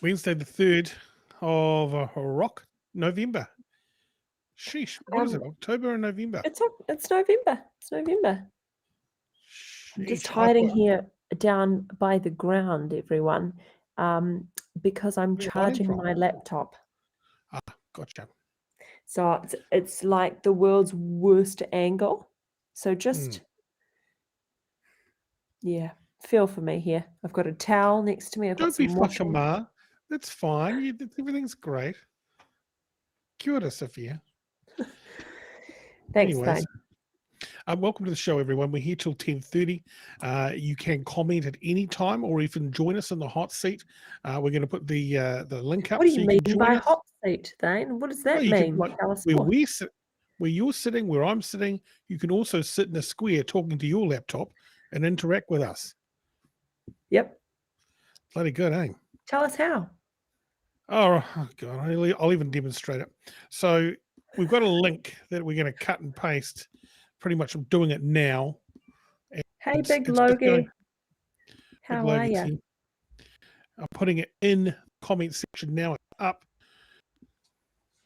Wednesday, the 3rd of November. Sheesh, what is it? October or November? It's November. It's November. I'm just Sheesh, hiding here down by the ground, everyone, because I'm Where are you hiding charging from? my laptop. Gotcha. So it's like the world's worst angle. So just, yeah, feel for me here. I've got a towel next to me. I've got Don't be some washing. whakama. That's fine. Everything's great. Kia ora, Sophia. Thanks, Anyways, Thane. welcome to the show, everyone. We're here till 10:30. You can comment at any time or even join us in the hot seat. We're going to put the link up. What do you so mean can join by us. hot seat, Thane? What does that Well, you mean? can, like, Tell us where more. we sit, where you're sitting, where I'm sitting, you can also sit in a square talking to your laptop and interact with us. Yep. Bloody good, eh? Tell us how. Oh God, I'll even demonstrate it. So we've got a link that we're going to cut and paste. Pretty much I'm doing it now. Hey, It's Big just Logie. going- How Big are Logie's you? here. I'm putting it in the comment section now. Up.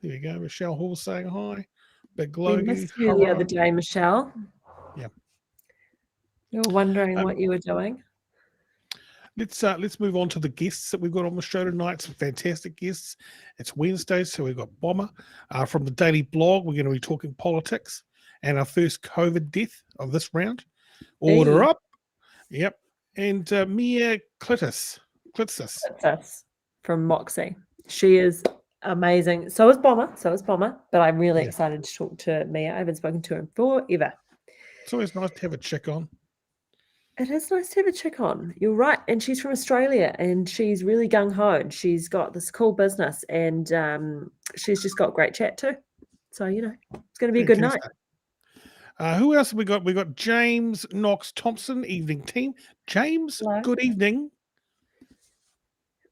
There you go. Michelle Hall saying hi. Big We Logie. missed you the other day, Michelle. Yeah. You were wondering what you were doing. Let's move on to the guests that we've got on the show tonight. Some fantastic guests. It's Wednesday, so we've got Bomber from the Daily Blog. We're going to be talking politics and our first COVID death of this round. Order up. Yep. And Mia Klitsas. Klitsas from Moxie. She is amazing. So is Bomber. But I'm really excited to talk to Mia. I haven't spoken to him forever. It's always nice to have a chick on. It is nice to have a chick on. You're right. And she's from Australia and she's really gung-ho. And she's got this cool business and she's just got great chat too. So, it's going to be a good night. Who else have we got? We got James Knox Thompson, evening team. James, hello. Good evening.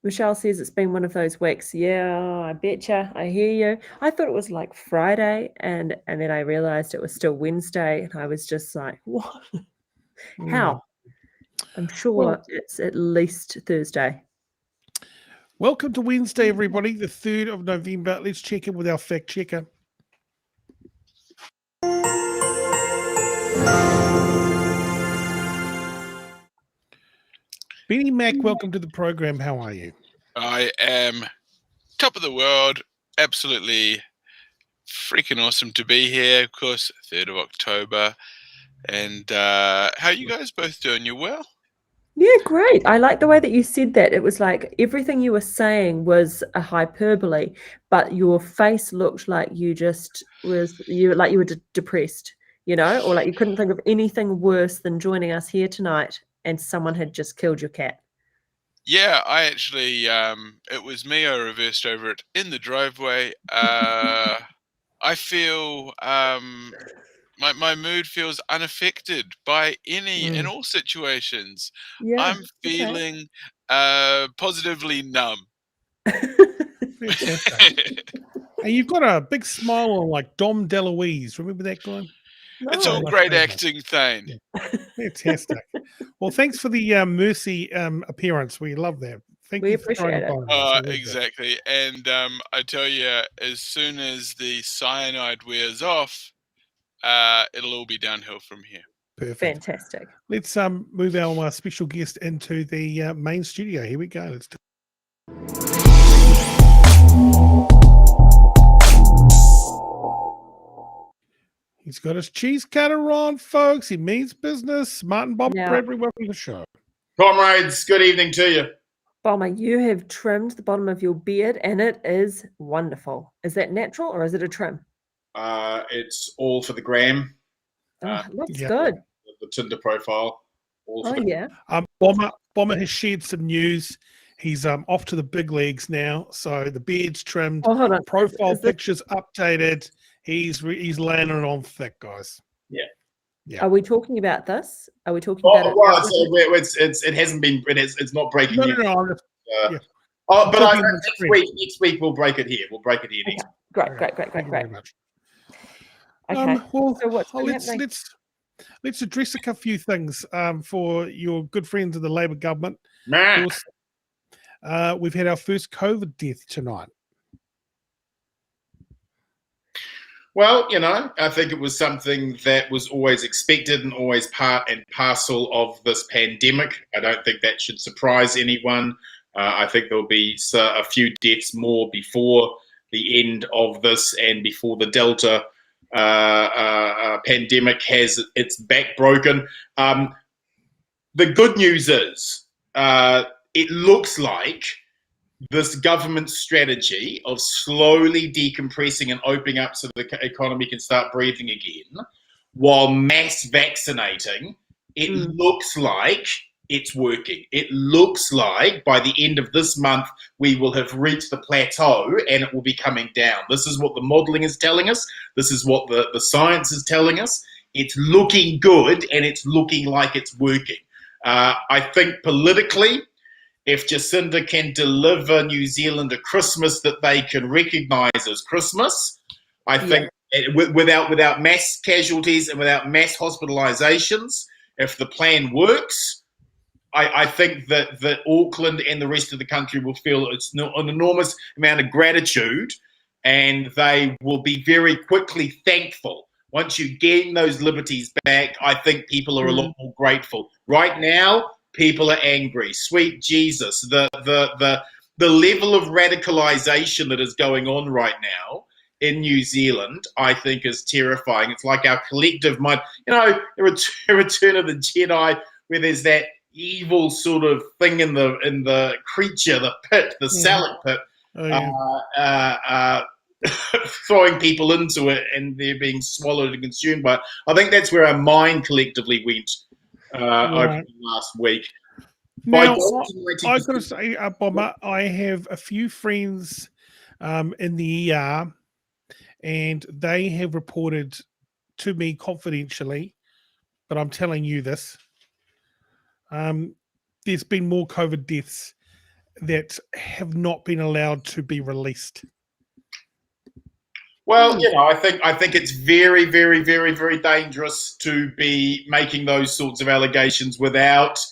Michelle says it's been one of those weeks. Yeah, I betcha. I hear you. I thought it was like Friday and then I realized it was still Wednesday and I was just like, what? How? I'm sure it's at least Thursday. Welcome to Wednesday, everybody, the 3rd of November. Let's check in with our fact checker. Benny Mack, welcome to the program. How are you? I am top of the world. Absolutely freaking awesome to be here. Of course, 3rd of October. And how are you guys both doing? You well? Yeah, great. I like the way that you said that. It was like everything you were saying was a hyperbole, but your face looked like you were depressed, or like you couldn't think of anything worse than joining us here tonight and someone had just killed your cat. Yeah, I actually, it was me. I reversed over it in the driveway. I feel, my mood feels unaffected by any and all situations. Yeah, I'm feeling positively numb. And you've got a big smile on like Dom DeLuise. Remember that guy? No. It's all great acting, Thane. Yeah. Fantastic. Well, thanks for the Mercy appearance. We love that. We appreciate it. Exactly. And I tell you, as soon as the cyanide wears off, it'll all be downhill from here. Perfect. Fantastic. Let's move our special guest into the main studio. Here we go. Let's do He's got his cheese cutter on, folks. He means business. Martin Bob Bradbury, welcome to the show. Comrades, good evening to you. Bomber, you have trimmed the bottom of your beard and it is wonderful. Is that natural or is it a trim? It's all for the gram. Looks good. The Tinder profile. Bomber has shared some news. He's off to the big leagues now. So the beard's trimmed. Oh, hold on. Profile pictures updated. He's landing on thick, guys. Yeah. Are we talking about this? Are we talking about it? Well, it hasn't been. It's not breaking news. No. But next week we'll break it here. We'll break it here next week. Great. Thank you very much. Okay. So what's happening? Let's address a few things for your good friends of the Labor government. Mack. we've had our first COVID death tonight. Well, I think it was something that was always expected and always part and parcel of this pandemic. I don't think that should surprise anyone. I think there'll be a few deaths more before the end of this and before the Delta pandemic has its back broken. The good news is it looks like this government strategy of slowly decompressing and opening up so the economy can start breathing again while mass vaccinating, it looks like it's working. It looks like by the end of this month, we will have reached the plateau and it will be coming down. This is what the modeling is telling us. This is what the science is telling us. It's looking good and it's looking like it's working. I think politically, if Jacinda can deliver New Zealand a Christmas that they can recognise as Christmas, I think without mass casualties and without mass hospitalisations, if the plan works, I think that Auckland and the rest of the country will feel it's an enormous amount of gratitude, and they will be very quickly thankful. Once you gain those liberties back, I think people are a lot more grateful. Right now, people are angry. Sweet Jesus, the level of radicalization that is going on right now in New Zealand, I think, is terrifying. It's like our collective mind. The Return of the Jedi, where there's that evil sort of thing in the creature, the pit, the Salak pit, throwing people into it, and they're being swallowed and consumed by it. I think that's where our mind collectively went. Over the last week. Now, I've got to say, Bomber, I have a few friends in the ER, and they have reported to me confidentially, but I'm telling you this, there's been more COVID deaths that have not been allowed to be released. Well, I think it's very, very, very, very dangerous to be making those sorts of allegations without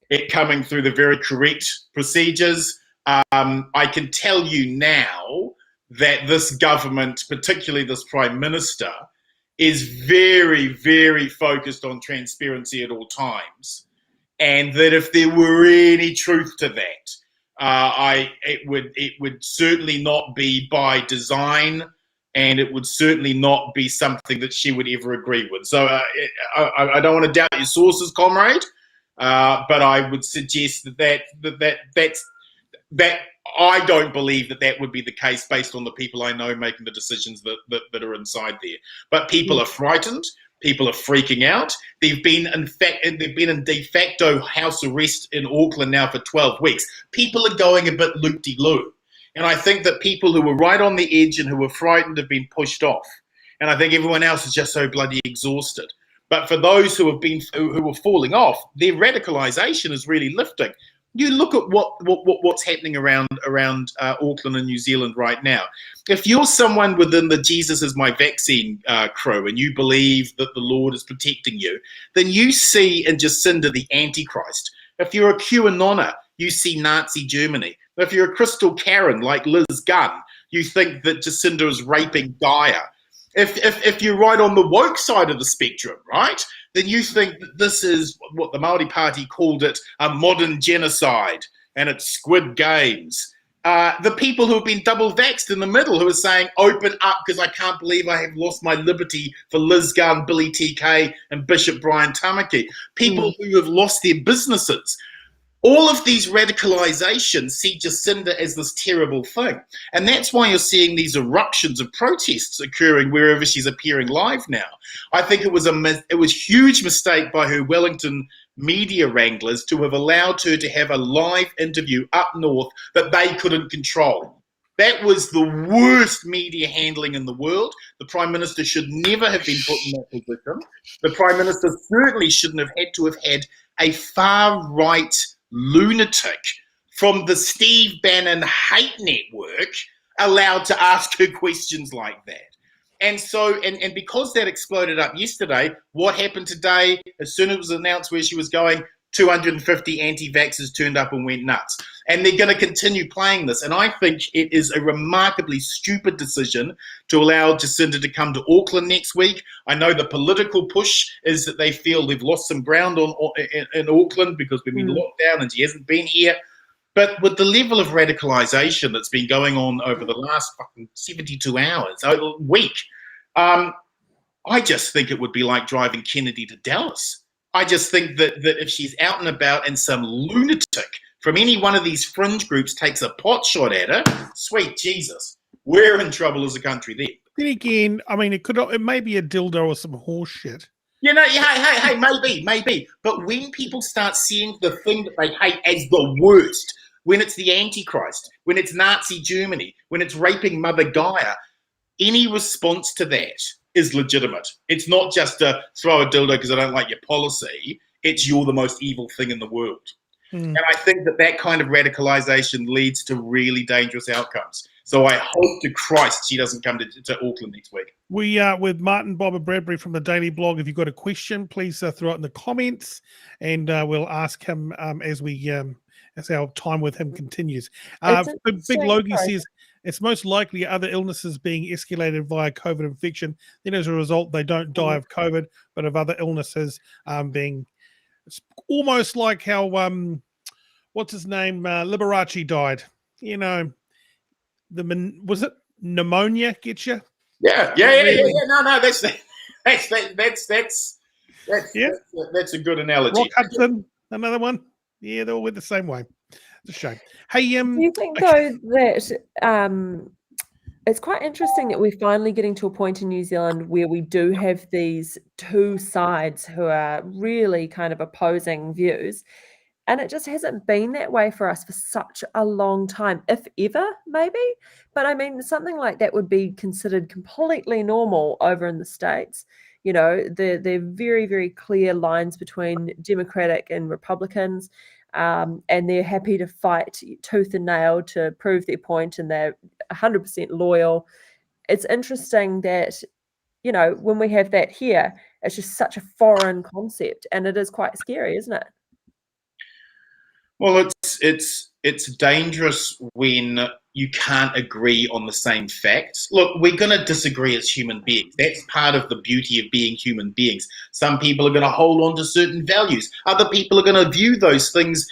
it coming through the very correct procedures. I can tell you now that this government, particularly this Prime Minister, is very, very focused on transparency at all times, and that if there were any truth to that, it would certainly not be by design. And it would certainly not be something that she would ever agree with. So I don't want to doubt your sources, comrade, but I would suggest that I don't believe that would be the case based on the people I know making the decisions that are inside there. But people are frightened. People are freaking out. They've been in de facto house arrest in Auckland now for 12 weeks. People are going a bit loop-de-loo. And I think that people who were right on the edge and who were frightened have been pushed off. And I think everyone else is just so bloody exhausted. But for those who were falling off, their radicalisation is really lifting. You look at what's happening around Auckland and New Zealand right now. If you're someone within the Jesus is my vaccine crew and you believe that the Lord is protecting you, then you see in Jacinda the Antichrist. If you're a QAnoner, you see Nazi Germany. If you're a Crystal Karen like Liz Gunn, you think that Jacinda is raping Gaia. If you're right on the woke side of the spectrum, right, then you think that this is what the Māori Party called it, a modern genocide, and it's Squid Games. The people who have been double vaxxed in the middle, who are saying, open up because I can't believe I have lost my liberty for Liz Gunn, Billy TK, and Bishop Brian Tamaki. People who have lost their businesses. All of these radicalizations see Jacinda as this terrible thing. And that's why you're seeing these eruptions of protests occurring wherever she's appearing live now. I think it was a huge mistake by her Wellington media wranglers to have allowed her to have a live interview up north that they couldn't control. That was the worst media handling in the world. The Prime Minister should never have been put in that position. The Prime Minister certainly shouldn't have had a far-right lunatic from the Steve Bannon hate network allowed to ask her questions like that. And so, and because that exploded up yesterday, what happened today, as soon as it was announced where she was going, 250 anti-vaxxers turned up and went nuts. And they're going to continue playing this. And I think it is a remarkably stupid decision to allow Jacinda to come to Auckland next week. I know the political push is that they feel they've lost some ground in Auckland because we've been locked down and she hasn't been here. But with the level of radicalisation that's been going on over the last fucking 72 hours, a week, I just think it would be like driving Kennedy to Dallas. I just think that if she's out and about and some lunatic from any one of these fringe groups takes a pot shot at her, sweet Jesus, we're in trouble as a country then. Then again, I mean, it may be a dildo or some horse shit. You know, hey, maybe. But when people start seeing the thing that they hate as the worst, when it's the Antichrist, when it's Nazi Germany, when it's raping Mother Gaia, any response to that is legitimate. It's not just a throw a dildo because I don't like your policy. It's you're the most evil thing in the world. And I think that kind of radicalization leads to really dangerous outcomes. So I hope to Christ she doesn't come to Auckland next week. We with Martin, Bob and Bradbury from the Daily Blog. If you've got a question, please throw it in the comments and we'll ask him as our time with him continues. Big Logie says, it's most likely other illnesses being escalated via COVID infection. Then as a result, they don't die of COVID, but of other illnesses being... It's almost like how, what's his name? Liberace died. You know, was it pneumonia get you? Yeah. No, that's a good analogy. Rock Hudson, another one. Yeah, they all went the same way. It's a shame. Hey, do you think though that it's quite interesting that we're finally getting to a point in New Zealand where we do have these two sides who are really kind of opposing views, and it just hasn't been that way for us for such a long time, if ever, maybe. But I mean, something like that would be considered completely normal over in the States. You know, they're very, very clear lines between Democratic and Republicans. And they're happy to fight tooth and nail to prove their point, and they're 100% loyal. It's interesting that, you know, when we have that here, it's just such a foreign concept, and it is quite scary, isn't it? Well, it's dangerous when you can't agree on the same facts. Look, we're going to disagree as human beings. That's part of the beauty of being human beings. Some people are going to hold on to certain values. Other people are going to view those things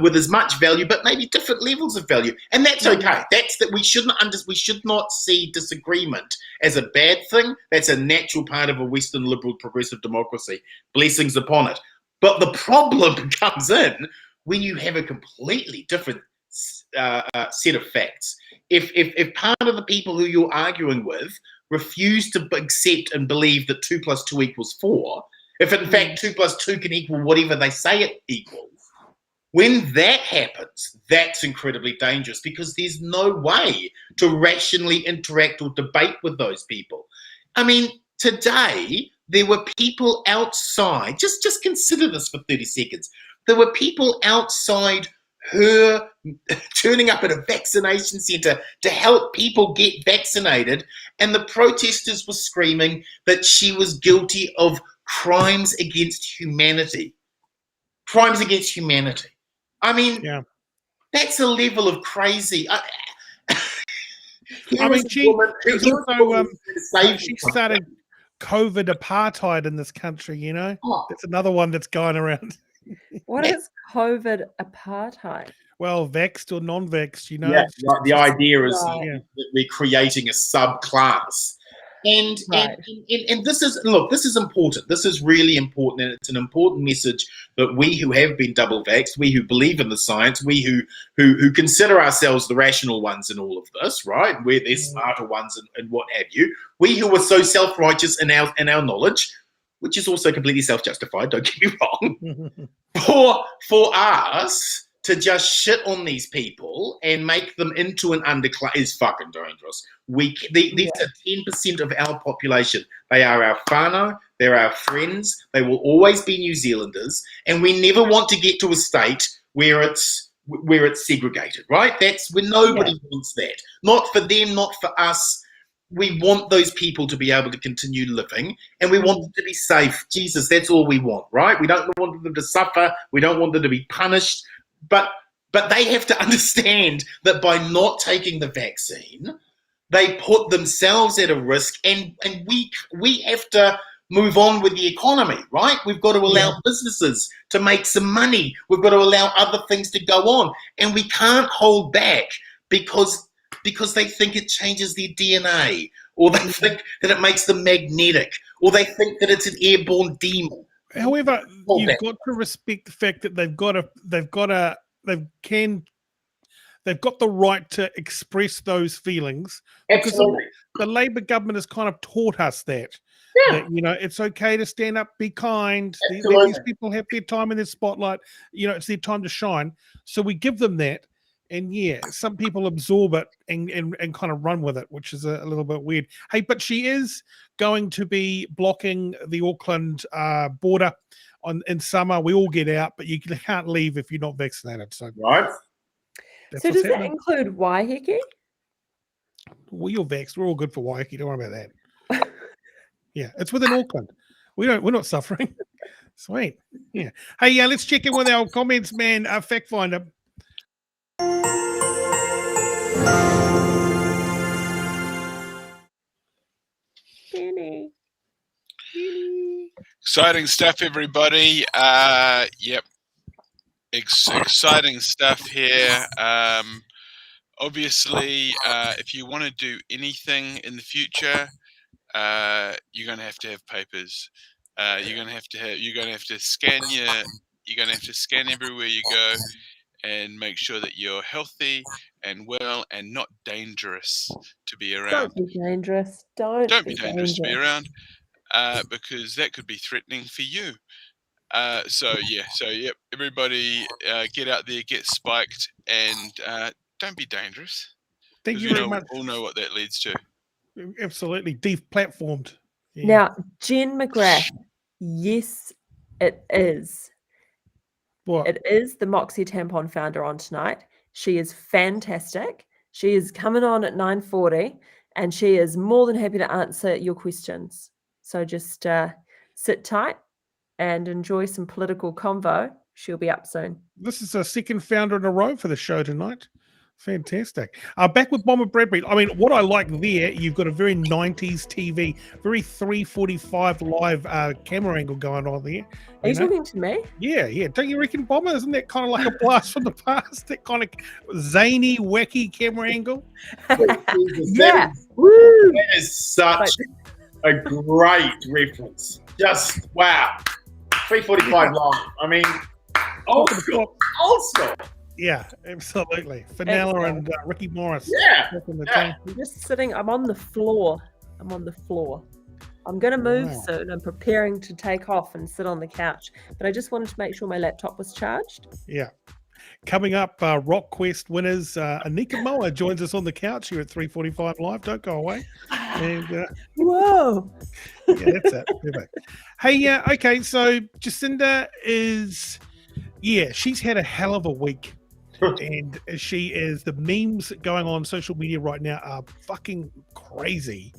with as much value, but maybe different levels of value. And that's okay. That's that we should not see disagreement as a bad thing. That's a natural part of a Western liberal progressive democracy. Blessings upon it. But the problem comes in when you have a completely different set of facts. If part of the people who you're arguing with refuse to accept and believe that 2 + 2 = 4, if in fact 2 + 2 can equal whatever they say it equals, when that happens, that's incredibly dangerous because there's no way to rationally interact or debate with those people. I mean, today there were people outside, just consider this for 30 seconds. There were people outside her turning up at a vaccination centre to help people get vaccinated, and the protesters were screaming that she was guilty of crimes against humanity. Crimes against humanity. I mean, that's a level of crazy. I mean, she started COVID apartheid in this country, you know? That's another one that's going around. What is COVID apartheid? Well, vexed or non-vexed, you know. Yeah, the idea is that we're creating a subclass. And this is important. This is really important, and it's an important message that we who have been double vaxxed, we who believe in the science, we who consider ourselves the rational ones in all of this, right? We're the smarter ones and what have you. We who are so self-righteous in our knowledge, which is also completely self-justified, don't get me wrong, for us to just shit on these people and make them into an underclass is fucking dangerous. These are 10% of our population. They are our whānau, they're our friends, they will always be New Zealanders, and we never want to get to a state where it's segregated, right? That's where nobody wants that. Not for them, not for us. we want those people to be able to continue living, and we want them to be safe. Jesus, that's all we want, right? We don't want them to suffer. We don't want them to be punished. But they have to understand that by not taking the vaccine, they put themselves at a risk, and we have to move on with the economy, right? We've got to allow businesses to make some money. We've got to allow other things to go on, and we can't hold back because they think it changes their DNA, or they think that it makes them magnetic, or they think that it's an airborne demon. However, you've got to respect the fact that they've got the right to express those feelings. Absolutely. Because the Labour government has kind of taught us that. Yeah. That, you know, it's okay to stand up, be kind. Absolutely. These people have their time in the spotlight. You know, it's their time to shine. So we give them that. And yeah, some people absorb it and kind of run with it, which is a little bit weird. Hey, but she is going to be blocking the Auckland border in summer. We all get out, but you can't leave if you're not vaccinated. So Right. So does that include Waiheke? Well, you're vaxxed. We're all good for Waiheke. Don't worry about that. Yeah, it's within Auckland. We're not suffering. Sweet. Yeah. Hey, let's check in with our comments, man. Fact finder. Penny. Exciting stuff, everybody. Yep. Exciting stuff here. Obviously, if you want to do anything in the future, you're going to have papers. You're going to have to scan you're going to have to scan everywhere you go, and make sure that you're healthy and well and not dangerous to be around. Don't be dangerous. Don't be dangerous to be around, because that could be threatening for you. So everybody get out there, get spiked, and don't be dangerous. Thank you very much. We all know what that leads to. Absolutely, deplatformed. Yeah. Now, Jen Mcgrath, yes, it is. What? It is the Moxie tampon founder on tonight. She is fantastic. She is coming on at 9:40, and she is more than happy to answer your questions. So just sit tight and enjoy some political convo. She'll be up soon. This is a second founder in a row for the show tonight. Fantastic. Back with Bomber Bradbury. I mean, what I like there, you've got a very 90s TV, very 345 live camera angle going on there. Are you talking to me? Yeah. Don't you reckon, Bomber? Isn't that kind of like a blast from the past? That kind of zany, wacky camera angle? Yeah. Woo! That is such a great reference. Just, wow. 345 long. I mean, old school. Yeah, absolutely. Fenella and Ricky Morris. Yeah. I'm just sitting. I'm on the floor. I'm going to move soon. I'm preparing to take off and sit on the couch. But I just wanted to make sure my laptop was charged. Yeah. Coming up, Rock Quest winners Anika Moa joins us on the couch here at 345 Live. Don't go away. And whoa. Yeah, that's it. Perfect. Hey, okay, so Jacinda is, she's had a hell of a week. And the memes going on social media right now are fucking crazy.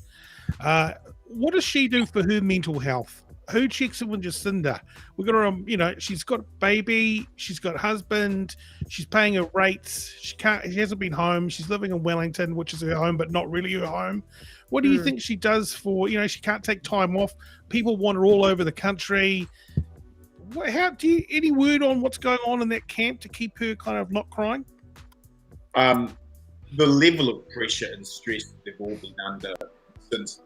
What does she do for her mental health? Who checks in with Jacinda? We got her, she's got a baby, she's got a husband, she's paying her rates, she hasn't been home, she's living in Wellington, which is her home, but not really her home. What do you think she does for, she can't take time off, people want her all over the country. Any word on what's going on in that camp to keep her kind of not crying? The level of pressure and stress that they've all been under since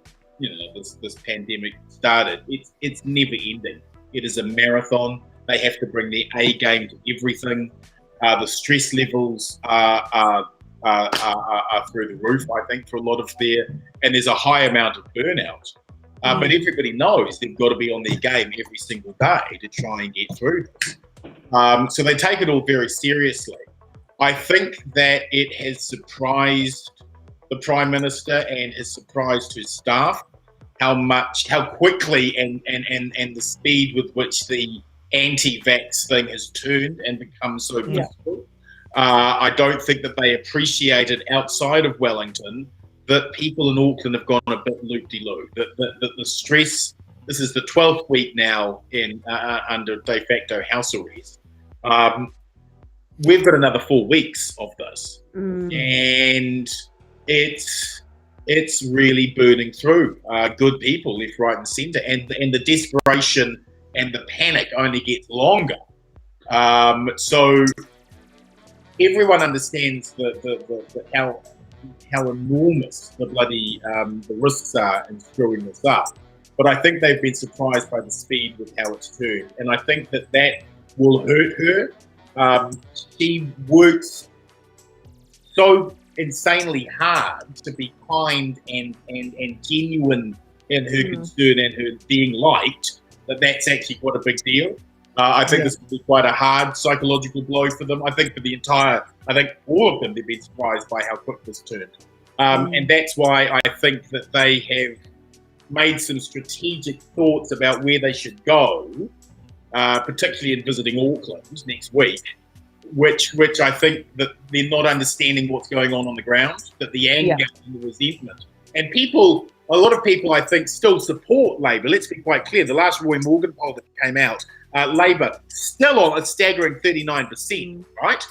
this pandemic started, it's never ending. It is a marathon. They have to bring their A game to everything. The stress levels are through the roof, I think, for a lot of and there's a high amount of burnout. But everybody knows they've got to be on their game every single day to try and get through this. So they take it all very seriously. I think that it has surprised the Prime Minister and has surprised his staff how quickly and the speed with which the anti-vax thing has turned and become so visible. I don't think that they appreciated outside of Wellington that people in Auckland have gone a bit loop-de-loo. That the stress. This is the 12th week now in under de facto house arrest. We've got another 4 weeks of this, and it's really burning through good people left, right, and centre, and the desperation and the panic only gets longer. So everyone understands how enormous the bloody the risks are in screwing this up. But I think they've been surprised by the speed with how it's turned, and I think that will hurt her. She works so insanely hard to be kind and genuine in her concern and her being liked, that's actually quite a big deal. I think this will be quite a hard psychological blow for them. I think all of them, they've been surprised by how quick this turned. And that's why I think that they have made some strategic thoughts about where they should go, particularly in visiting Auckland next week, which I think that they're not understanding what's going on the ground, that the anger and the resentment. And a lot of people, I think, still support Labour. Let's be quite clear. The last Roy Morgan poll that came out, Labour still on a staggering 39%, right?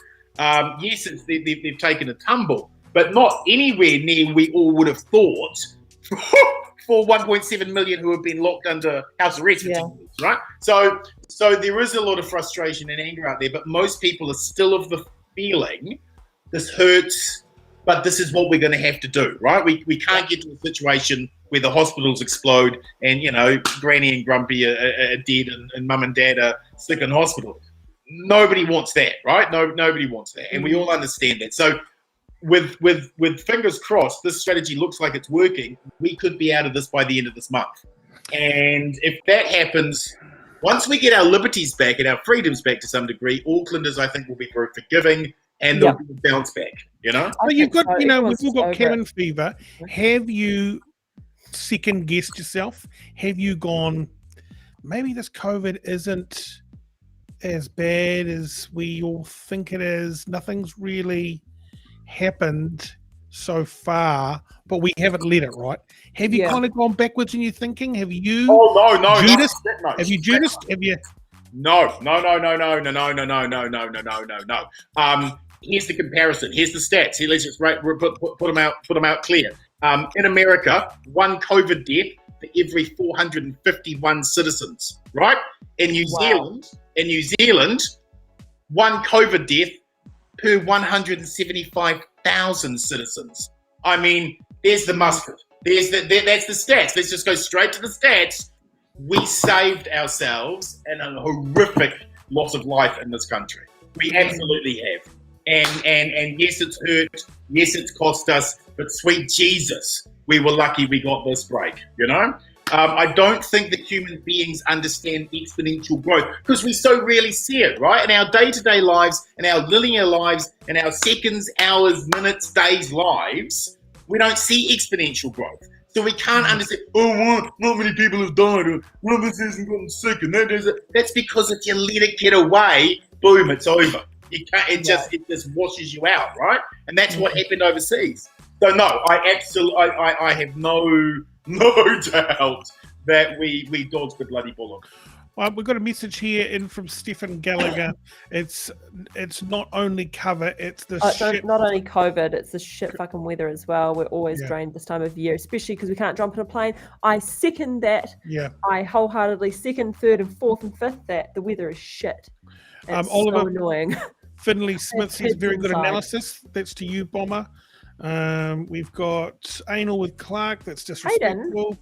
Yes, they've taken a tumble, but not anywhere near we all would have thought for 1.7 million who have been locked under house arrest for 10 years, right? So there is a lot of frustration and anger out there, but most people are still of the feeling this hurts, but this is what we're going to have to do, right? We can't get to a situation where the hospitals explode and, Granny and Grumpy are dead and Mum and Dad are sick in hospital. Nobody wants that, right? Nobody wants that, and we all understand that. So with fingers crossed, this strategy looks like it's working. We could be out of this by the end of this month. And if that happens, once we get our liberties back and our freedoms back to some degree, Aucklanders, I think, will be very forgiving and they'll bounce back, Well, you've got, we've all got cabin fever. Have you second guessed yourself? Have you gone, maybe this COVID isn't as bad as we all think it is? Nothing's really happened so far, but we haven't let it, right? Have you kind of gone backwards in your thinking? Have you? Oh no, Judas? Have you Judas? Have you? No. Here's the comparison. Here's the stats. Here, let's just put them out clear. In America, one COVID death for every 451 citizens, right? In New Zealand, one COVID death per 175,000 citizens. I mean, there's the mustard. That's the stats. Let's just go straight to the stats. We saved ourselves a horrific loss of life in this country. We absolutely have. And yes, it's hurt. Yes, it's cost us. But sweet Jesus, we were lucky we got this break, I don't think that human beings understand exponential growth because we so rarely see it, right? In our day-to-day lives, in our linear lives, in our seconds, hours, minutes, days lives, we don't see exponential growth. So we can't understand, not many people have died, or one hasn't gotten sick, and that's because if you let it get away, boom, it's over. You can't, it just washes you out, right? And that's what happened overseas. So no, I have no doubt that we dodged the bloody bullet. We've got a message here in from Stephen Gallagher. It's not only cover, it's the shit. Not only COVID, it's the shit fucking weather as well. We're always drained this time of year, especially because we can't jump on a plane. I second that. Yeah. I wholeheartedly second, third, and fourth and fifth that the weather is shit. It's Oliver so annoying. Finley Smith says very good analysis. That's to you, Bomber. We've got Anal with Clark. That's disrespectful.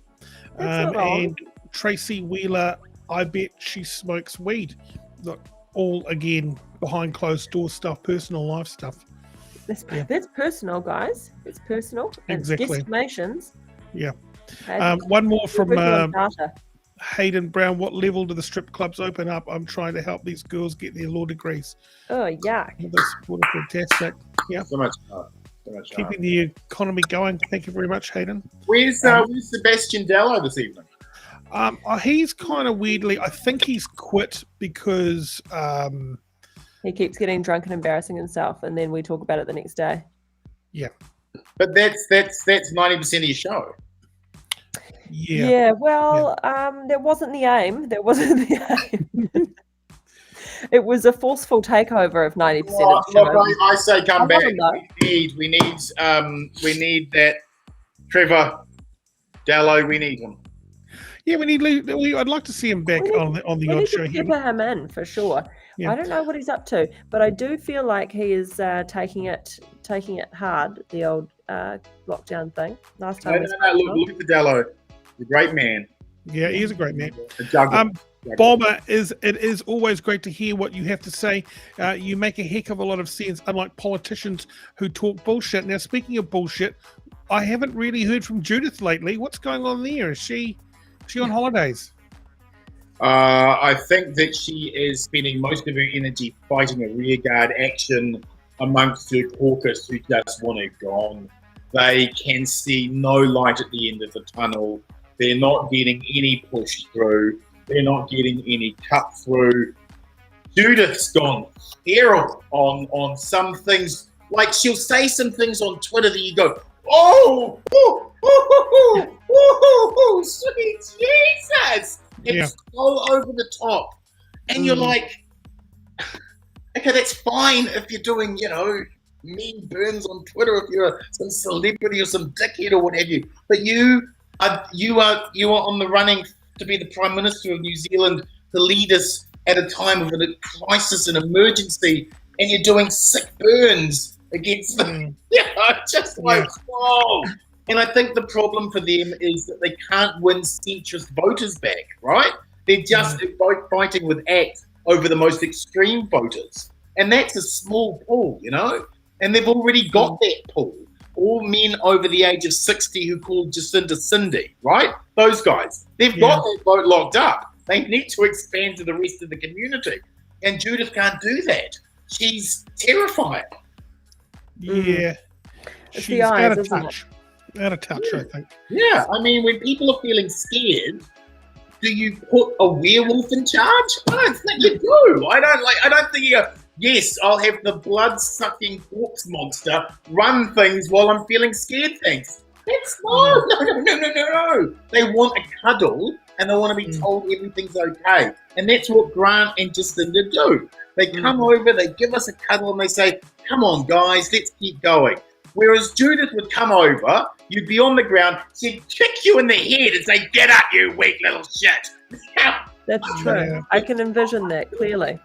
And Tracy Wheeler. I bet she smokes weed. Look, all again behind closed door stuff, personal life stuff. That's personal, guys. It's personal. Exactly. Estimations. Yeah. One more from Hayden Brown. What level do the strip clubs open up? I'm trying to help these girls get their law degrees. Oh, yuck. What a fantastic. Yeah. So much. Keeping the economy going. Thank you very much, Hayden. Where's Sebastian Dello this evening? He's kind of weirdly, I think he's quit because he keeps getting drunk and embarrassing himself, and then we talk about it the next day. Yeah. But that's 90% of your show. Yeah. Well, that wasn't the aim. That wasn't the aim. It was a forceful takeover of 90% of the show. Look, I say come I back. want 'em, though. We need that Trevor Dallow. We need him. Yeah, I'd like to see him back We need- on the We odd need show to here. pepper him in for sure. Yeah. I don't know what he's up to, but I do feel like he is taking it hard. The old lockdown thing. Last time. No, look at the Dallow. The great man. Yeah, he is a great man. A juggler. Bomber, it is always great to hear what you have to say. You make a heck of a lot of sense, unlike politicians who talk bullshit. Now, speaking of bullshit, I haven't really heard from Judith lately. What's going on there? Is she on holidays? I think that she is spending most of her energy fighting a rearguard action amongst her caucus who just want her gone. They can see no light at the end of the tunnel. They're not getting any push through. They're not getting any cut through. Judith's gone feral on some things. Like, she'll say some things on Twitter that you go, oh, sweet Jesus. It's so over the top. And you're like, okay, that's fine if you're doing, mean burns on Twitter, if you're some celebrity or some dickhead or what have you. But you are on the running to be the Prime Minister of New Zealand, to lead us at a time of a crisis and emergency, and you're doing sick burns against them. Whoa. And I think the problem for them is that they can't win centrist voters back, right? They're just fighting with ACT over the most extreme voters. And that's a small pool, And they've already got that pool. All men over the age of 60 who called Jacinda Cindy, right? Those guys. They've got that vote locked up. They need to expand to the rest of the community. And Judith can't do that. She's terrified. Yeah. It's She's the eyes, out of isn't touch. Out of touch, I think. Yeah, I mean, when people are feeling scared, do you put a werewolf in charge? I don't think you do. I don't think you go, yes, I'll have the blood-sucking corpse monster run things while I'm feeling scared, thanks. That's no. They want a cuddle and they want to be told everything's okay. And that's what Grant and Jacinda do. They come over, they give us a cuddle and they say, come on, guys, let's keep going. Whereas Judith would come over, you'd be on the ground, she'd kick you in the head and say, get up, you weak little shit. That's true. Yeah. I can envision that clearly.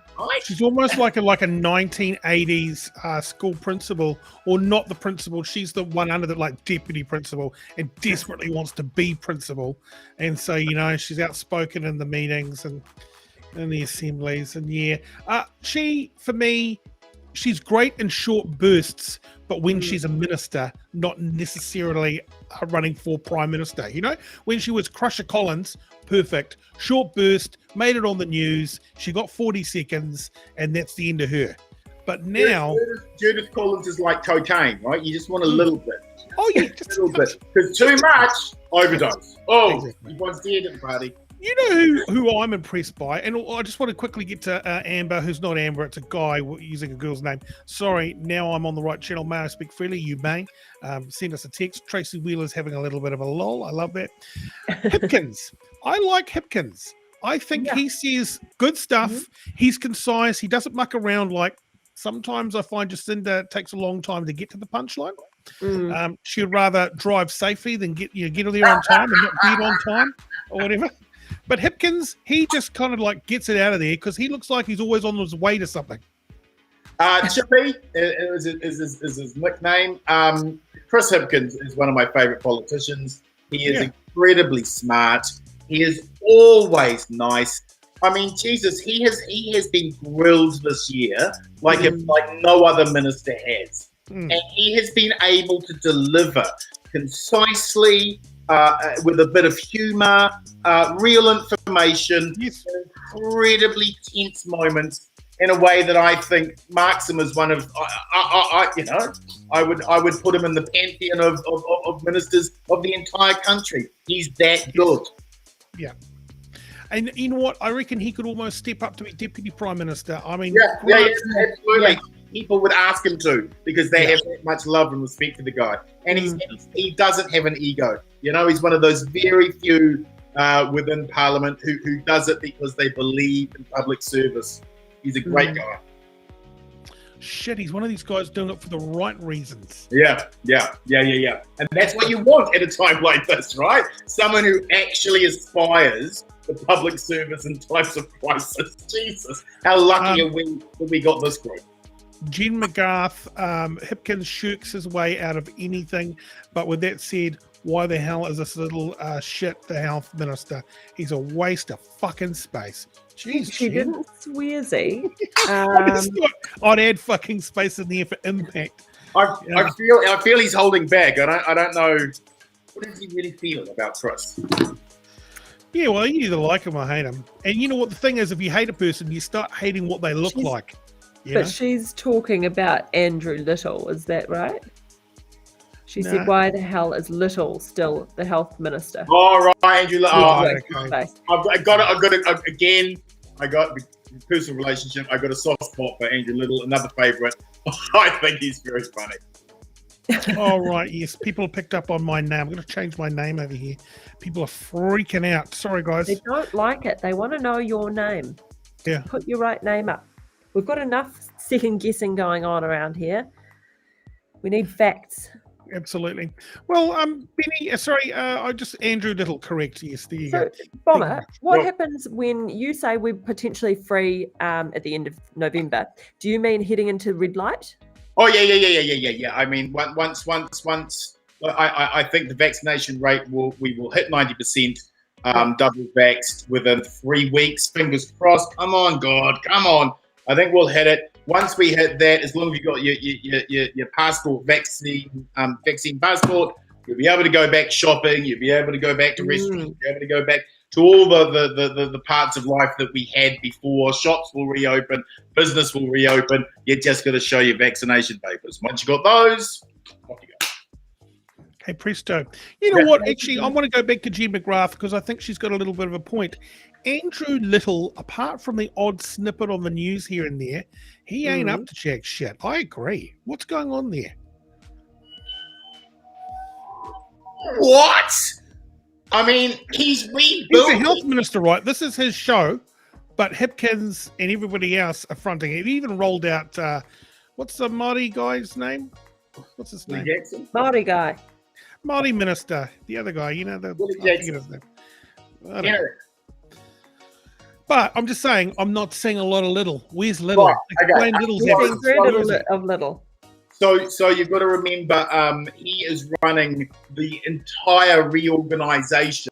She's almost like a 1980s school principal, or not the principal. She's the one under the deputy principal and desperately wants to be principal. And so, she's outspoken in the meetings and in the assemblies. And she, for me, she's great in short bursts, but when she's a minister, not necessarily running for prime minister. When she was Crusher Collins, perfect, short burst, made it on the news. She got 40 seconds, and that's the end of her. But now, Judith Collins is like cocaine, right? You just want a little bit. Oh yeah, just a little bit. Because too much, overdose. Oh, Exactly. Everyone's dead at the party. You know who I'm impressed by, and I just want to quickly get to Amber, who's not Amber, it's a guy using a girl's name. Sorry, now I'm on the right channel. May I speak freely? You may. Send us a text. Tracy Wheeler's having a little bit of a lull. I love that. Hipkins. I like Hipkins. I think he says good stuff. He's concise. He doesn't muck around like sometimes I find Jacinda takes a long time to get to the punchline. She'd rather drive safely than get there on time and not get on time or whatever. But Hipkins, he just kind of gets it out of there because he looks like he's always on his way to something. Chippy is his nickname. Chris Hipkins is one of my favourite politicians. He is incredibly smart. He is always nice. I mean, Jesus, he has been grilled this year like no other minister has. And he has been able to deliver concisely, with a bit of humour, real information, incredibly tense moments in a way that I think marks him as one of, I would put him in the pantheon of ministers of the entire country. He's that good. Yeah. And you know what? I reckon he could almost step up to be deputy prime minister. I mean, absolutely. people would ask him to because they have that much love and respect for the guy. And he doesn't have an ego. You know, he's one of those very few within Parliament who does it because they believe in public service. He's a great guy. Shit, he's one of these guys doing it for the right reasons. Yeah. And that's what you want at a time like this, right? Someone who actually aspires to public service in times of crisis. Jesus, how lucky are we that we got this group? Jen Mcgrath, Hipkins shirks his way out of anything. But with that said, why the hell is this little shit the health minister? He's a waste of fucking space. Jeez, she didn't swear, Z. I'd add fucking space in there for impact. I feel he's holding back. I don't know. What does he really feel about Chris? Yeah, well, you either like him or hate him. And you know what the thing is, if you hate a person, you start hating what they look like. But she's talking about Andrew Little, is that right? She said, why the hell is Little still the health minister? Oh, right, Andrew Little. Okay. I've got it again. I got a personal relationship. I got a soft spot for Andrew Little, another favourite. I think he's very funny. Oh, right, yes. People picked up on my name. I'm going to change my name over here. People are freaking out. Sorry, guys. They don't like it. They want to know your name. Yeah. Put your right name up. We've got enough second guessing going on around here. We need facts. Absolutely. Well, Benny, Andrew Little, correct. Yes, there you go. Bomber, what happens when you say we're potentially free at the end of November? Do you mean heading into red light? Oh, yeah. I mean, once, I think the vaccination rate we will hit 90%, double vaxxed within 3 weeks. Fingers crossed. Come on, God, come on. I think we'll hit it. Once we hit that, as long as you've got your passport, vaccine passport, you'll be able to go back shopping. You'll be able to go back to restaurants. You'll be able to go back to all the parts of life that we had before. Shops will reopen. Business will reopen. You just got to show your vaccination papers. Once you got those, off you go. Okay, presto. You know what? Actually, I want to go back to Jen Mcgrath because I think she's got a little bit of a point. Andrew Little, apart from the odd snippet on the news here and there, he ain't up to jack shit. I agree. What's going on there? What? I mean, he's rebuilding. He's the health minister, right? This is his show, but Hipkins and everybody else are fronting it. He even rolled out, what's the Māori guy's name? What's his name? Jackson? Māori guy. Māori minister. The other guy, you know, I forget his name. I don't know. But I'm just saying, I'm not seeing a lot of Little. Where's Little? Right, Explain Little's There's very little of Little. So you've got to remember, he is running the entire reorganisation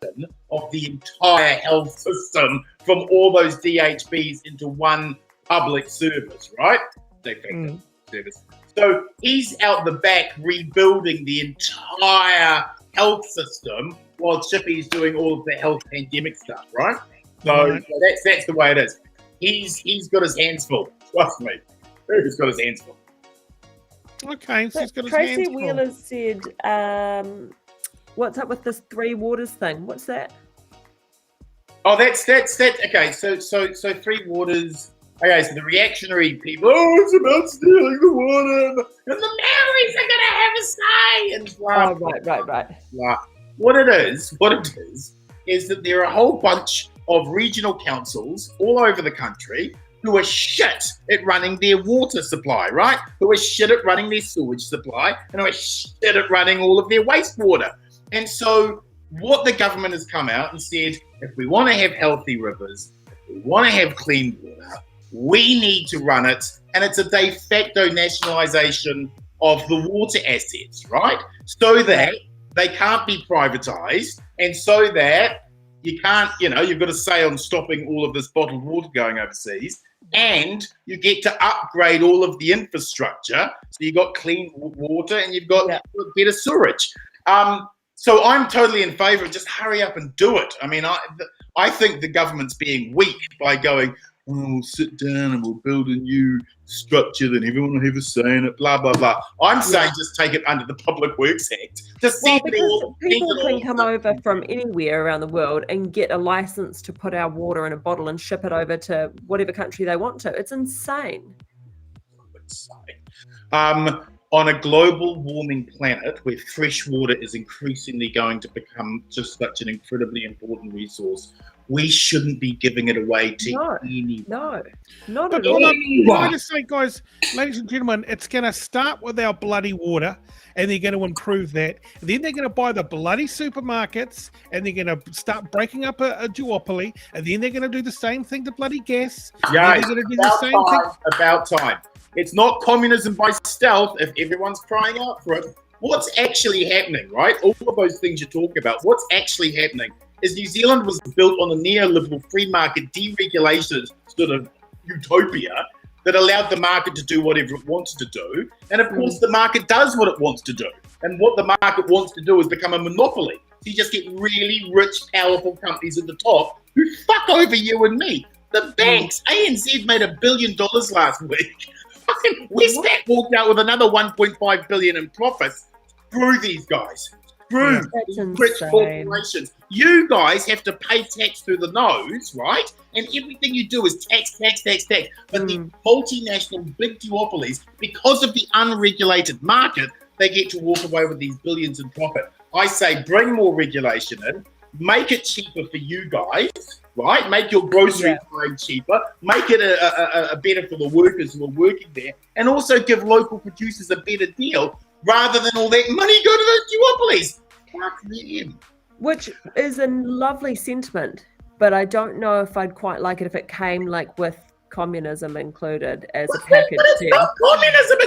of the entire health system from all those DHBs into one public service, right? Service. So he's out the back rebuilding the entire health system while Chippy's doing all of the health pandemic stuff, right? So that's the way it is. He's got his hands full. Trust me. He's got his hands full. Okay, so he's got his Tracy hands full. Wheeler said, what's up with this Three Waters thing? What's that? Oh, that's okay. So Three Waters. Okay, so the reactionary people. Oh, it's about stealing the water, and the Maoris are gonna have a say. And blah, Right. blah. What it is that there are a whole bunch of regional councils all over the country who are shit at running their water supply, right? Who are shit at running their sewage supply, and who are shit at running all of their wastewater. And so what the government has come out and said, if we want to have healthy rivers, if we want to have clean water, we need to run it, and it's a de facto nationalisation of the water assets, right? So that they can't be privatised, and so that you can't, you've got a say on stopping all of this bottled water going overseas, and you get to upgrade all of the infrastructure. So you've got clean water and you've got better sewerage. So I'm totally in favour of just hurry up and do it. I mean, I think the government's being weak by going, we'll sit down and we'll build a new structure, then everyone will have a say in it, blah, blah, blah. I'm saying just take it under the Public Works Act. Just because people can come over from anywhere around the world and get a license to put our water in a bottle and ship it over to whatever country they want to. It's insane. goodness sake. On a global warming planet where fresh water is increasingly going to become just such an incredibly important resource, we shouldn't be giving it away to anyone. No, not But at all. can I just say, guys, ladies and gentlemen, it's going to start with our bloody water, and they're going to improve that. And then they're going to buy the bloody supermarkets, and they're going to start breaking up a duopoly, and then they're going to do the same thing to bloody gas. Yeah, they're going to do the same thing. About time. It's not communism by stealth if everyone's crying out for it. What's actually happening, right? All of those things you talk about, what's actually happening is New Zealand was built on a neoliberal free market deregulation sort of utopia that allowed the market to do whatever it wanted to do. And of course, the market does what it wants to do. And what the market wants to do is become a monopoly. So you just get really rich, powerful companies at the top who fuck over you and me. The banks, ANZ made $1 billion last week. Fucking Westpac walked out with another 1.5 billion in profits. Screw these guys. Screw these rich corporations. You guys have to pay tax through the nose, right? And everything you do is tax. But the multinational big duopolies, because of the unregulated market, they get to walk away with these billions in profit. I say bring more regulation in, make it cheaper for you guys, right? Make your grocery buying cheaper, make it a better for the workers who are working there, and also give local producers a better deal rather than all that money go to those duopolies. Fuck them. Which is a lovely sentiment, but I don't know if I'd quite like it if it came like with communism included as a package. But it's not communism.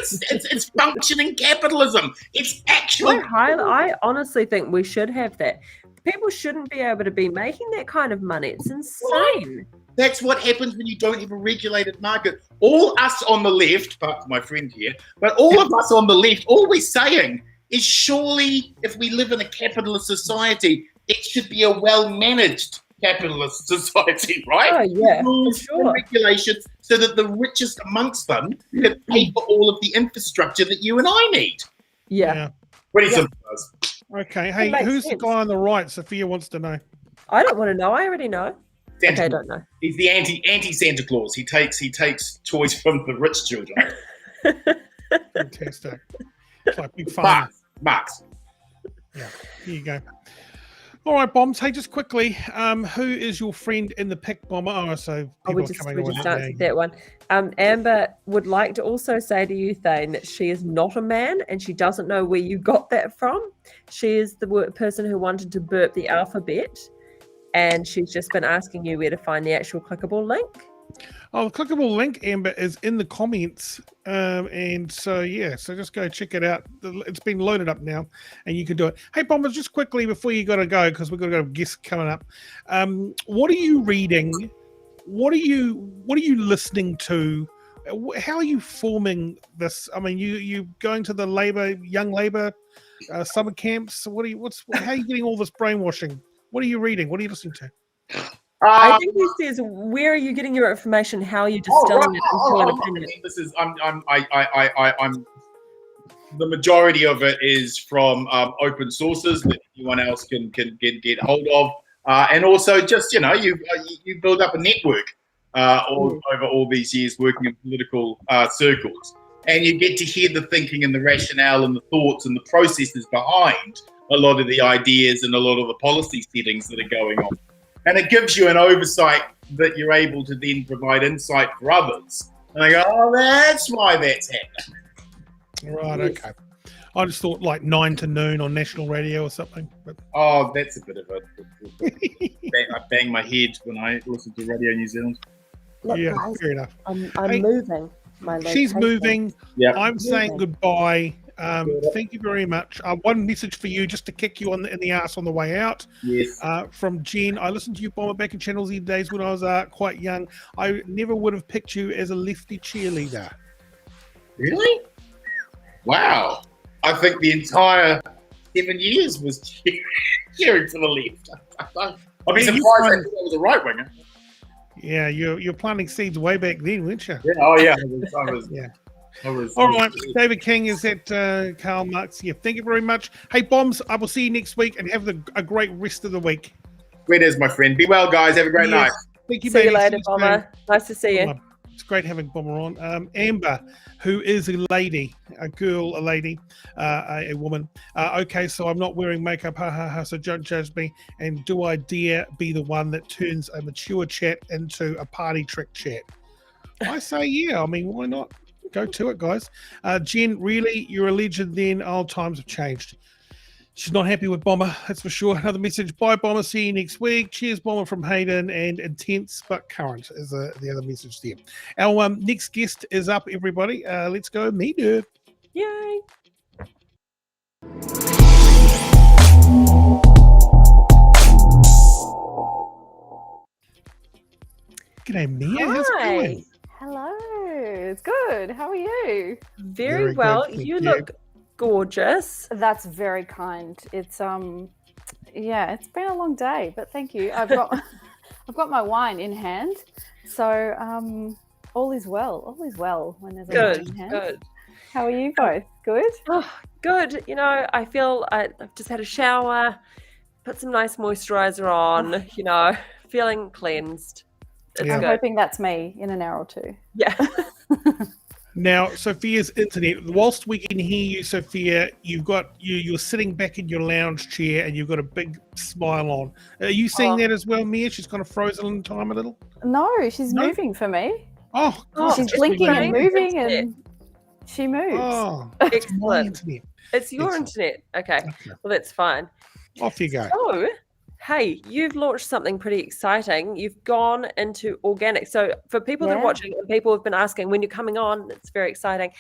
It's functioning capitalism. It's actual. I honestly think we should have that. People shouldn't be able to be making that kind of money. It's insane. That's what happens when you don't have a regulated market. All us on the left, apart from my friend here, but all of us on the left, all we're saying is surely if we live in a capitalist society, it should be a well-managed capitalist society, right? Oh, yeah, rules for sure. and regulations so that the richest amongst them can pay for all of the infrastructure that you and I need. Yeah. Pretty simple, guys. Okay. Hey, makes who's sense. the guy on the right? Sophia wants to know. I don't want to know. I already know. Santa Okay, I Claus. don't know. He's the anti Santa Claus. He takes toys from the rich children. Fantastic. It's like big fun. Max. Yeah. Here you go. All right, Bombs. Hey, just quickly, who is your friend in the pick, Bomber? Oh, so people we are just coming on with answered that one. Amber would like to also say to you, Thane, that she is not a man and she doesn't know where you got that from. She is the person who wanted to burp the alphabet, and she's just been asking you where to find the actual clickable link. Oh, the clickable link, Amber, is in the comments. And so, yeah, so just go check it out. It's been loaded up now, and you can do it. Hey, Bombers, just quickly before you got to go, because we've got to go guests coming up. What are you reading? What are you listening to? How are you forming this? I mean, you going to the young Labour summer camps? How are you getting all this brainwashing? What are you reading? What are you listening to? I think he says, where are you getting your information? How are you distilling it into an opinion? This is I'm the majority of it is from open sources that anyone else can get hold of, and also just you build up a network over all these years working in political circles, and you get to hear the thinking and the rationale and the thoughts and the processes behind a lot of the ideas and a lot of the policy settings that are going on. And it gives you an oversight that you're able to then provide insight for others. And I go, oh, that's why that's happening. Right, okay. I just thought like 9 to noon on national radio or something. But... Oh, that's a bit of I bang my head when I listen to Radio New Zealand. Look, yeah, guys, fair enough. I'm Hey, moving. My she's moving. Yeah. I'm saying goodbye. Thank you very much. One message for you, just to kick you in the ass on the way out. Yes. From Jen. I listened to you, Bomber, back in Channel Z days when I was quite young. I never would have picked you as a lefty cheerleader. Really? Wow. I think the entire 7 years was cheering to the left. I'd be surprised I was a right winger. Yeah, you're planting seeds way back then, weren't you? Yeah. Oh yeah. All right, David King is at Karl Marx. Yeah, thank you very much. Hey, Bombs, I will see you next week and have a great rest of the week. Great as my friend. Be well, guys. Have a great night. Thank you, See you baby. later, See you soon. Bomber. Nice to see you. Bye. It's great having Bomber on. Amber, who is a lady, a lady, a woman. Okay, so I'm not wearing makeup, ha ha ha, so don't judge me. And do I dare be the one that turns a mature chat into a party trick chat? I say, yeah. I mean, why not? Go to it, guys. Jen, really, you're a legend then. Old times have changed. She's not happy with Bomber, that's for sure. Another message. Bye, Bomber. See you next week. Cheers, Bomber, from Hayden. And intense but current is the other message there. Our next guest is up, everybody. Let's go meet her. Yay. G'day, Mia. How's it going? Hello, it's good. How are you? Very Very good, well. thank You you. look gorgeous. That's very kind. It's yeah, it's been a long day, but thank you. I've got my wine in hand, so all is well. All is well when there's a wine in hand. Good. How are you both? Good. Oh, good. You know, I feel I've just had a shower, put some nice moisturizer on, you know, feeling cleansed. It's Yeah. I'm good. hoping that's me in an hour or two. Yeah. Now, Sophia's internet. Whilst we can hear you, Sophia, you're sitting back in your lounge chair and you've got a big smile on. Are you seeing that as well, Mia? She's kind of frozen in time a little. No, she's No? moving for me. Oh, Oh, God, She's just blinking and moving. moving, Internet. and she moves. Oh, it's my Excellent. internet. It's your Excellent. internet. Okay. Okay, Well, that's fine. off you go. So, hey, you've launched something pretty exciting. You've gone into organic. So, for people that are Yeah. watching and people have been asking when you're coming on, it's very exciting.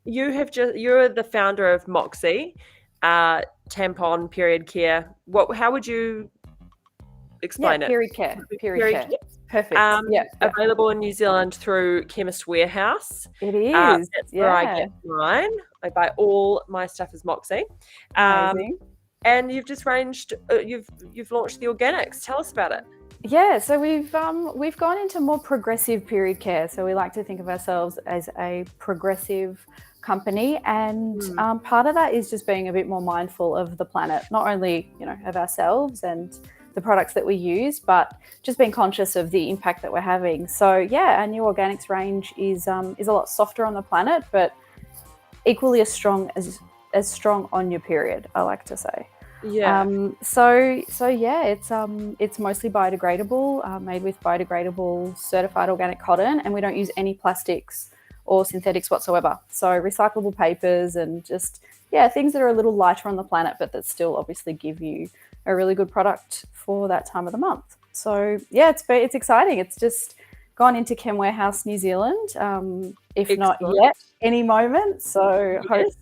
You're the founder of Moxie, tampon period care. How would you explain Yeah, it? period care. Period Period care. care. Perfect. Yeah. Yeah, Available in New Zealand through Chemist Warehouse. it is. That's where I get mine. I buy all my stuff as Moxie. Amazing. And you've just you've launched the organics. Tell us about it. Yeah, so we've gone into more progressive period care. So we like to think of ourselves as a progressive company, and part of that is just being a bit more mindful of the planet, not only of ourselves and the products that we use, but just being conscious of the impact that we're having. So yeah, our new organics range is a lot softer on the planet, but equally as strong on your period, I like to say. Yeah. So yeah, it's mostly biodegradable, made with biodegradable certified organic cotton, and we don't use any plastics or synthetics whatsoever. So recyclable papers and just things that are a little lighter on the planet, but that still obviously give you a really good product for that time of the month. So yeah, it's exciting. It's just gone into Chem Warehouse New Zealand, if not Excellent. yet, any moment. So Yes.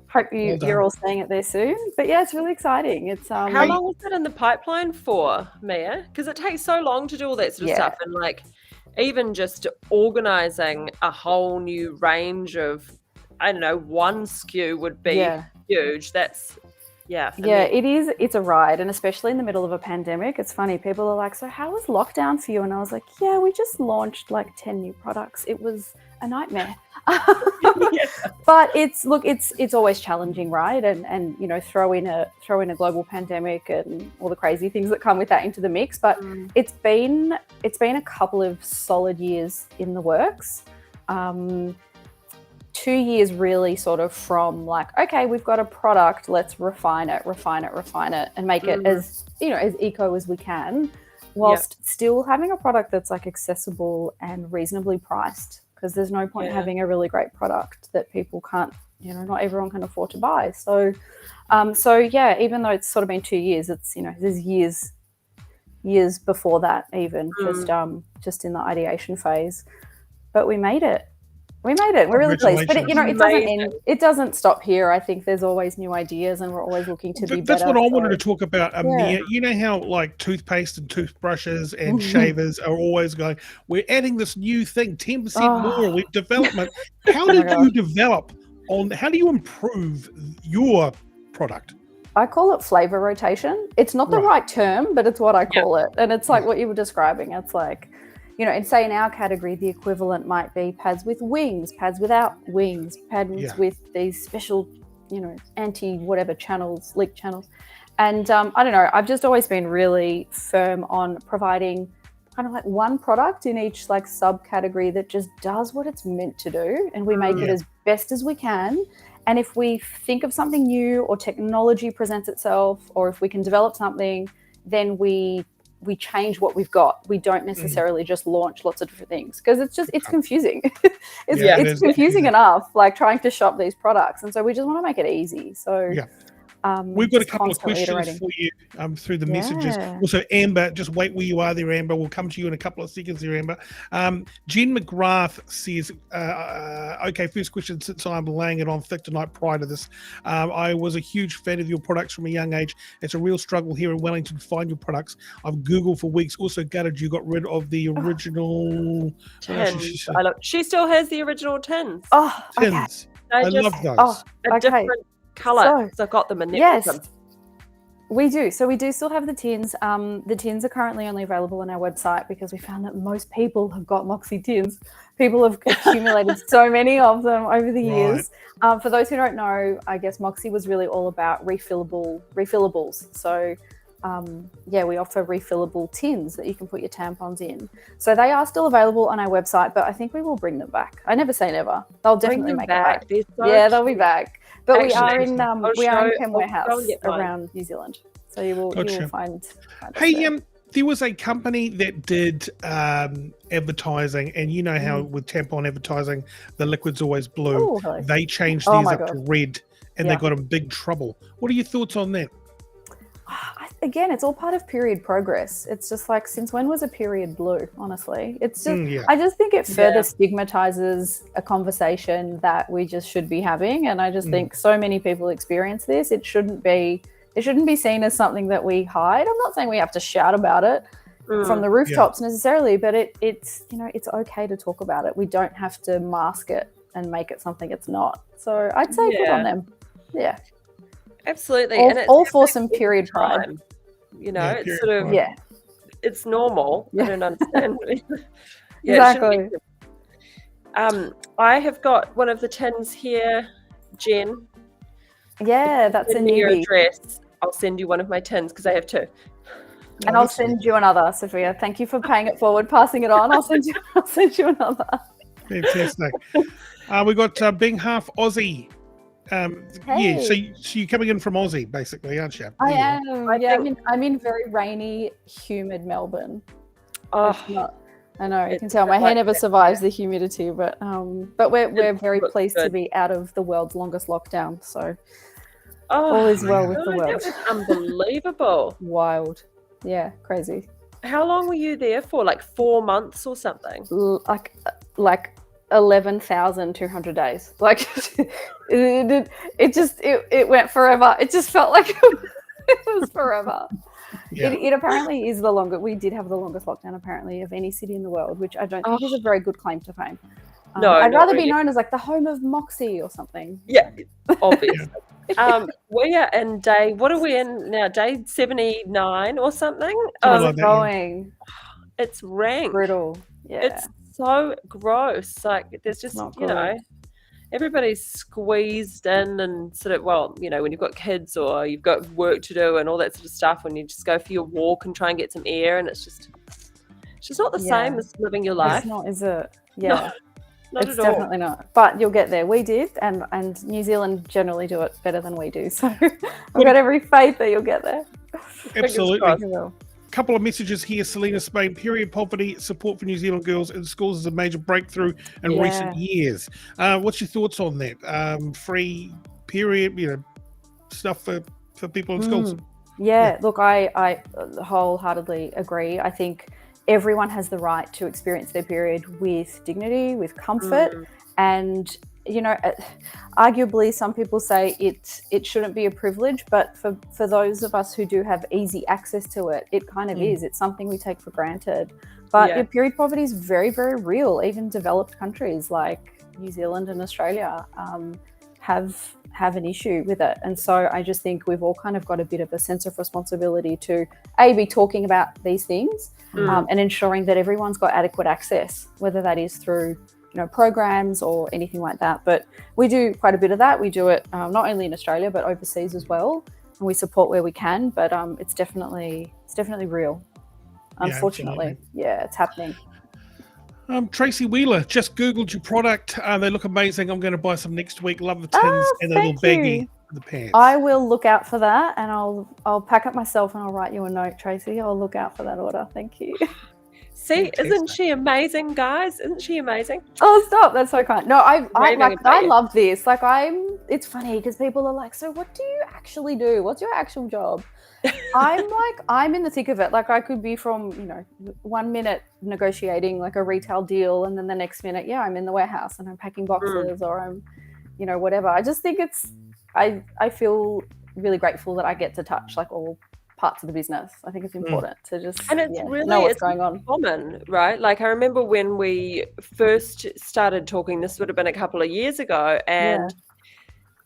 hope Well done. you're all seeing it there soon. But yeah, it's really exciting. It's How long was it in the pipeline for, Mia? Because it takes so long to do all that sort of stuff, and like even just organizing a whole new range of, I don't know, one SKU would be huge. That's for me. it is. It's a ride, and especially in the middle of a pandemic. It's funny. People are like, "So how was lockdown for you?" And I was like, "Yeah, we just launched like 10 new products. It was a nightmare." But it's always challenging, right? And throw in a global pandemic and all the crazy things that come with that into the mix. But it's been a couple of solid years in the works. 2 years really sort of from like, okay, we've got a product, let's refine it, and make it as as eco as we can, whilst still having a product that's like accessible and reasonably priced. Because there's no point having a really great product that people can't, not everyone can afford to buy. So, even though it's sort of been 2 years, it's there's years before that even, just in the ideation phase. But we made it. We're really pleased. But it doesn't stop here. I think there's always new ideas, and we're always looking to be better. That's what I wanted to talk about, Mia. You know how like toothpaste and toothbrushes and shavers are always going, we're adding this new thing, 10% more. We've development. How did you develop how do you improve your product? I call it flavor rotation. It's not the right term, but it's what I call it. And it's like what you were describing. It's like, and say in our category, the equivalent might be pads with wings, pads without wings, pads with these special, anti-whatever channels, leak channels. And I don't know, I've just always been really firm on providing kind of like one product in each like subcategory that just does what it's meant to do, and we make it as best as we can. And if we think of something new or technology presents itself, or if we can develop something, then we change what we've got. We don't necessarily just launch lots of different things, because it's confusing. It's confusing enough, like trying to shop these products. And so we just want to make it easy. So we've got a couple of questions for you through the messages. Also, Amber, just wait where you are there, Amber. We'll come to you in a couple of seconds there, Amber. Jen Mcgrath says, okay, first question, since I'm laying it on thick tonight prior to this, I was a huge fan of your products from a young age. It's a real struggle here in Wellington to find your products. I've Googled for weeks. Also gutted you got rid of the original tins. She still has the original tins. Tins. I love those. Different colour. So I got them in there. Yes, we do. So we do still have the tins. The tins are currently only available on our website because we found that most people have got Moxie tins. People have accumulated so many of them over the years. For those who don't know, I guess Moxie was really all about refillables. So we offer refillable tins that you can put your tampons in. So they are still available on our website, but I think we will bring them back. I never say never. They'll definitely make it back. They'll be back. But we are in Pen Warehouse around New Zealand, so you will find. Hey, there was a company that did advertising, and you know how with tampon advertising, the liquid's always blue. They changed theirs up to red, and they got in big trouble. What are your thoughts on that? Again, it's all part of period progress. It's just like, since when was a period blue? Honestly, it's just. I just think it further stigmatizes a conversation that we just should be having, and I just think so many people experience this. It shouldn't be seen as something that we hide. I'm not saying we have to shout about it from the rooftops necessarily, but it's it's okay to talk about it. We don't have to mask it and make it something it's not. So I'd say good on them. Yeah. Absolutely. All for some period pride. It's sort of it's normal. I don't understand. Exactly. I have got one of the tins here, Jen. Yeah, that's a your newbie. address. I'll send you one of my tins because I have two. And I'll send you another, Sophia. Thank you for paying it forward, passing it on. I'll send you another. Fantastic. We got being half Aussie. So you're coming in from Aussie, basically, aren't you? I am. I'm in very rainy, humid Melbourne. I know. You can tell my hair never survives the humidity, but we're very pleased to be out of the world's longest lockdown. So all is well with the world. That was unbelievable. Wild. Yeah, crazy. How long were you there for? Like 4 months or something? Like 11,200 days. Like it went forever. It just felt like it was forever. It apparently is the longest. We did have the longest lockdown apparently of any city in the world, which I don't think is a very good claim to fame. I'd rather be known as like the home of Moxie or something. Yeah, obviously. We're in day. What are we in now? Day 79 or something. Going. It's rank. Brutal. Yeah. It's so gross. Like there's just everybody's squeezed in and sort of when you've got kids or you've got work to do and all that sort of stuff, when you just go for your walk and try and get some air, and it's just not the same as living your life. It's not, is it? Yeah. No, it's definitely not. But you'll get there. We did, and New Zealand generally do it better than we do. So I've got every faith that you'll get there. Absolutely. Couple of messages here. Selena Spain, period poverty support for New Zealand girls in schools is a major breakthrough in recent years. What's your thoughts on that? Free period, stuff for people in schools. Look, I wholeheartedly agree. I think everyone has the right to experience their period with dignity, with comfort, and arguably some people say it shouldn't be a privilege, but for those of us who do have easy access to it, it kind of is. It's something we take for granted. But your period poverty is very, very real. Even developed countries like New Zealand and Australia have an issue with it. And so I just think we've all kind of got a bit of a sense of responsibility to be talking about these things and ensuring that everyone's got adequate access, whether that is through programs or anything like that. But we do quite a bit of that. We do it not only in Australia but overseas as well, and we support where we can. But it's definitely real. unfortunately. Yeah, it's happening. Tracy Wheeler, just Googled your product. They look amazing. I'm going to buy some next week. Love the tins and the little thank baggie you. for the pants. I will look out for that, and I'll pack up myself and I'll write you a note, Tracy. I'll look out for that order. Thank you. See, Fantastic. isn't she amazing, guys? Isn't she amazing? Oh, stop! That's so kind. No, I about you. love this. Like, it's funny because people are like, so what do you actually do? What's your actual job? I'm in the thick of it. Like, I could be from 1 minute negotiating like a retail deal, and then the next minute, I'm in the warehouse and I'm packing boxes, or I'm, whatever. I just think I feel really grateful that I get to touch like all parts of the business. I think it's important to just and it's really know what's going on. Common, right? Like, I remember when we first started talking, this would have been a couple of years ago, and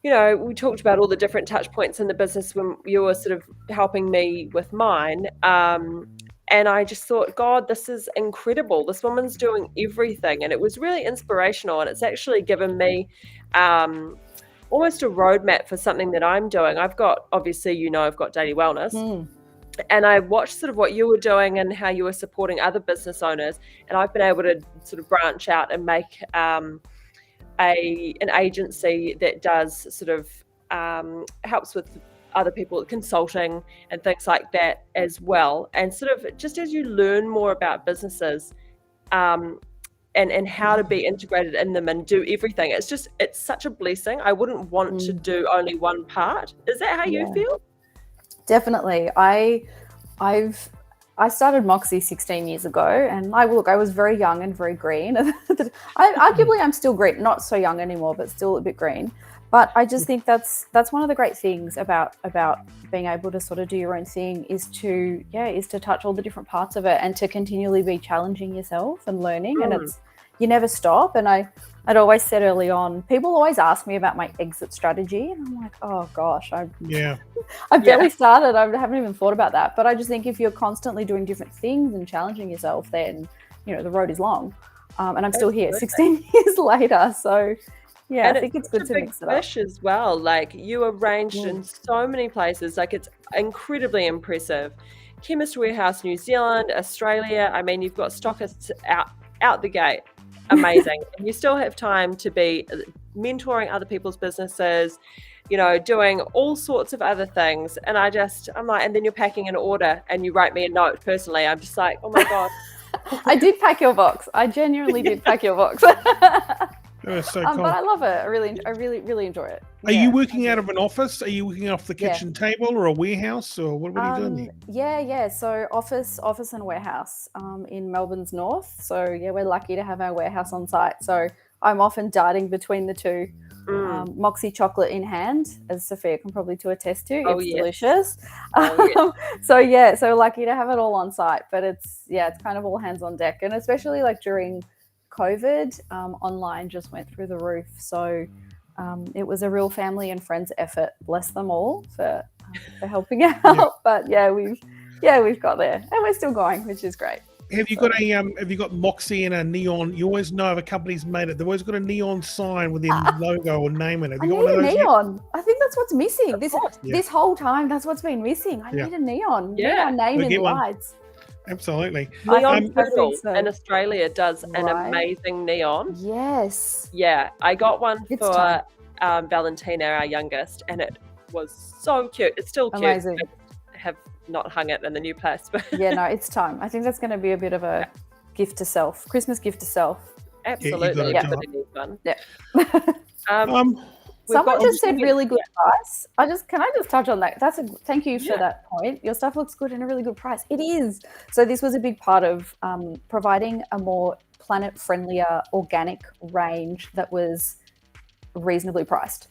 we talked about all the different touch points in the business when you were sort of helping me with mine. And I just thought, God, this is incredible. This woman's doing everything. And it was really inspirational. And it's actually given me almost a roadmap for something that I'm doing. I've got, obviously, I've got Daily Wellness. And I watched sort of what you were doing and how you were supporting other business owners. And I've been able to sort of branch out and make an agency that does sort of helps with other people, consulting and things like that as well. And sort of just as you learn more about businesses and how to be integrated in them and do everything, it's such a blessing. I wouldn't want to do only one part. Is that how you feel? Definitely. I started Moxie 16 years ago, and I was very young and very green. Arguably, I'm still green, not so young anymore, but still a bit green. But I just think that's one of the great things about being able to sort of do your own thing is to touch all the different parts of it and to continually be challenging yourself and learning. And you never stop. And I'd always said early on, people always ask me about my exit strategy, and I'm like, oh gosh, I barely started. I haven't even thought about that. But I just think if you're constantly doing different things and challenging yourself, then the road is long. And I'm still here 16 years later. So I think it's good to mix it up. Fish as well. Like, you arranged in so many places. Like, it's incredibly impressive. Chemist Warehouse, New Zealand, Australia. I mean, you've got stockists out the gate. Amazing. And you still have time to be mentoring other people's businesses, doing all sorts of other things. And I'm like, and then you're packing an order and you write me a note personally. I'm just like, oh my God. I did pack your box. I genuinely did pack your box. So cool. But I love it. I really enjoy it. Are you working out of an office? Are you working off the kitchen table or a warehouse, or what are you doing there? Yeah. So office and warehouse in Melbourne's north. So we're lucky to have our warehouse on site. So I'm often darting between the two. Moxie chocolate in hand, as Sophia can probably attest to. It's delicious. So lucky to have it all on site. But it's kind of all hands on deck, and especially like during COVID, online just went through the roof. So it was a real family and friends effort. Bless them all for helping out. But we've got there, and we're still going, which is great. Have you got Moxie and a neon? You always know if a company's made it. They've always got a neon sign with their logo or name in it. Have you got one of those neon. I think that's what's missing. This whole time, that's what's been missing. I need a neon. Yeah, our name in the lights. Absolutely. Neon Purple in Australia does an amazing neon. Yes. Yeah, I got one for Valentina, our youngest, and it was so cute. It's still cute. Amazing. I have not hung it in the new place. But it's time. I think that's going to be a bit of a gift to self, Christmas gift to self. Absolutely. Everybody needs one. Yeah. Someone just said really good price. Can I just touch on that? Thank you for that point. Your stuff looks good and a really good price. It is. So this was a big part of providing a more planet-friendlier organic range that was reasonably priced.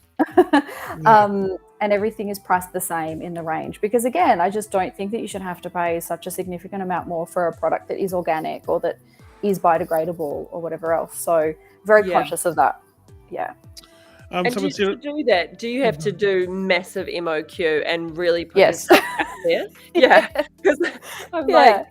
And everything is priced the same in the range, because again, I just don't think that you should have to pay such a significant amount more for a product that is organic or that is biodegradable or whatever else. So very conscious of that. Yeah. And to do that, do you have to do massive MOQ and really put yourself out there? Yeah, because I'm like,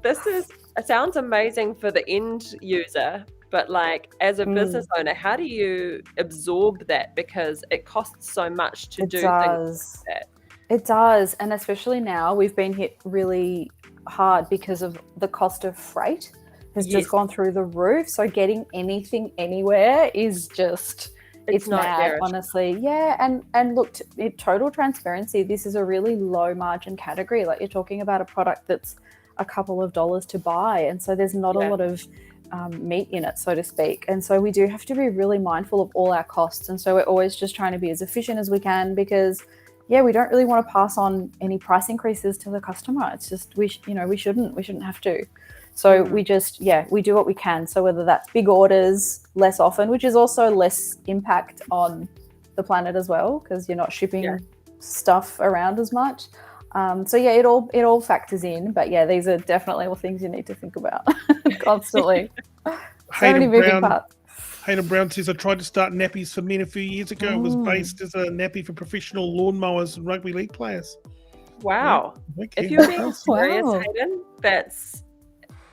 it sounds amazing for the end user, but like as a business owner, how do you absorb that? Because it costs so much to do things like that. It does, and especially now we've been hit really hard because of the cost of freight has Yes. just gone through the roof. So getting anything anywhere is just it's mad, nightmarish. honestly. Yeah, and look, in total transparency, this is a really low margin category. Like, you're talking about a product that's a couple of dollars to buy, and so there's not a lot of meat in it, so to speak. And so we do have to be really mindful of all our costs, and so we're always just trying to be as efficient as we can, because we don't really want to pass on any price increases to the customer. It's just we shouldn't have to. So we just we do what we can. So whether that's big orders less often, which is also less impact on the planet as well, because you're not shipping stuff around as much. So it all factors in. But these are definitely all things you need to think about constantly. So many moving parts. Hayden Brown says, I tried to start Nappies for men a few years ago. It was based as a nappy for professional lawnmowers and rugby league players. Wow. Yeah. If you're being serious, Wow. Hayden, that's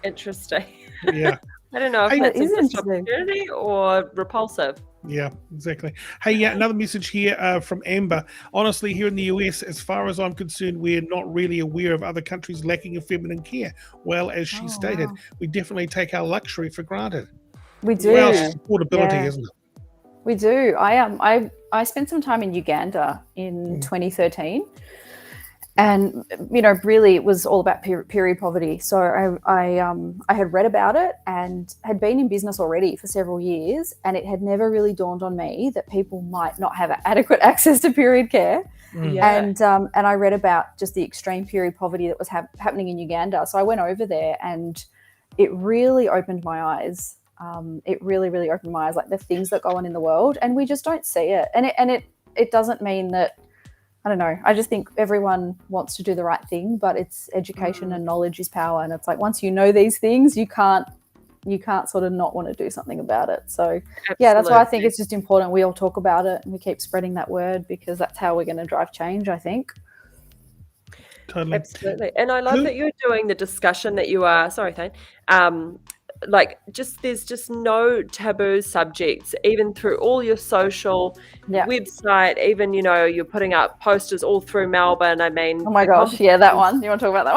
interesting. Yeah. I don't know if Hey, that's that is a missed interesting. opportunity or repulsive. Yeah, exactly. Hey, another message here from Amber. Honestly, here in the US, as far as I'm concerned, we're not really aware of other countries lacking in feminine care. Well, as she stated, we definitely take our luxury for granted. We do. Well, supportability, isn't it? We do. I spent some time in Uganda in 2013, and really it was all about period poverty. So I had read about it and had been in business already for several years, and it had never really dawned on me that people might not have adequate access to period care. And I read about just the extreme period poverty that was happening in Uganda. So I went over there, and it really opened my eyes. It really, really opened my eyes, like the things that go on in the world, and we just don't see it. And it doesn't mean that, I don't know, I just think everyone wants to do the right thing, but it's education and knowledge is power. And it's like, once you know these things, you can't sort of not want to do something about it. So that's why I think it's just important we all talk about it and we keep spreading that word, because that's how we're going to drive change, I think. Totally. Absolutely. And I love that you're doing the discussion that you are, sorry, Thane, there's just no taboo subjects, even through all your social website, even, you're putting up posters all through Melbourne. I mean, oh my gosh, that one. You want to talk about that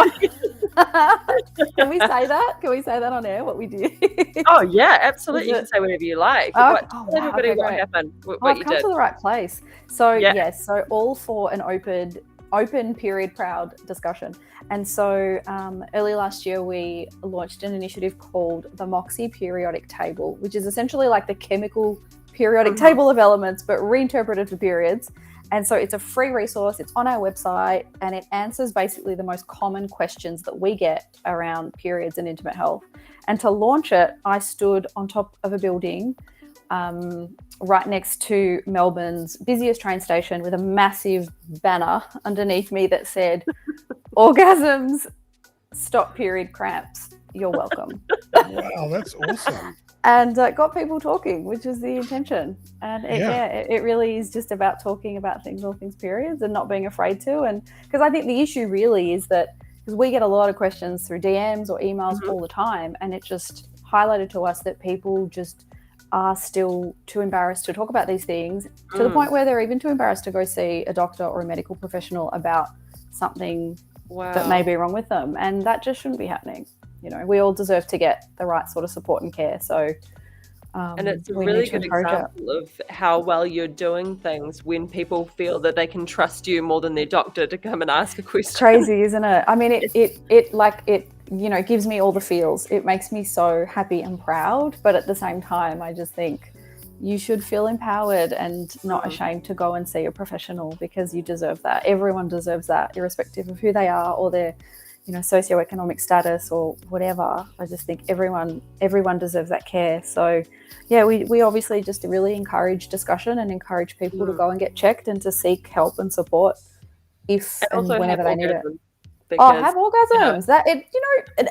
one? Can we say that? Can we say that on air, what we do? Oh yeah, absolutely. You can say whatever you like. Tell everybody what happened, what you come did. to the right place. So so all for an open period proud discussion. And so early last year we launched an initiative called the Moxie periodic table, which is essentially like the chemical periodic table of elements but reinterpreted for periods. And so it's a free resource, it's on our website, and it answers basically the most common questions that we get around periods and intimate health. And to launch it, I stood on top of a building right next to Melbourne's busiest train station with a massive banner underneath me that said, orgasms, stop period cramps, you're welcome. Wow, that's awesome. And got people talking, which is the intention. And it really is just about talking about things, all things periods, and not being afraid to. And because I think the issue really is that, because we get a lot of questions through DMs or emails all the time, and it just highlighted to us that people just are still too embarrassed to talk about these things, to the point where they're even too embarrassed to go see a doctor or a medical professional about something that may be wrong with them. And that just shouldn't be happening. We all deserve to get the right sort of support and care. So and it's a really good example of how well you're doing things when people feel that they can trust you more than their doctor to come and ask a question. Crazy, isn't it? I mean, it gives me all the feels. It makes me so happy and proud. But at the same time, I just think you should feel empowered and not ashamed to go and see a professional, because you deserve that. Everyone deserves that, irrespective of who they are or their socioeconomic status or whatever. I just think everyone deserves that care. So we obviously just really encourage discussion and encourage people to go and get checked and to seek help and support if and whenever they need it. Have orgasms.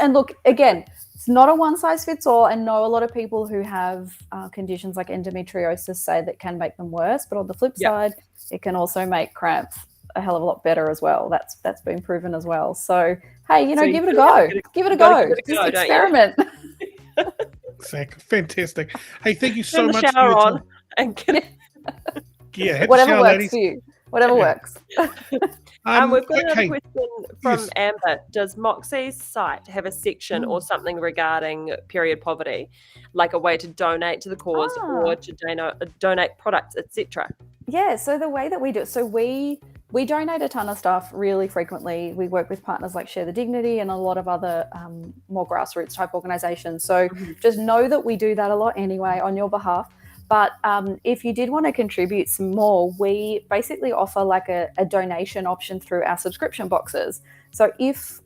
And look, again, it's not a one size fits all. And no, a lot of people who have conditions like endometriosis say that can make them worse, but on the flip side, it can also make cramps a hell of a lot better as well. That's been proven as well. So hey, give it a go. Give it a go. Just experiment. Fantastic. Hey, thank you so much. Shower on and hit whatever the shower, works ladies. for you. Whatever works. We've got okay. another question from Yes. Amber. Does Moxie's site have a section or something regarding period poverty, like a way to donate to the cause or to donate products, etc.? Yeah, so the way that we do it, so we donate a ton of stuff really frequently. We work with partners like Share the Dignity and a lot of other more grassroots type organizations. So just know that we do that a lot anyway on your behalf. But if you did want to contribute some more, we basically offer like a donation option through our subscription boxes. So if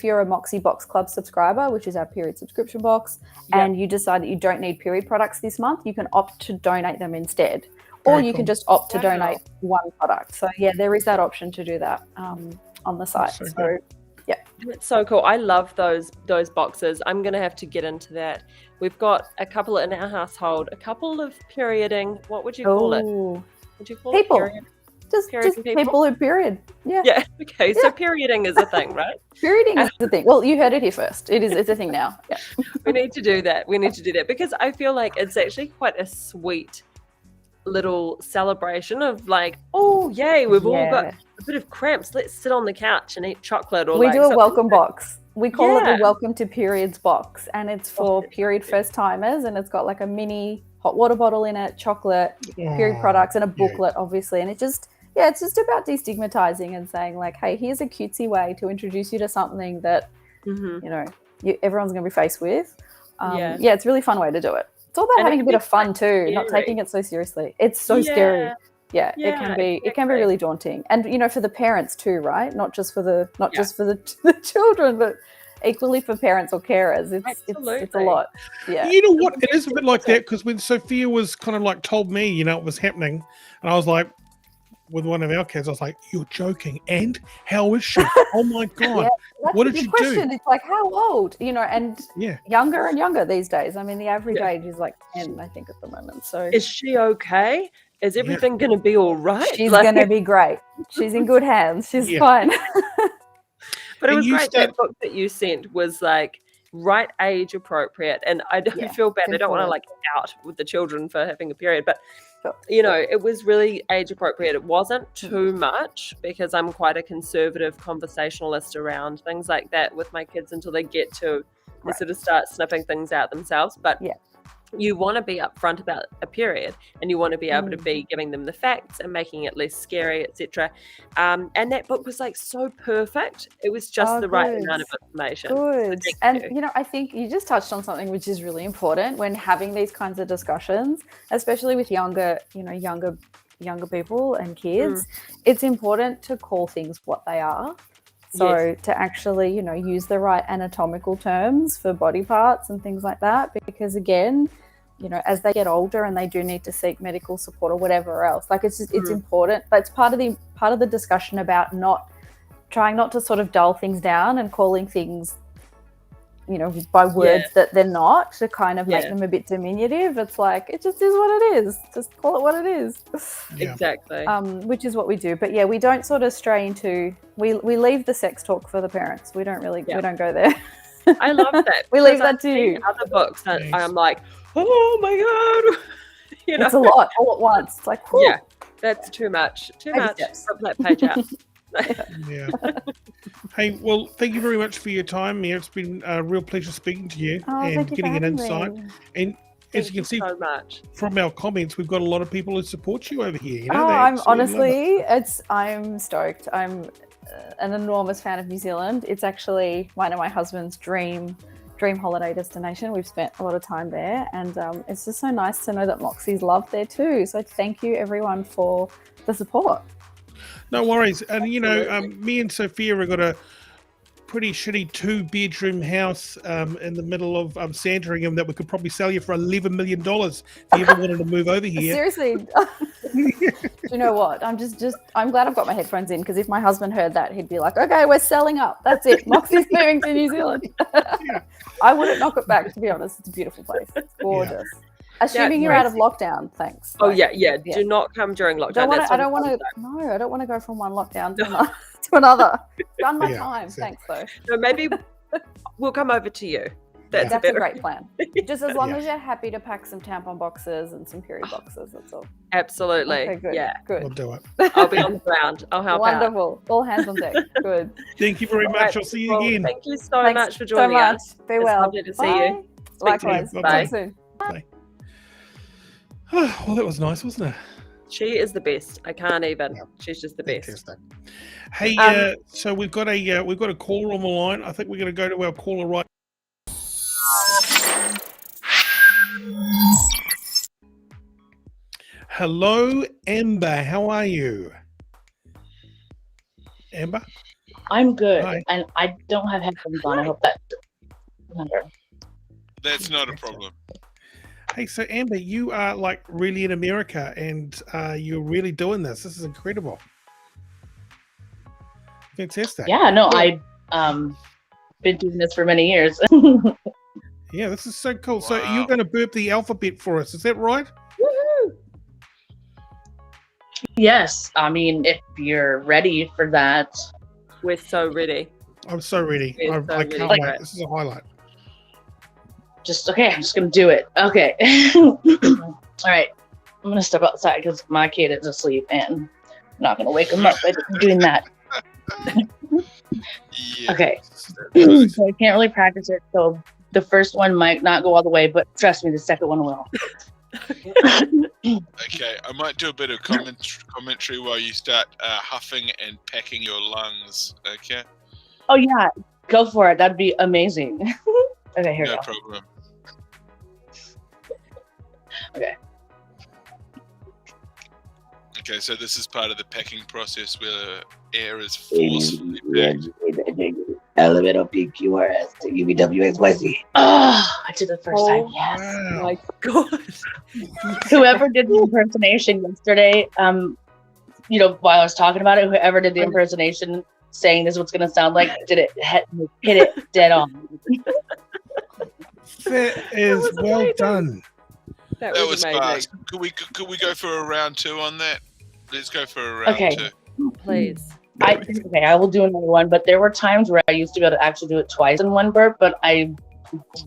you're a Moxie Box Club subscriber, which is our period subscription box, and you decide that you don't need period products this month, you can opt to donate them instead. Or you can just opt to donate one product. So yeah, there is that option to do that on the site. So yeah, it's so cool. I love those boxes. I'm gonna have to get into that. We've got a couple in our household, a couple of perioding. What would you call it? Would you call people. it period? Just people who period. Yeah. Yeah. Okay. So perioding is a thing, right? Perioding is the thing. Well, you heard it here first. It's a thing now. Yeah. We need to do that. We need to do that because I feel like it's actually quite a sweet little celebration of like, oh yay, we've all got a bit of cramps. Let's sit on the couch and eat chocolate. Or we like do a welcome box. We call it the Welcome to Periods box, and it's for period first timers, and it's got like a mini hot water bottle in it, chocolate, period products, and a booklet, obviously. And it's just about destigmatizing and saying like, hey, here's a cutesy way to introduce you to something that everyone's going to be faced with. It's a really fun way to do it. It's all about having a bit of fun too, not taking it so seriously. It's so scary. Yeah, it can be. It can be really daunting, and for the parents too, right? Not just for the the children, but equally for parents or carers. It's a lot. Yeah. You know what? It is a bit like that because when Sophia was kind of like told me, it was happening, and I was like, with one of our kids, I was like, "You're joking?" And how is she? Oh my god! What did you do? It's like how old? And younger and younger these days. I mean, the average age is like 10, I think, at the moment. So is she okay? Is everything going to be all right? She's going to be great. She's in good hands. She's fine. But it was great. That book that you sent was like right age appropriate, and I don't feel bad. I don't want to like out with the children for having a period, but it was really age appropriate. It wasn't too much because I'm quite a conservative conversationalist around things like that with my kids until they get to they sort of start sniffing things out themselves. But you want to be upfront about a period, and you want to be able to be giving them the facts and making it less scary, etc. And that book was like so perfect. It was just the right amount of information. Good. So and I think you just touched on something which is really important when having these kinds of discussions, especially with younger people and kids. It's important to call things what they are. So to actually, use the right anatomical terms for body parts and things like that, because again, as they get older and they do need to seek medical support or whatever else, like it's important. But it's part of the discussion about trying not to sort of dull things down and calling things, by words that they're not, to kind of make them a bit diminutive. It's like, it just is what it is. Just call it what it is. Exactly. Which is what we do. But we don't sort of stray into, we leave the sex talk for the parents. We don't really, we don't go there. I love that. We leave that to you. Other books, I'm like, oh my God. It's a lot all at once. It's like, whew. That's too much. Rip that page out. Hey, well, thank you very much for your time, Mia. It's been a real pleasure speaking to you and getting an insight. And as you can see from our comments, we've got a lot of people who support you over here. I'm stoked. I'm an enormous fan of New Zealand. It's actually one of my husband's dream holiday destination. We've spent a lot of time there, and it's just so nice to know that Moxie's loved there too. So thank you everyone for the support. No worries. And me and Sophia have got a pretty shitty 2-bedroom house in the middle of Sandringham that we could probably sell you for $11 million if you ever wanted to move over here. Seriously. You know what? I'm glad I've got my headphones in, because if my husband heard that, he'd be like, okay, we're selling up. That's it. Moxie's moving to New Zealand. I wouldn't knock it back, to be honest. It's a beautiful place. It's gorgeous. Assuming you're out of lockdown, thanks. Oh yeah. Do not come during lockdown. I don't want to go from one lockdown to another. Done my time. Thanks though. No, maybe we'll come over to you. That's That's a better. great plan. Just as long Yeah. as you're happy to pack some tampon boxes and some period boxes, that's all. Absolutely. Okay, good. Yeah. We'll Good. do it. I'll be on the ground. I'll help out. Wonderful. All hands on deck. Good. Thank you very All much. right, I'll see you well, again. Thank you so Thanks much for joining so much. us. Be It's well. lovely to see Bye. you. Speak to you. Likewise. Bye. Talk soon. Well, that was nice, wasn't it? She is the best. I can't even. Yeah. She's just the best. Fantastic. Hey, so we've got a caller on the line. I think we're going to go to our caller right. Hello, Amber. How are you? Amber? I'm good, Hi. and I don't have headphones on. I hope that. That's not a problem. Hey, so Amber, you are like really in America, and you're really doing this. This is incredible. Fantastic. Yeah, no, I been doing this for many years. Yeah, this is so cool. So Wow. you're going to burp the alphabet for us. Is that right? Yes, I mean, if you're ready for that, We're so ready. I'm so ready. We're I so ready can't for wait. it. This is a highlight. just okay. I'm just gonna do it. Okay. All right. I'm gonna step outside because my kid is asleep, and I'm not gonna wake him up by doing that. Yeah. Okay. So I can't really practice it, so the first one might not go all the way, but trust me, the second one will. Okay, I might do a bit of commentary while you start huffing and packing your lungs. Okay, Oh yeah, go for it. That'd be amazing. Okay, here we no go. problem. Okay. Okay, so this is part of the packing process where air is forcefully packed. Elemental PQRS to UVWXYZ. Oh, I did the first time. Oh Yes. Wow. My God. Whoever did the impersonation yesterday, while I was talking about it, whoever did the impersonation saying this is what's gonna sound like, did it hit it dead on. That is was well amazing. done. That That was was amazing. fast. Could we go for a round two on that? Let's go for a round Okay. two. Please. I will do another one, but there were times where I used to be able to actually do it twice in one burp, but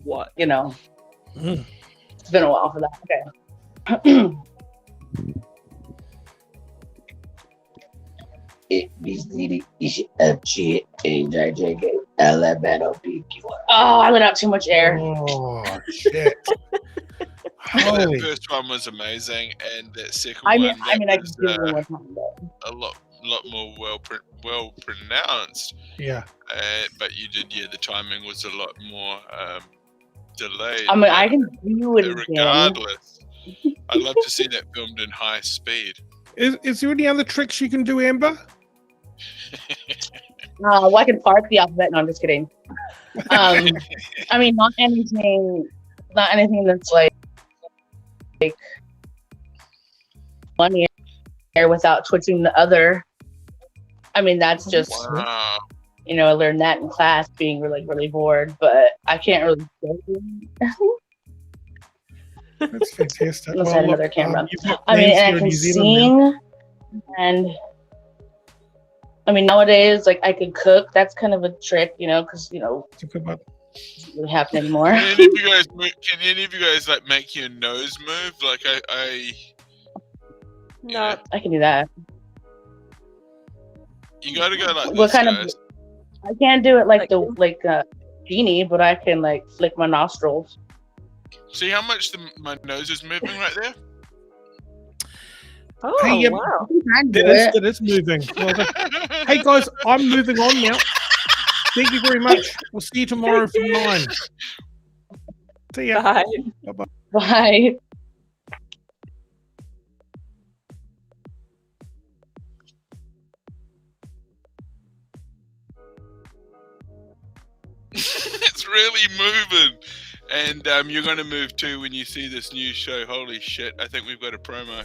What? Mm. it's been a while for that. Okay. A B C D E F G H I J K Elemental PQRS. Oh, I let out too much air. Oh, shit. Well, Holy. that first one was amazing, and that second I one mean, I was could do it one more time, but a lot more well pronounced. Yeah. But you did, the timing was a lot more delayed. I mean, I can do it again. Regardless, I'd love to see that filmed in high speed. Is there any other tricks you can do, Amber? Well, I can fart the alphabet. No, I'm just kidding. I mean, not anything that's like one ear without twitching the other. I mean, that's just Wow. I learned that in class, being really bored. But I can't really. That's fantastic. Let's add another camera. you've got I mean, plans and I for can New Zealand now. sing, and I mean, nowadays, like I could cook. That's kind of a trick, because To come up. doesn't really happen anymore. Can any of you guys like make your nose move? Like I No. I can do that. you got to go like What this, kind of- guys. I can't do it like Like- genie, but I can like flick my nostrils. See how much my nose is moving right there? Oh, Hey, wow. It is moving. Well done. Hey, guys, I'm moving on now. Thank you very much. We'll see you tomorrow from 9. See ya. Bye. Bye. It's really moving. And you're going to move too when you see this new show. Holy shit. I think we've got a promo.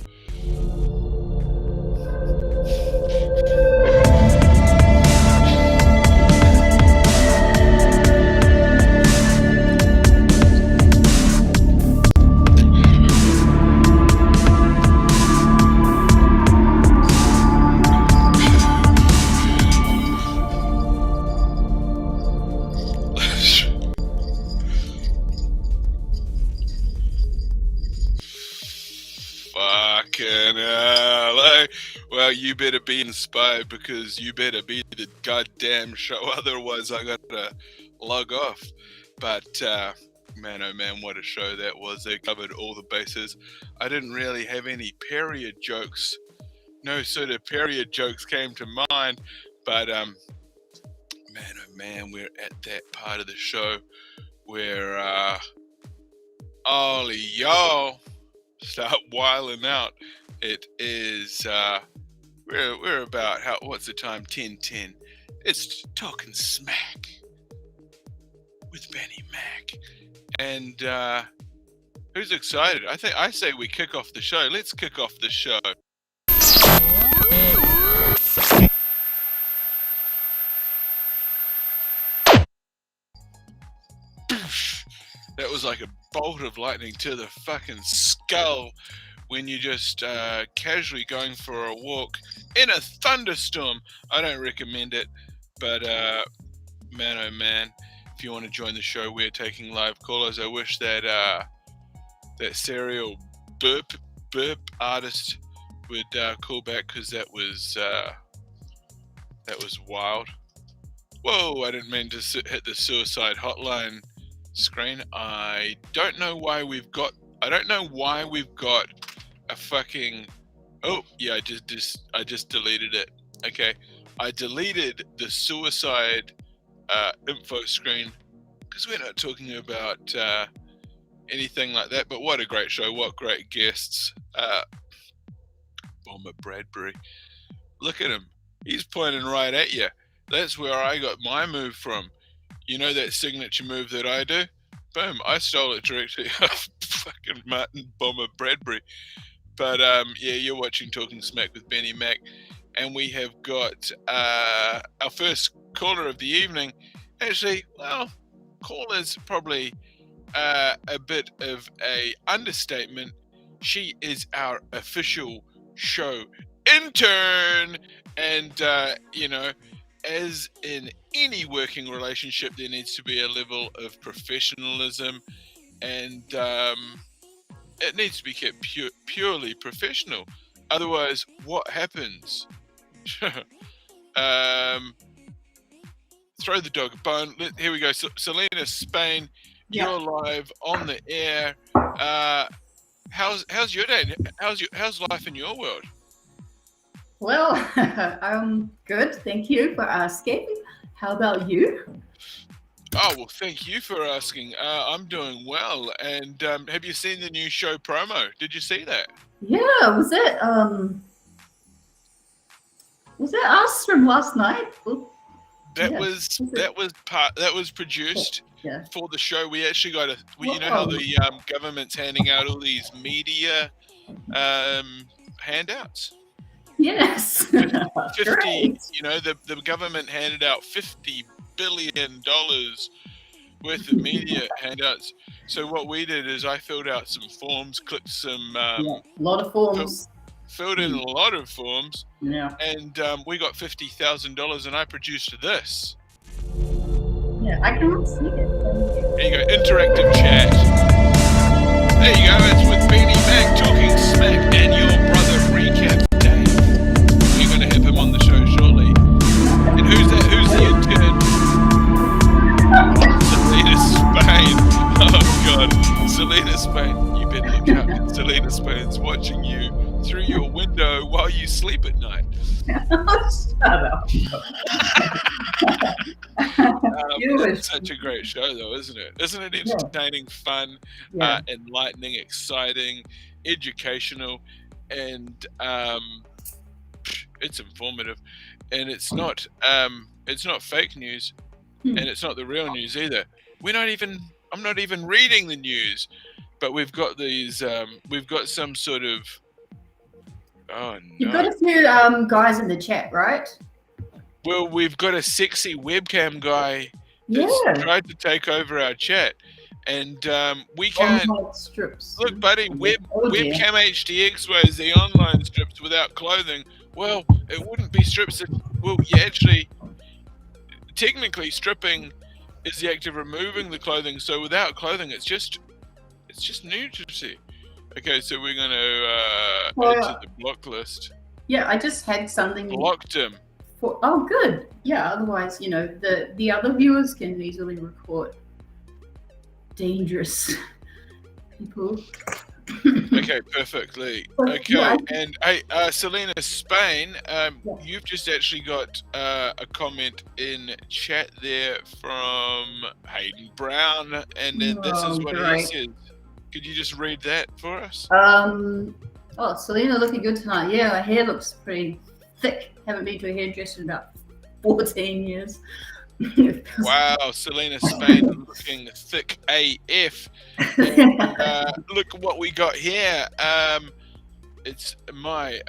Fucking hell. Eh? Well, you better be inspired because you better be the goddamn show. Otherwise, I gotta log off. But, man, oh man, what a show that was. They covered all the bases. I didn't really have any period jokes. No sort of period jokes came to mind. But, man, oh man, we're at that part of the show where, all of y'all start wiling out. It is we're about what's the time? 10:10. It's Talking Smack with Benny Mack. And who's excited? I say we kick off the show. Let's kick off the show. That was like a bolt of lightning to the fucking skull when you're just casually going for a walk in a thunderstorm. I don't recommend it, but man, oh man, if you want to join the show, we're taking live callers. I wish that that serial burp artist would call back because that was wild. Whoa, I didn't mean to hit the suicide hotline screen. I don't know why we've got a fucking I just deleted it. Okay, I deleted the suicide info screen because we're not talking about anything like that. But what a great show, what great guests. Bomber Bradbury, look at him, he's pointing right at you. That's where I got my move from. You know that signature move that I do? Boom, I stole it directly off fucking Martin Bomber Bradbury. But yeah, you're watching Talking Smack with Benny Mack. And we have got our first caller of the evening. Actually, well, caller's probably a bit of a understatement. She is our official show intern. And, you know, as in any working relationship, there needs to be a level of professionalism, and it needs to be kept purely professional. Otherwise, what happens? Throw the dog a bone. Here we go. Selena Spain, you're live on the air. How's your day? How's life in your world? Well, I'm good. Thank you for asking. How about you? Oh, well, thank you for asking. I'm doing well. And have you seen the new show promo? Did you see that? Yeah, was that us from last night? That was produced for the show. We actually got you know how the government's handing out all these media handouts? Yes. 50, you know, the government handed out $50 billion worth of media handouts. So what we did is I filled out some forms, clicked some... a lot of forms. Filled in a lot of forms. Yeah. And we got $50,000 and I produced this. Yeah, I cannot see it. There you go, interactive chat. There you go, it's with Benny Mack Talking Smack and your brother Recap Dave. We're going to have him on the show shortly. And who's that? Who's the intern? Selena Spain. Oh God, Selena Spain. You better look out. Selena Spain's watching you through your window while you sleep at night. Shut up. It's such a great show, though, isn't it? Isn't it entertaining, fun, enlightening, exciting, educational, and it's informative, and it's not fake news, and it's not the real news either. I'm not even reading the news, but we've got these. We've got some sort of. Oh no! You've got a few guys in the chat, right? Well, we've got a sexy webcam guy that's tried to take over our chat, and we can't. Look, buddy, webcam HDX was the online strips without clothing. Well, it wouldn't be strips. Technically, stripping is the act of removing the clothing. So without clothing, it's just nudity. Okay, so we're going to Well, enter the block list. Yeah, I just had something. Blocked him. Oh, good. Yeah, otherwise, the other viewers can easily report dangerous people. Okay, perfectly. Okay, Yeah. and hey, Selena Spain, you've just actually got a comment in chat there from Hayden Brown, and then this is what he great. says. Could you just read that for us? Oh, Selena looking good tonight. Yeah, her hair looks pretty thick. Haven't been to a hairdresser in about 14 years. Wow, Selena Spain looking thick AF. And, look what we got here. It's my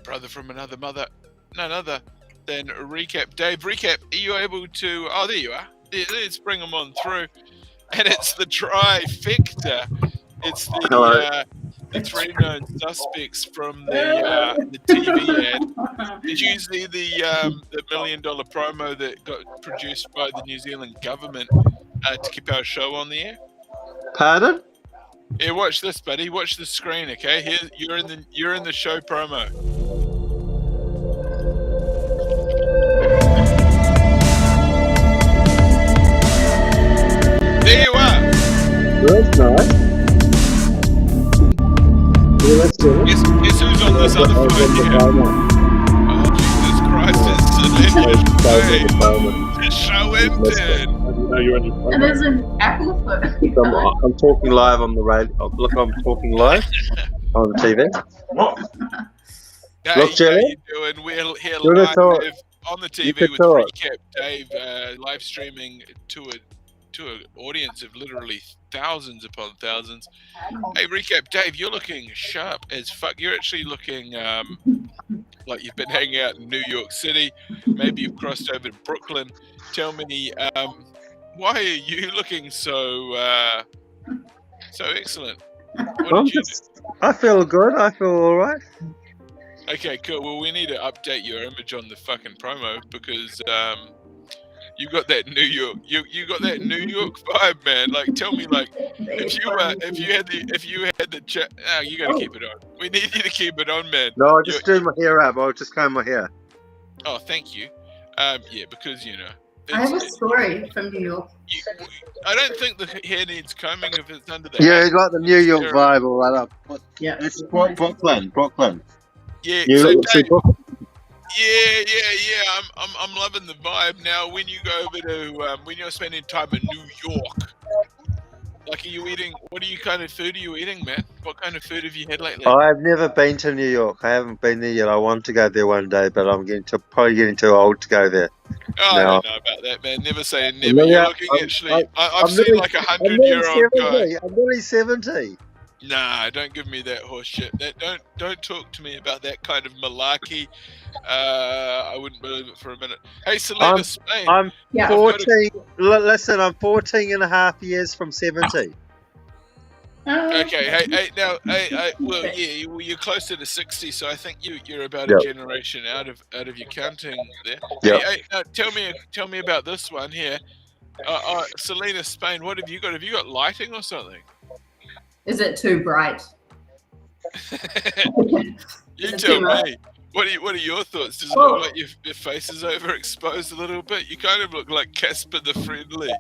brother from another mother, none other than Recap. Dave, Recap, are you able to... Oh, there you are. Let's bring them on through. And it's the trifecta. It's the three known suspects from the TV ad. Did you see the $1 million promo that got produced by the New Zealand government to keep our show on the air? Pardon? Yeah, watch this, buddy. Watch the screen, okay? Here, you're in the show promo. There you are. That's nice. Yeah, let's do it. Guess who's on this other phone here? Oh, Jesus Christ, it's the show ended. And there's an Apple phone. I'm talking live on the radio. Look, I'm talking live on the TV. Hey, Look, how Jelly. you doing? We're here Good live talk. on the You TV could with talk. Recap Dave, live streaming to an audience of literally thousands upon thousands. Hey, Recap Dave, you're looking sharp as fuck. You're actually looking like you've been hanging out in New York City. Maybe you've crossed over to Brooklyn. Tell me, why are you looking so excellent? What did you do? I feel good. I feel all right. Okay, cool. Well, we need to update your image on the fucking promo because you got that New York, you got that New York vibe, man. Like, tell me, like, if you had the chat, you got to keep it on. We need you to keep it on, man. No, I'll just do my hair up. I'll just comb my hair. Oh, thank you. Yeah, because I have a story from New York. I don't think the hair needs combing if it's under the. Yeah, hat. you got the New York vibe all right up. Yeah, it's Brooklyn. Yeah, You so look- Dave, yeah. I'm loving the vibe now. When you go over to when you're spending time in New York, like, are you eating? What kind of food are you eating, man? What kind of food have you had lately? I've never been to New York. I haven't been there yet. I want to go there one day, but I'm probably getting too old to go there. Oh, I No. don't know about that, man. Never say never. Yeah, You're looking I'm- actually. I've I'm seen nearly- like a I'm nearly 100-year-old guy. 70. I'm nearly 70. Nah, don't give me that horse shit. Don't talk to me about that kind of malarkey. I wouldn't believe it for a minute. Hey, Selena Spain. I'm Yeah. 14. Listen, I'm 14 and a half years from 70. Okay, hey, now, well, yeah, you're closer to 60, so I think you're about Yep. a generation out of your counting there. Yep. Hey, now, tell me about this one here. Selena Spain, what have you got? Have you got lighting or something? Is it too bright? You Is it tell too much? me. What are your thoughts? Does it Well- look like your face is overexposed a little bit? You kind of look like Casper the Friendly.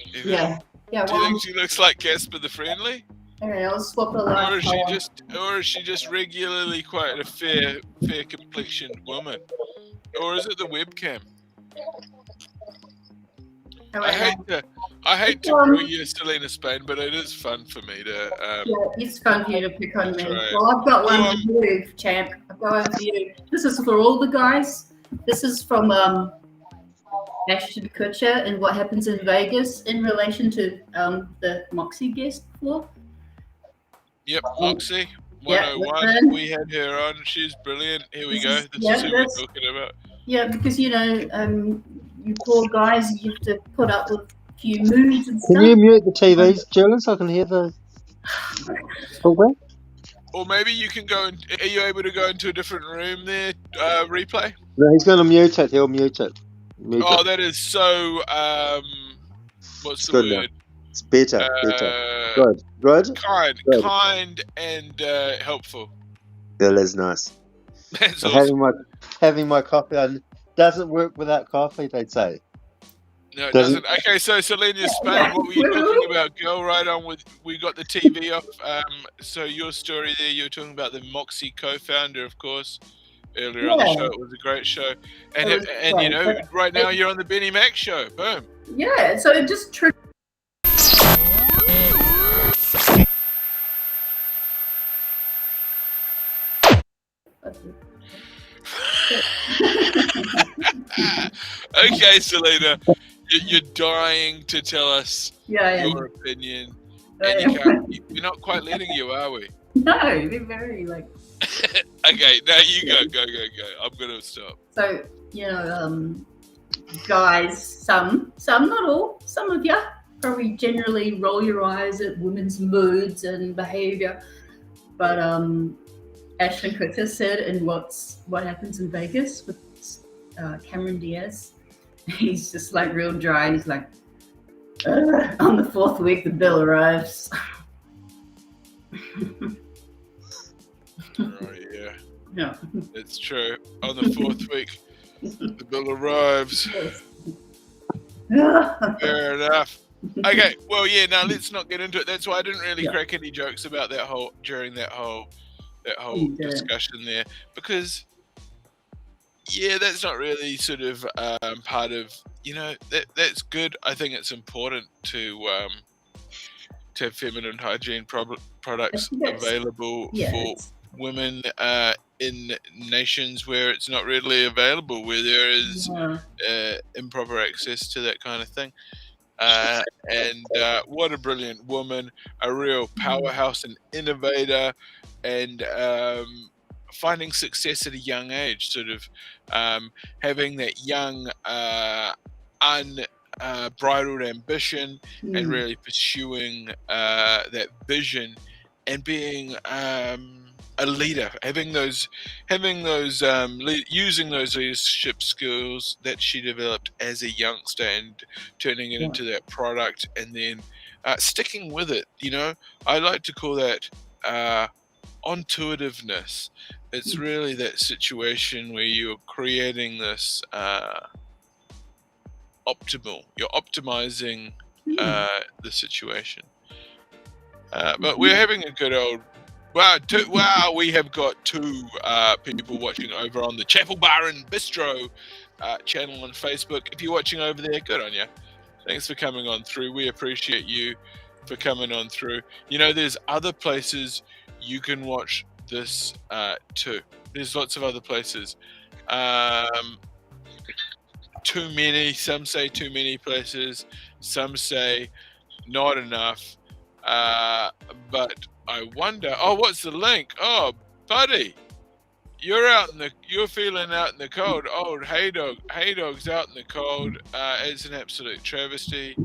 You know? Yeah. Yeah. Do you Well, think she looks like Casper the Friendly? okay, I'll swap the light. Or is she just regularly quite a fair complexioned woman? Or is it the webcam? I hate to grill you, Selena Spain, but it is fun for me to. Yeah, it's fun for you to pick on me. right. Well, I've got one for you, champ. I've got one for you. This is for all the guys. This is from Ashton Kutcher and what happens in Vegas in relation to the Moxie guest before. Yep, Moxie. Yeah, 101. listen. We had her on. She's brilliant. Here we This go. is- This yeah, is who we're that's- talking about. Yeah, because you poor guys, you have to put up with a few moods and Can stuff. you mute the TVs, Julian, so I can hear the talkback? Or maybe you can go. Are you able to go into a different room there? Replay. No, he's going to mute it. He'll mute it. Mute Oh, it. that is so. What's It's the good now. word? It's better. Good. kind and helpful. Yeah, that's nice. That's So awesome. having my coffee doesn't work without coffee, they'd say. No, it Doesn't- doesn't. Okay, so Selena Spain, what were you talking about? Go right on with. We got the TV off. So your story there, you were talking about the Moxie co-founder, of course, earlier on the show. It was a great show, and It was and you great, know, but right now you're on the Benny Mack show. Boom. Yeah, so it just triggered. Okay, Selena, you're dying to tell us your opinion, and we're not quite letting you, are we? No, they're very like. Okay, now you go. I'm gonna stop. So guys, some not all, some of you probably generally roll your eyes at women's moods and behavior, but Ashton Kutcher said in what happens in Vegas with Cameron Diaz, he's just like real dry and he's like, on the fourth week the bill arrives. Oh yeah. Yeah. It's true. On the fourth week, the bill arrives. Fair enough. Okay, well, yeah. Now let's not get into it. That's why I didn't really crack any jokes about that whole discussion there, because that's not really sort of part of that's good. I think it's important to have feminine hygiene products available for women in nations where it's not readily available, where there is improper access to that kind of thing. And what a brilliant woman, a real powerhouse and innovator, and finding success at a young age, sort of having that young unbridled ambition and really pursuing that vision and being a leader, using those leadership skills that she developed as a youngster and turning it into that product, and then sticking with it. I like to call that intuitiveness. It's really that situation where you're creating this you're optimizing the situation. But we're having a good old we have got two people watching over on the Chapel Bar and Bistro channel on Facebook. If you're watching over there, good on you. Thanks for coming on through. We appreciate you for coming on through. There's other places you can watch this too. There's lots of other places. Too many. Some say too many places. Some say not enough. But I wonder. Oh, what's the link? Oh, buddy, you're feeling out in the cold. Oh, Hey Dog's out in the cold. It's an absolute travesty.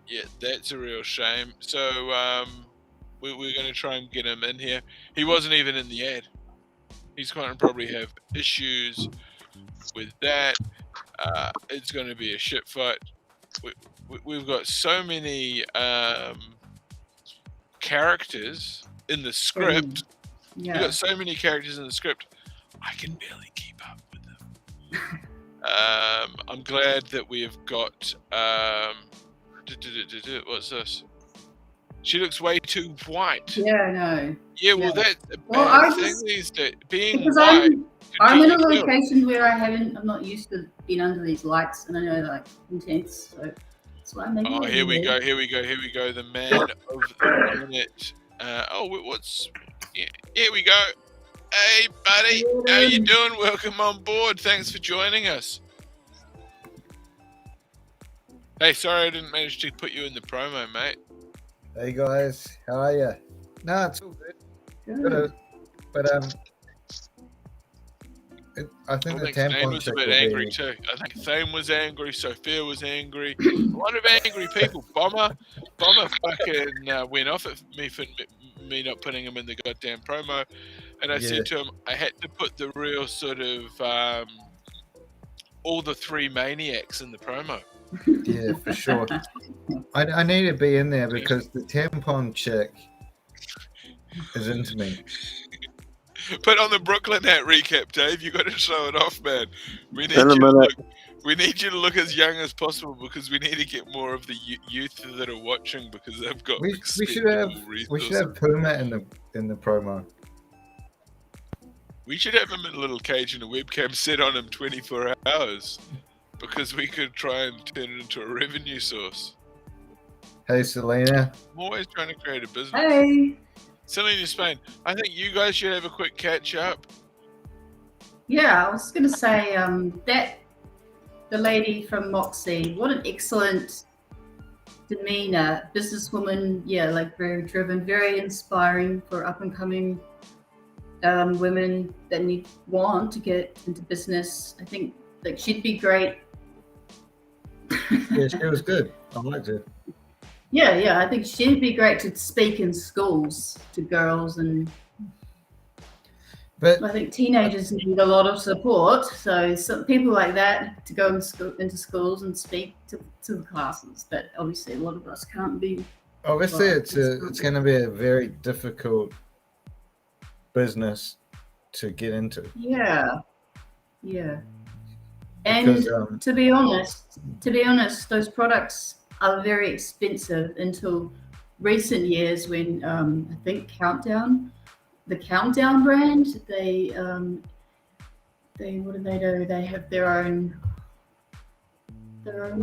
Yeah, that's a real shame. So we're going to try and get him in here. He wasn't even in the ad. He's going to probably have issues with that. It's going to be a shit fight. We've got so many characters in the script. We've got so many characters in the script. I can barely keep up with them. I'm glad that we've got. What's this? She looks way too white. Yeah, I know. Yeah, well, that's a Well, bad thing these days. Being because white. I'm in a location where I'm not used to being under these lights, and I know they're like intense, so that's why maybe. Oh, here we go. The man of the minute. Here we go. Hey, buddy, how you doing? Welcome on board. Thanks for joining us. Hey, sorry I didn't manage to put you in the promo, mate. Hey guys, how are you? No, it's all good. But I think the Thane tampon was a bit angry too. I think Thane was angry. Sophia was angry. A lot of angry people. Bomber fucking went off at me for me not putting him in the goddamn promo, and I said to him I had to put the real sort of all the three maniacs in the promo. Yeah, for sure. I need to be in there because the tampon chick is into me. Put on the Brooklyn hat recap, Dave. You got to show it off, man. We need In a you to minute. look. We need you to look as young as possible because we need to get more of the youth that are watching because they've got We should have Puma in the promo. We should have him in a little cage and a webcam set on him 24 hours because we could try and turn it into a revenue source. Hey, Selena. I'm always trying to create a business. Hey. Selena Spain, I think you guys should have a quick catch up. Yeah, I was going to say that the lady from Moxie, what an excellent demeanor, businesswoman. Yeah, like very driven, very inspiring for up and coming women that want to get into business. I think like she'd be great. Yeah, she was good. I liked it. Yeah, I think she'd be great to speak in schools to girls, and but I think teenagers need a lot of support. So some people like that to go into schools and speak to the classes. But obviously, a lot of us can't be. Obviously, it's going to be a very difficult business to get into. Yeah. And Because, to be honest, those products are very expensive until recent years when I think the Countdown brand, they what do they do? They have their own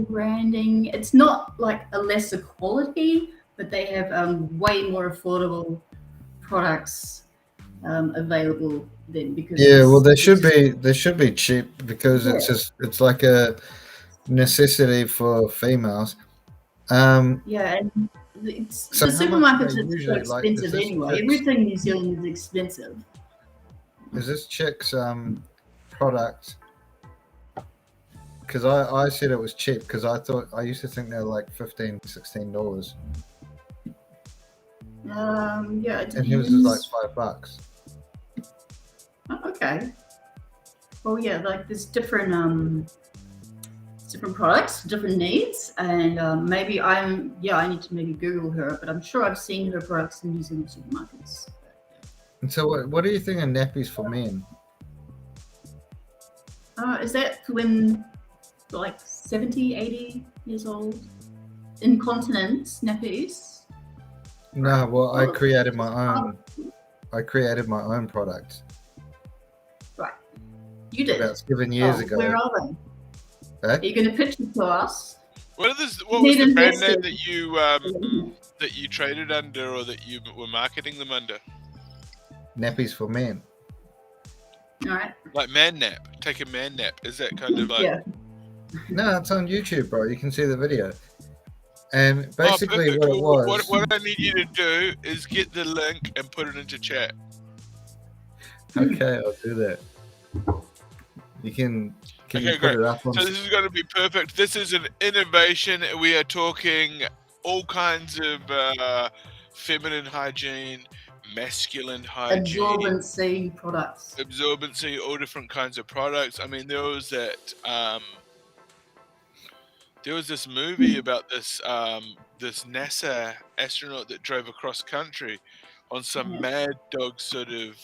branding. It's not like a lesser quality, but they have way more affordable products available then because they should be cheap because it's like a necessity for females. And So the how much supermarkets are are so usually, like, is expensive this anyway. chick's- Everything in New Zealand is expensive. Is this chick's product? Because I said it was cheap because I used to think they were like $15, $16, Yeah, it and his was like depends. $5. Oh, okay. Well, yeah, like there's different products, different needs, and maybe I need to maybe Google her, but I'm sure I've seen her products in New Zealand supermarkets. And so, what do you think of nappies for men? Is that when like 70, 80 years old? Incontinence nappies? No, well, I created my own. I created my own product Right. You did? about 7 years ago. Where are they? Eh? Are you going to pitch it to us? What was Need the brand invested. name that you traded under or that you were marketing them under? Nappies for men. All right. Like man nap. Take a man nap. Is that kind of like? Yeah. No, it's on YouTube, bro. You can see the video. And Oh, basically, perfect. what it was. What I need you to do is get the link and put it into chat. Okay, I'll do that. You can Okay, you put great. it up on? So this is going to be perfect. This is an innovation. We are talking all kinds of feminine hygiene, masculine hygiene, Absorbency products. absorbency, all different kinds of products. I mean, there was this movie about this this NASA astronaut that drove across country on some mad dog sort of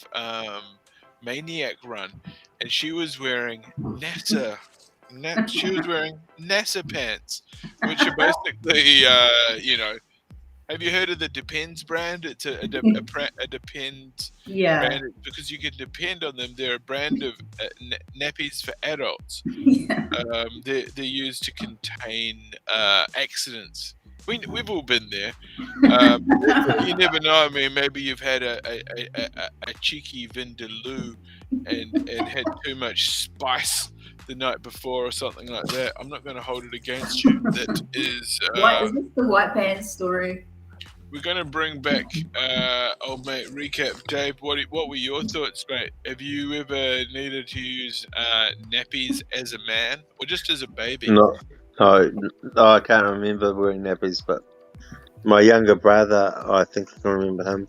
maniac run, and she was wearing NASA pants, which are basically have you heard of the Depends brand? It's a Depends brand because you can depend on them. They're a brand of nappies for adults. They're used to contain accidents. We've all been there. You never know. I mean, maybe you've had a cheeky vindaloo and had too much spice the night before or something like that. I'm not going to hold it against you. That is. Is this the white pants story? We're going to bring back old mate Recap. Dave, what were your thoughts, mate? Have you ever needed to use nappies as a man or just as a baby? No, I can't remember wearing nappies, but my younger brother, I think I can remember him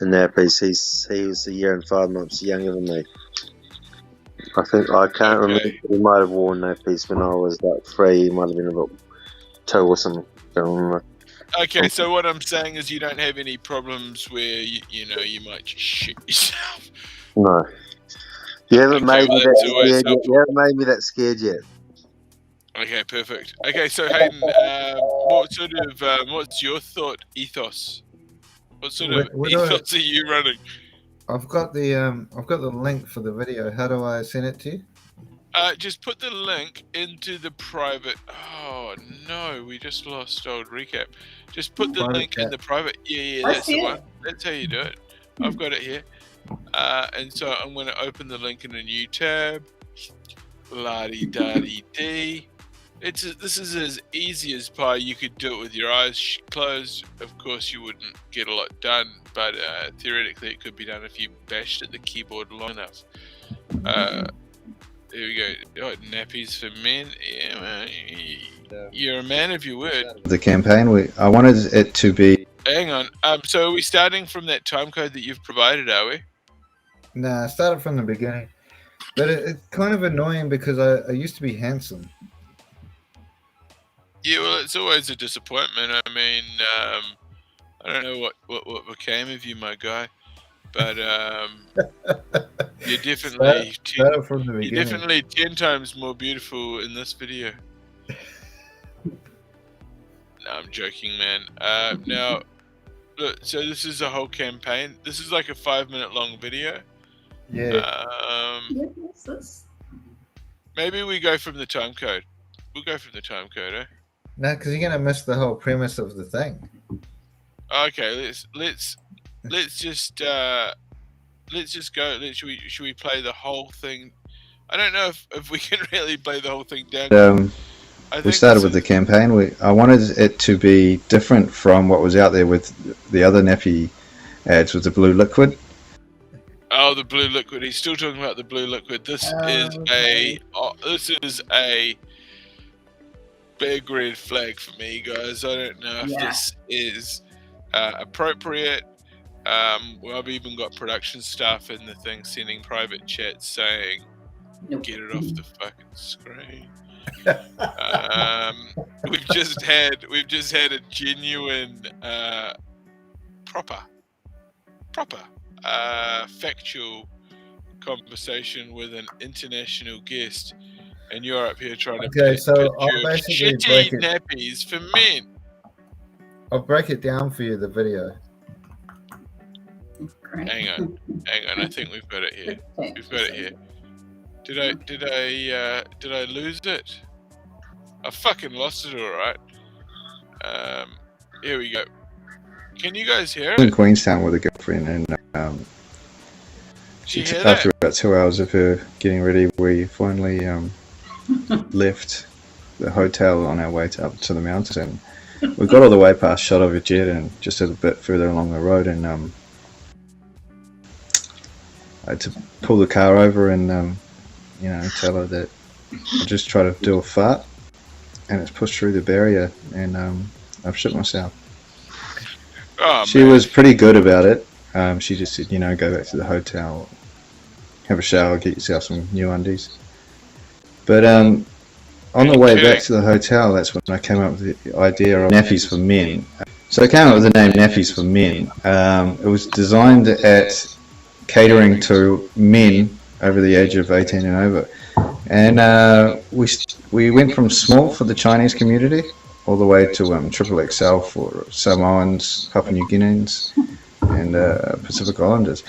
in nappies. He was a year and 5 months younger than me. I can't remember. He might have worn nappies when I was like 3. He might have been about toe or something. Don't remember. Okay, so what I'm saying is you don't have any problems where you know you might just shit yourself. No. You haven't Okay, made me well, that that's always scared yet. helpful. You haven't made me that scared yet. Okay, perfect. Okay, so Hayden, what sort of what's your thought ethos? What sort of What do I- ethos are you running? I've got the link for the video. How do I send it to you? Just put the link into the private. Oh no, we just lost old recap. Just put the Private link in chat. the private. Yeah, I that's see the it. one. That's how you do it. I've got it here. And so I'm going to open the link in a new tab. La-di-da-di-dee. This is as easy as pie. You could do it with your eyes closed. Of course, you wouldn't get a lot done, but theoretically, it could be done if you bashed at the keyboard long enough. There we go. Oh, nappies for men. Yeah, man. You're a man of your word. The campaign, I wanted it to be. Hang on. So are we starting from that time code that you've provided, are we? Nah, I started from the beginning. But it's kind of annoying because I used to be handsome. Yeah, well, it's always a disappointment. I mean, I don't know what became of you, my guy, but you're definitely Started from the you're beginning. definitely 10 times more beautiful in this video. No, I'm joking, man. Now, look, so this is a whole campaign. This is like a 5-minute long video. Yeah. Maybe we go from the time code. We'll go from the time code, eh? No, because you're gonna miss the whole premise of the thing. Okay, let's just go. Should we play the whole thing? I don't know if we can really play the whole thing down. We started with the campaign. I wanted it to be different from what was out there with the other nappy ads with the blue liquid. Oh, the blue liquid. He's still talking about the blue liquid. This is a big red flag for me, guys. I don't know if this is appropriate. Well, I've even got production staff in the thing sending private chats saying, "Get it off the fucking screen." We've just had a genuine, proper, factual conversation with an international guest, and you're up here trying to Okay, so I'll picture basically shitty break it. nappies for men. I'll break it down for you, the video. Hang on. I think we've got it here. We've got it here. Did I lose it? I fucking lost it. All right. Here we go. Can you guys hear I was in it? Queenstown with a girlfriend, and Did you hear after that? about 2 hours of her getting ready, we finally left the hotel on our way up to the mountain. We got all the way past Shot of a Jet and just a bit further along the road, and I had to pull the car over and tell her that I just tried to do a fart, and it's pushed through the barrier, and I've shit myself. Oh, She man. was pretty good about it. She just said, go back to the hotel, have a shower, get yourself some new undies. But on the way back to the hotel, that's when I came up with the idea of Nappies for Men. So I came up with the name Nappies for Men. It was designed at catering to men over the age of 18 and over. And we went from small for the Chinese community all the way to triple XL for Samoans, Papua New Guineans, and Pacific Islanders.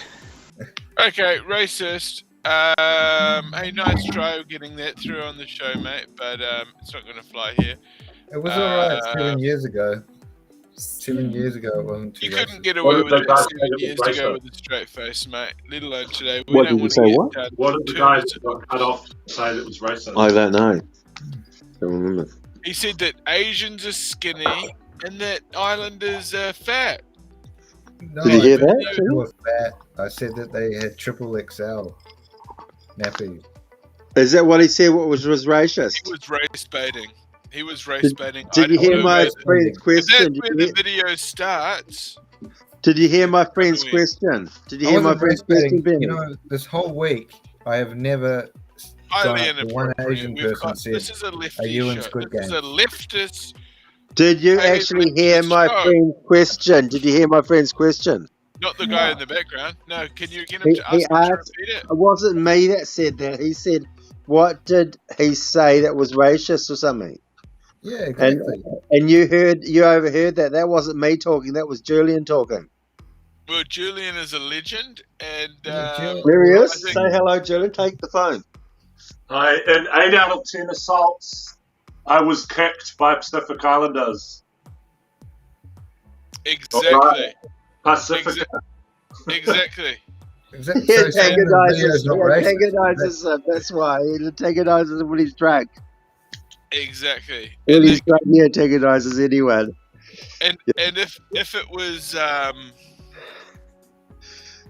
Okay, racist. Hey, nice try of getting that through on the show, mate, but it's not going to fly here. It was alright 7 years ago. 7 years ago, it wasn't too You racist. couldn't get away with it 7 years ago with a straight face, mate. Let alone today. We What don't did you want say, to get what? down What to did the terms. guys that got cut off say that was racist? I don't know. Don't remember. He said that Asians are skinny and that Islanders are fat. No, Did you hear I didn't that, say they were fat. I said that they had triple XL nappies. Is that what he said? What was racist? He was race baiting. He was race baiting. Did you hear my friend's If question? that's where the video starts. Did you hear my friend's question? Did you I hear my wasn't friend's race-baiting. question, You Ben? know, this whole week I have never Highly gone up to one inappropriate. Asian We've person got, said, this is a "Are lefty you in show. Squid This is Game?" a leftist Did you Hey, actually friends of hear the my show. friend's question? Did you hear my friend's question? Not the guy in the background. No, can you get him He to ask him to asked, repeat it? it wasn't me that said that. He said, what did he say that was racist or something? Yeah, exactly. And you overheard that. That wasn't me talking. That was Julian talking. Well, Julian is a legend, and Julian. There he I is. think- Say hello, Julian. Take the phone. In 8 out of 10 assaults, I was kicked by Pacific Islanders. exactly, Pacific. exactly. Exactly. He So saying the video's antagonizes. not He racist. antagonizes him. That's why. He antagonizes him when he's drunk. Exactly. When And, he's drunk, he antagonizes anyone. and if it was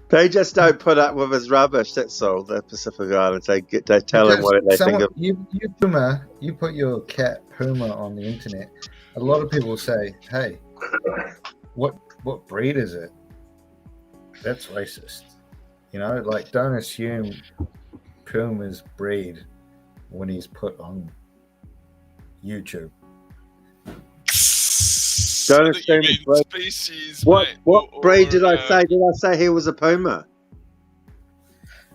They just don't put up with his rubbish. That's all. The Pacific Islands. They tell him what they think of. You put your cat Puma on the internet. A lot of people say, "Hey, what breed is it?" That's racist. You know, like don't assume Puma's breed when he's put on YouTube. Don't I think you assume mean it's breed. species. What mate, breed did I or, say? Did I say he was a puma?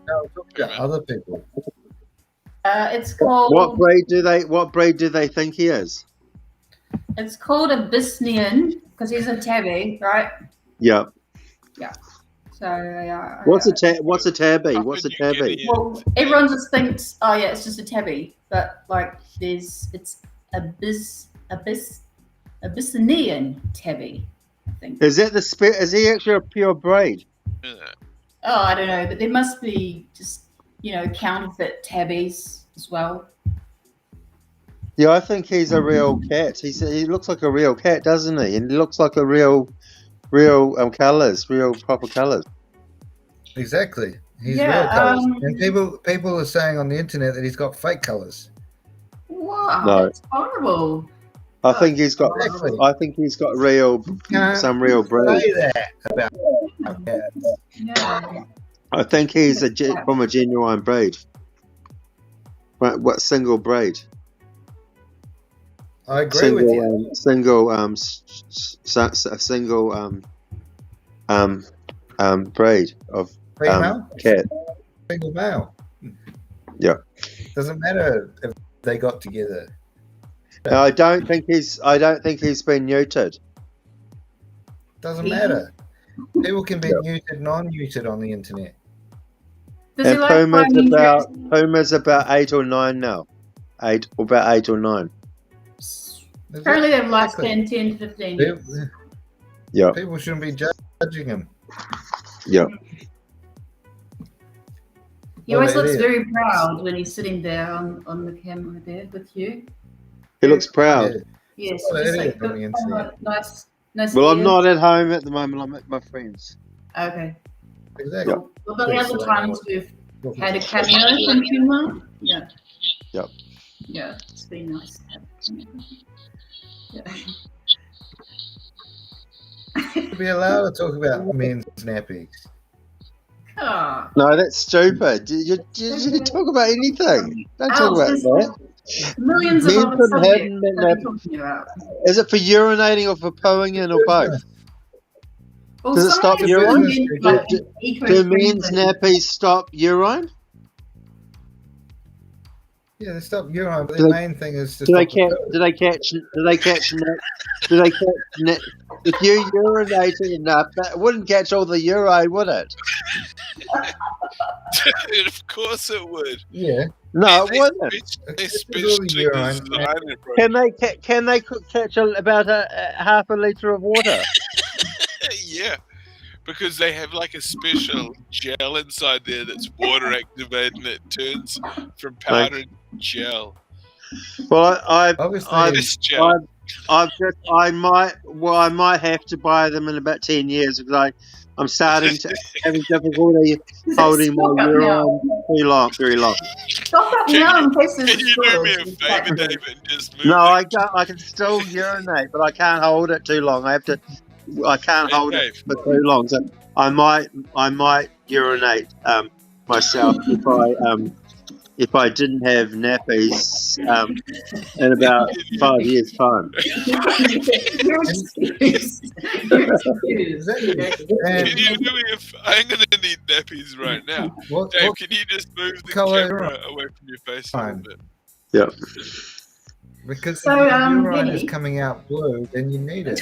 No, I'm talking about other people. It's called. What breed do they think he is? It's called a Bisnian because he's a tabby, right? Yeah. Yeah. So yeah. What's a tabby? What's a tabby? Well, everyone just thinks, oh yeah, it's just a tabby, but like it's a Abyssinian tabby, I think. Is that is he actually a pure breed? Oh, I don't know, but there must be just counterfeit tabbies as well. Yeah, I think he's a real cat. He looks like a real cat, doesn't he? And he looks like a real colours, real proper colours. Exactly. He's Yeah, real colours. And people are saying on the internet that he's got fake colours. Wow, No. that's horrible. I think he's got. Exactly. I think he's got some real breed. Say that about cats. Yeah. I think he's from a genuine breed. What single breed? I agree with you. Single breed of Female? cat. Single male. Yeah. Doesn't matter if they got together. No, I don't think he's been neutered. Doesn't matter. People can be neutered, non-neutered on the internet. Does he And like Puma's about 8 or 9 now. 8 or 9. Apparently they have lifespan 10 to 15 years. Yeah. People shouldn't be judging him. Yeah. He always looks very proud when he's sitting there on the camera there with you. He looks proud. Yes. Well, just it like, is on the internet. nice. Well, I'm ears. not at home at the moment. I'm at my friends. Okay. Exactly. Yep. Well, but the other times we've had a cameo from Puma. Yeah. Yep. Yeah, it's been nice to have a cameo. Yeah. Should be allowed to talk about men's nappies. Oh. No, that's stupid. You talk about anything. Don't talk about there's that. Millions of Men other shouldn't have subjects men that we're nappies. talking about. Is it for urinating or for pooing in or both? Well, Does it stop some urine? men, Do, like, do, eco-friendly. do men's nappies stop urine? Yeah, they stop urine, but Do the they- main thing is to Do they stop catch? Do they catch? If you urinated enough, that wouldn't catch all the urine, would it? Of course it would. Yeah. No, it wouldn't. They specially urine. designed it, bro. Can they catch about a half a litre of water? Yeah, because they have like a special gel inside there that's water activated and it turns from powder to gel. Well, I might have to buy them in about 10 years because I'm starting to having difficulty holding my urine very long. Stop that now in case there's Can you do me a spills. favor, David, and just move? No, I can't. I can still urinate, but I can't hold it too long. I can't hold it for too long. So I might urinate myself if I didn't have nappies in about 5 years' time. You're excused. You're excused. Can you do me I'm going to need nappies right now. Dave, can you just move the camera away from your face a little bit? Yeah. Because So, if urine Vinny. is coming out blue, then you need it.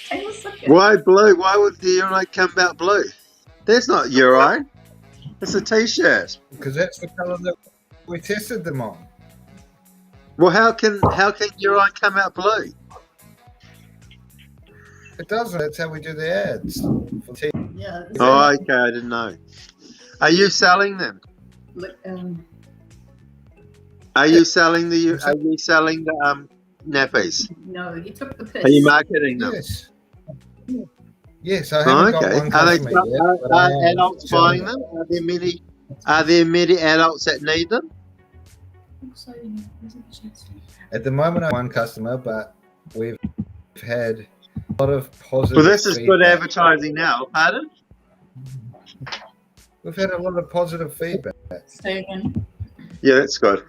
Hang on a second. Why blue? Why would the urine come out blue? That's not urine. It's a t-shirt. Because that's the colour that we tested them on. Well, how can urine come out blue? It doesn't. That's how we do the ads. For Yeah. Oh, okay. I didn't know. Are you selling them? Look, Are you selling the nappies? no, you took the piss. Are you marketing them? Yes. Yes, I haven't got one customer yet. But I Are am adults selling buying them? Are there many adults that need them? At the moment, I have one customer, but we've had a lot of positive. Well, this is good feedback. advertising now. Pardon? We've had a lot of positive feedback. Say again. Yeah, that's good.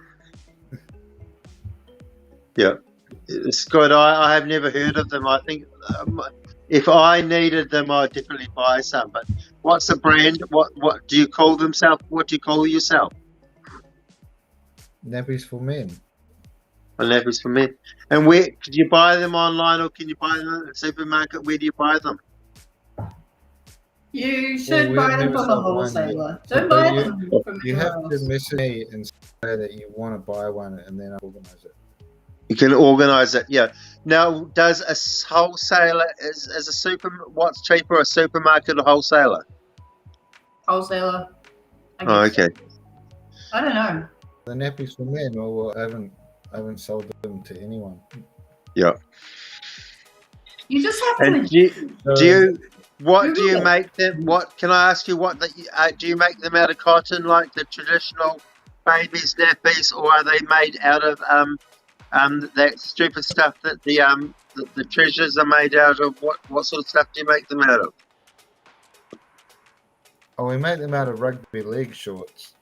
Yeah, it's good. I have never heard of them. I think if I needed them, I'd definitely buy some. But what's the brand? What do you call themselves? What do you call yourself? Nappies for men. Nappies for men. And where could you buy them online, or can you buy them at a supermarket? Where do you buy them? You should we buy have them never from a sold one wholesaler. yet. Don't But buy you- them from You anywhere have else. to message me and say that you want to buy one, and then I'll organise it. You can organise it. Yeah. Now, does a wholesaler is a what's cheaper, a supermarket or wholesaler? Wholesaler. I Oh, guess. okay. I don't know. The nappies for men, or I haven't sold them to anyone. Yeah. You just have And to. do you what do you Google it. make them? What can I ask you? What do you make them out of cotton, like the traditional babies nappies, or are they made out of that stupid stuff that the treasures are made out of? What sort of stuff do you make them out of? Oh, we make them out of rugby league shorts.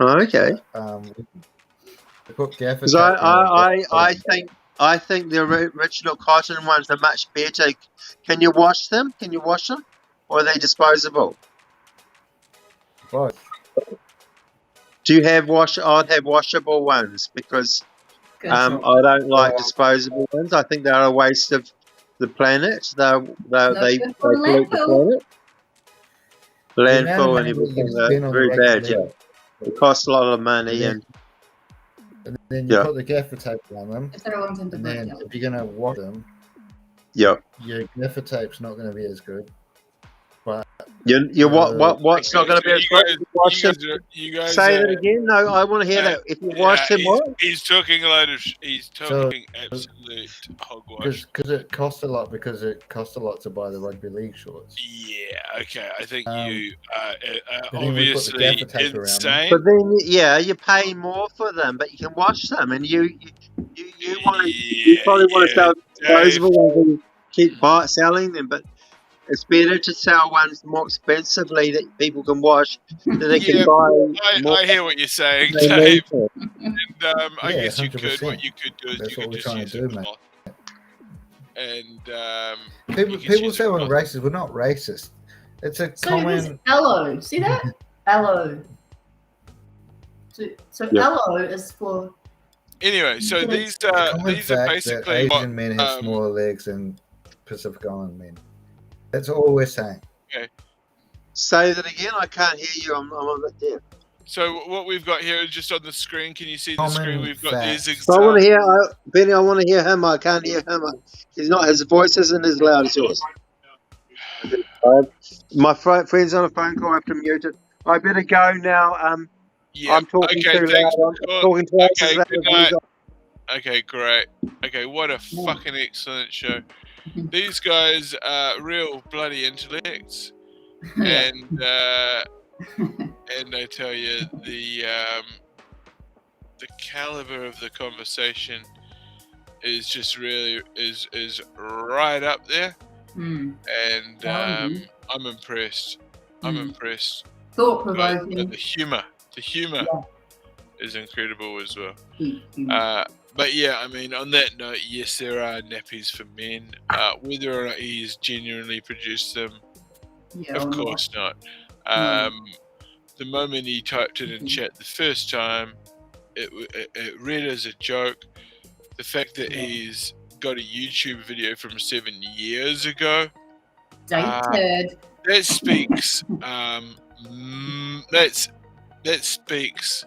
Oh, okay. We put gaffer Because tape on I think the original cotton ones are much better. Can you wash them? Can you wash them, or are they disposable? both. Do you have I'd have washable ones because Good I job. don't like disposable ones. I think they're a waste of the planet. They good for pollute the landfill. planet. The amount of Landfill money and that you everything. spend They're on very the bad. rugby Yeah, league, it costs a lot of money, Yeah. and then you Yeah. put the gaffer tape on them, If they're ones in the and then backyard. if you're going to wash them, yeah. your gaffer tape's not going to be as good. But What's not going to be as good? Wash them. You guys Say that again. No, I want to hear that. If you wash them, what? He's talking a load of. He's talking absolute hogwash. because it costs a lot, because it costs a lot to buy the rugby league shorts. Yeah, okay. I think you but then we put the obviously gaffer tape around them. insane. But then, yeah, you pay more for them, but you can wash them, and you probably want to sell disposable ones and keep selling them, but it's better to sell ones more expensively that people can wash, that they can buy more. I hear what you're saying, than they Dave. need to. And I Yeah, guess you could. 100%. What you could do is That's you what could we're just trying use to do, a mate. cloth. And People say we're racist. We're not racist. It's a So it is common. aloe. See that? Aloe. So Yeah. aloe is for. anyway, so these common these are fact basically that what, Asian men have smaller legs than Pacific Island men. That's all we're saying. Say that again. I can't hear you. I'm a bit deaf. So what we've got here is just on the screen. Can you see the screen? Common We've got fact. these So I want to examples. hear Benny. I want to hear him. I can't hear him. His voice isn't as loud as yours. My friend's on a phone call. I have to mute it. I better go now. Yeah. I'm talking Okay, too thanks. loud. I'm talking twice as Okay, loud good as you night. guys. Okay, great. Okay, what a fucking excellent show. These guys are real bloody intellects, and I tell you the caliber of the conversation is just really is right up there, and I'm impressed. I'm impressed Thought by provoking. the humor The humor is incredible as well. Mm. But yeah, I mean, on that note, yes, there are nappies for men. Whether or not he's genuinely produced them, Yeah, of or not. course not. The moment he typed it in chat the first time, it read as a joke. The fact that he's got a YouTube video from 7 years ago, Dated. that speaks. That speaks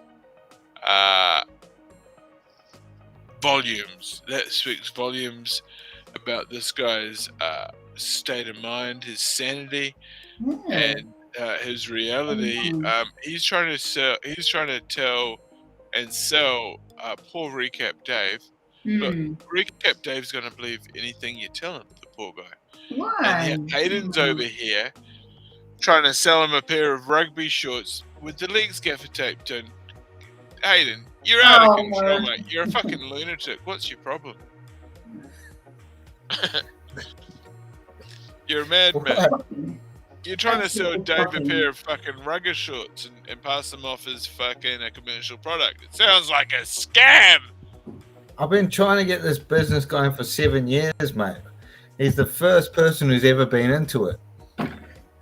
volumes. That speaks volumes about this guy's state of mind, his sanity, and his reality. He's trying to tell and sell poor Recap Dave. Look, Recap Dave's going to believe anything you tell him, the poor guy. Why? And yet Hayden's over here trying to sell him a pair of rugby shorts with the legs gaffer taped in. Hayden, you're out of control, mate. You're a fucking lunatic. What's your problem? You're a madman. You're trying to sell Dave a pair of fucking rugger shorts and pass them off as fucking a commercial product. It sounds like a scam. I've been trying to get this business going for 7 years, mate. He's the first person who's ever been into it.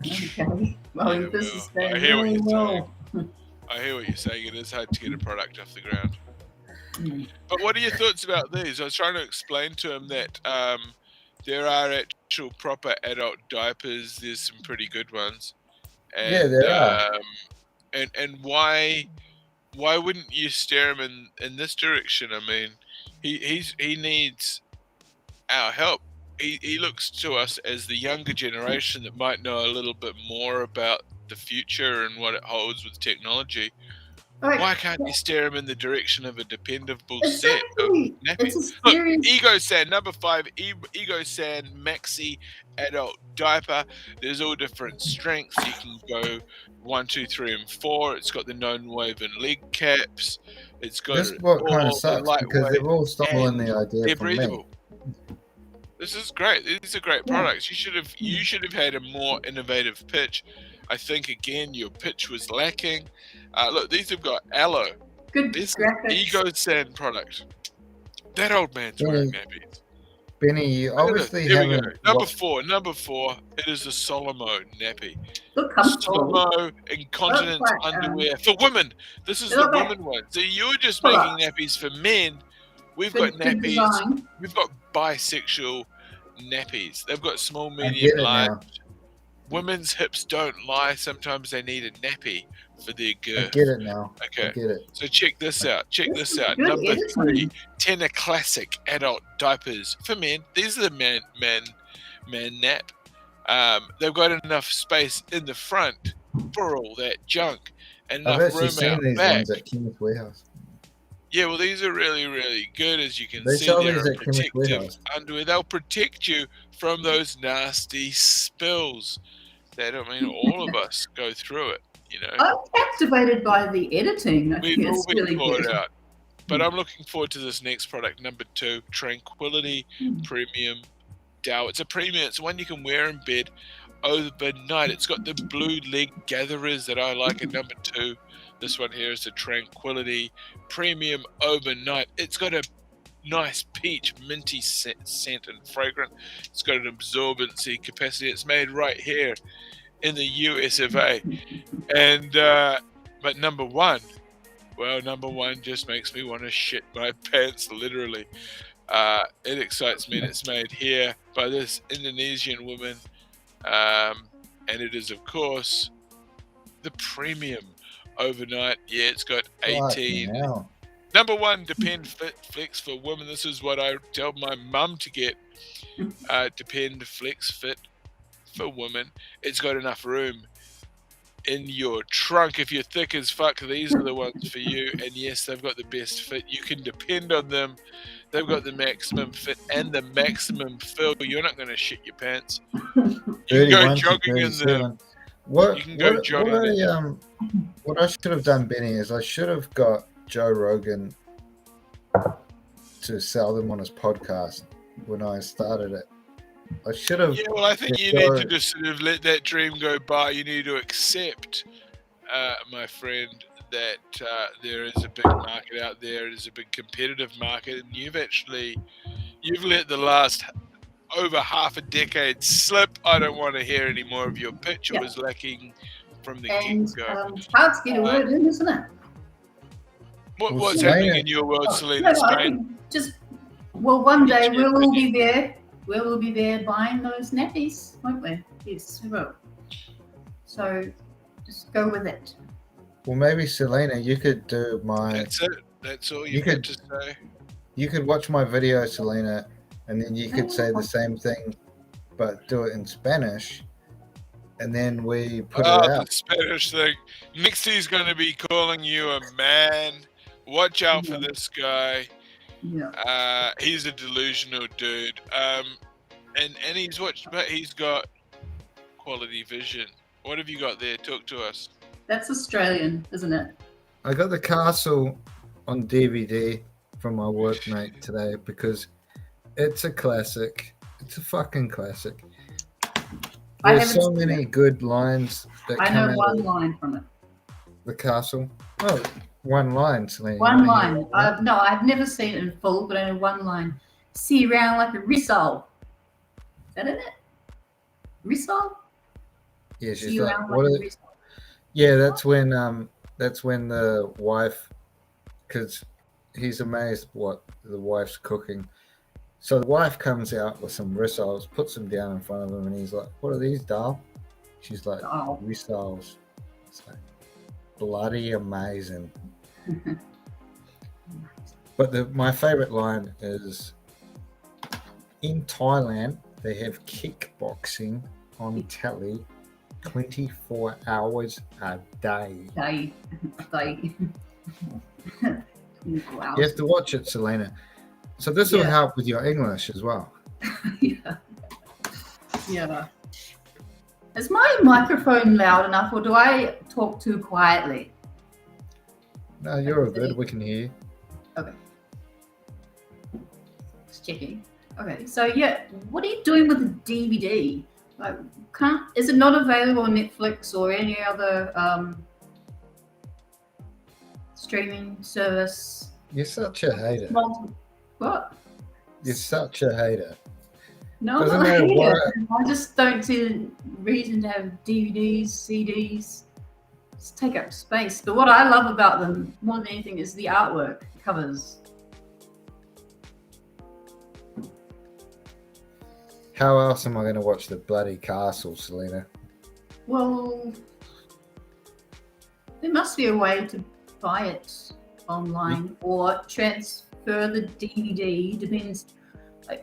Okay. Well, your business is I going hear what really you're well. I hear what you're saying. It is hard to get a product off the ground. But what are your thoughts about these? I was trying to explain to him that there are actual proper adult diapers. There's some pretty good ones. And, Yeah, there are. And why wouldn't you steer him in this direction? I mean, he needs our help. He looks to us as the younger generation that might know a little bit more about the future and what it holds with technology. Why can't you steer him in the direction of a dependable set of nappies? Look, Ego Sand, number 5, Ego Sand Maxi Adult Diaper. There's all different strengths. You can go 1, 2, 3, and 4. It's got the non-woven leg caps. It's got This is what kind of sucks because they've all stolen the idea they're from me. breathable. This is great. These are great products. You should have had a more innovative pitch. I think again your pitch was lacking. Look, these have got aloe. Good this graphics. Ego Sand product. That old man's wearing nappies. Benny, you obviously Here we haven't. go. Number four. It is a Solomon nappy. Look comfortable. Solomon incontinence Look like, underwear for women. This is they the look like women one. So you're just products. making nappies for men. We've Good- got good nappies. design. We've got bisexual nappies. They've got small, I get medium, it large. now. Women's hips don't lie. Sometimes they need a nappy for their I girth. get it now. Okay. I get it. So check this out. Check This this is out. good Number editing. 3, Tenor Classic Adult Diapers for men. These are the man nap. They've got enough space in the front for all that junk and I've enough actually room seen out these back. ones at Chemist Warehouse. Yeah, well, these are really, really good. As you can They see, sell they're these a at Chemist protective Warehouse. underwear. They'll protect you from those nasty spills that, I mean, all of us go through it, you know. I'm captivated by the editing. I think We've all it's been really caught good. out. But I'm looking forward to this next product, number 2, Tranquility Premium Dow. It's a premium. It's one you can wear in bed overnight. It's got the blue leg gatherers that I like at number 2. This one here is the Tranquility Premium Overnight. It's got a nice peach minty scent and fragrant. It's got an absorbency capacity. It's made right here in the US of A. And but number 1 just makes me want to shit my pants, literally. It excites me, and it's made here by this Indonesian woman, and it is, of course, the premium overnight. Yeah, it's got 18. Now. Number 1, Depend Fit Flex for women. This is what I tell my mum to get. Depend Flex Fit for women. It's got enough room in your trunk. If you're thick as fuck, these are the ones for you. And yes, they've got the best fit. You can depend on them. They've got the maximum fit and the maximum fill. You're not going to shit your pants. You can go 31 to jogging in them. 37. What, You can go what, jogging what, in I, what I should have done, Benny, is I should have got Joe Rogan to sell them on his podcast when I started it. I should have. Yeah, well, I think you need to just sort of let that dream go by. You need to accept, my friend, that there is a big market out there. It is a big competitive market, and you've let the last over half a decade slip. I don't want to hear any more of your pitch. It was lacking from the get-go. Hard to get a word in, isn't it? What's happening in your world, Selena? Spain? One day we'll all be there. We'll all be there buying those nappies, won't we? Yes, we will. So just go with it. Well, maybe Selena, you could do my. That's it. That's all you got to say. You could watch my video, Selena, and then you could say the same thing, but do it in Spanish, and then we put it out. The Spanish thing. Mixie's going to be calling you a man. Watch out for this guy. Yeah. He's a delusional dude. And he's got quality vision. What have you got there? Talk to us. That's Australian, isn't it? I got the Castle on DVD from my workmate today because it's a classic. It's a fucking classic. There's so many good lines that come out. I know one line from it. The Castle. Oh, one line, Selena. One line. No, I've never seen it in full, but I know one line. See you around like a rissole. Is that in it? Rissole? Yeah, she's See you like, around what like a is, rissole. yeah, that's when the wife, because he's amazed what the wife's cooking. So the wife comes out with some rissoles, puts them down in front of him, and he's like, "What are these, doll?" She's like, "Rissoles." It's like bloody amazing. But my favorite line is, in Thailand they have kickboxing on telly 24 hours a day. You have to watch it, Selena. So this will help with your English as well. Yeah. Is my microphone loud enough, or do I talk too quietly? No, you're good. We can hear you. Okay. Just checking. Okay, so what are you doing with the DVD? Like, is it not available on Netflix or any other streaming service? You're such a hater. What? You're such a hater. No, I'm not a hater. I just don't see a reason to have DVDs, CDs. Just take up space. But what I love about them more than anything is the artwork covers. How else am I going to watch the bloody Castle, Selena? Well, there must be a way to buy it online or transfer the DVD. Depends.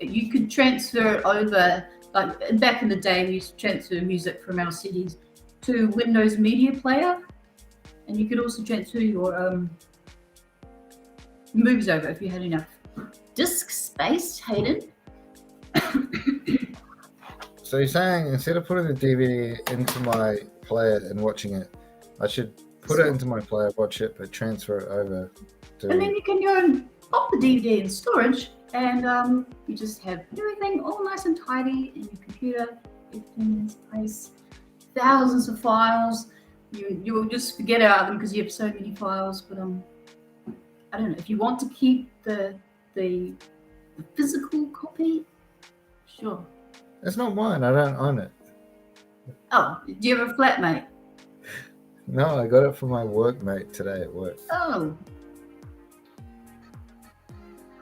You could transfer it over. Like back in the day, we used to transfer music from our CDs to Windows Media Player, and you could also transfer your movies over if you had enough disk space. Hayden. So you're saying instead of putting the DVD into my player and watching it, I should put it into my player, watch it, but transfer it over to... And then you can go and pop the DVD in storage, and you just have everything all nice and tidy in your computer, everything in its place, thousands of files. You will just forget about them because you have so many files. But I don't know, if you want to keep the physical copy, sure. It's not mine. I don't own it. Oh, do you have a flatmate? No, I got it from my workmate today at work. Oh.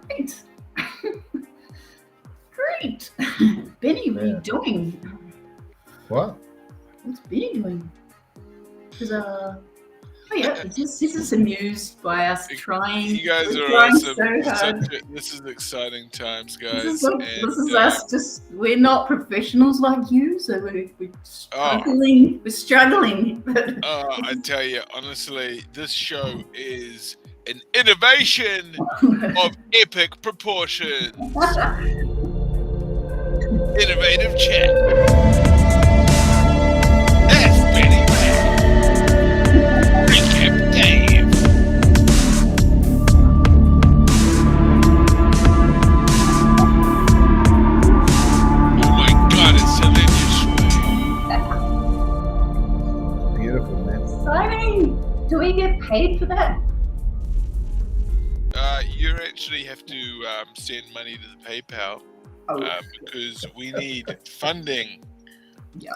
Great. Great. Benny, what are you doing? What? What's Benny doing? Because, this is amused by us trying. You guys are trying awesome. So hard. This is exciting times, guys. This is us. Just we're not professionals like you, so we're struggling. We're struggling. I tell you, honestly, this show is an innovation of epic proportions. Innovative chat. That's Benny Mack. Recap Dave. Oh my God, it's so Beautiful, man. Exciting! Do we get paid for for that? You actually have to send money to the PayPal because we need funding. Yeah.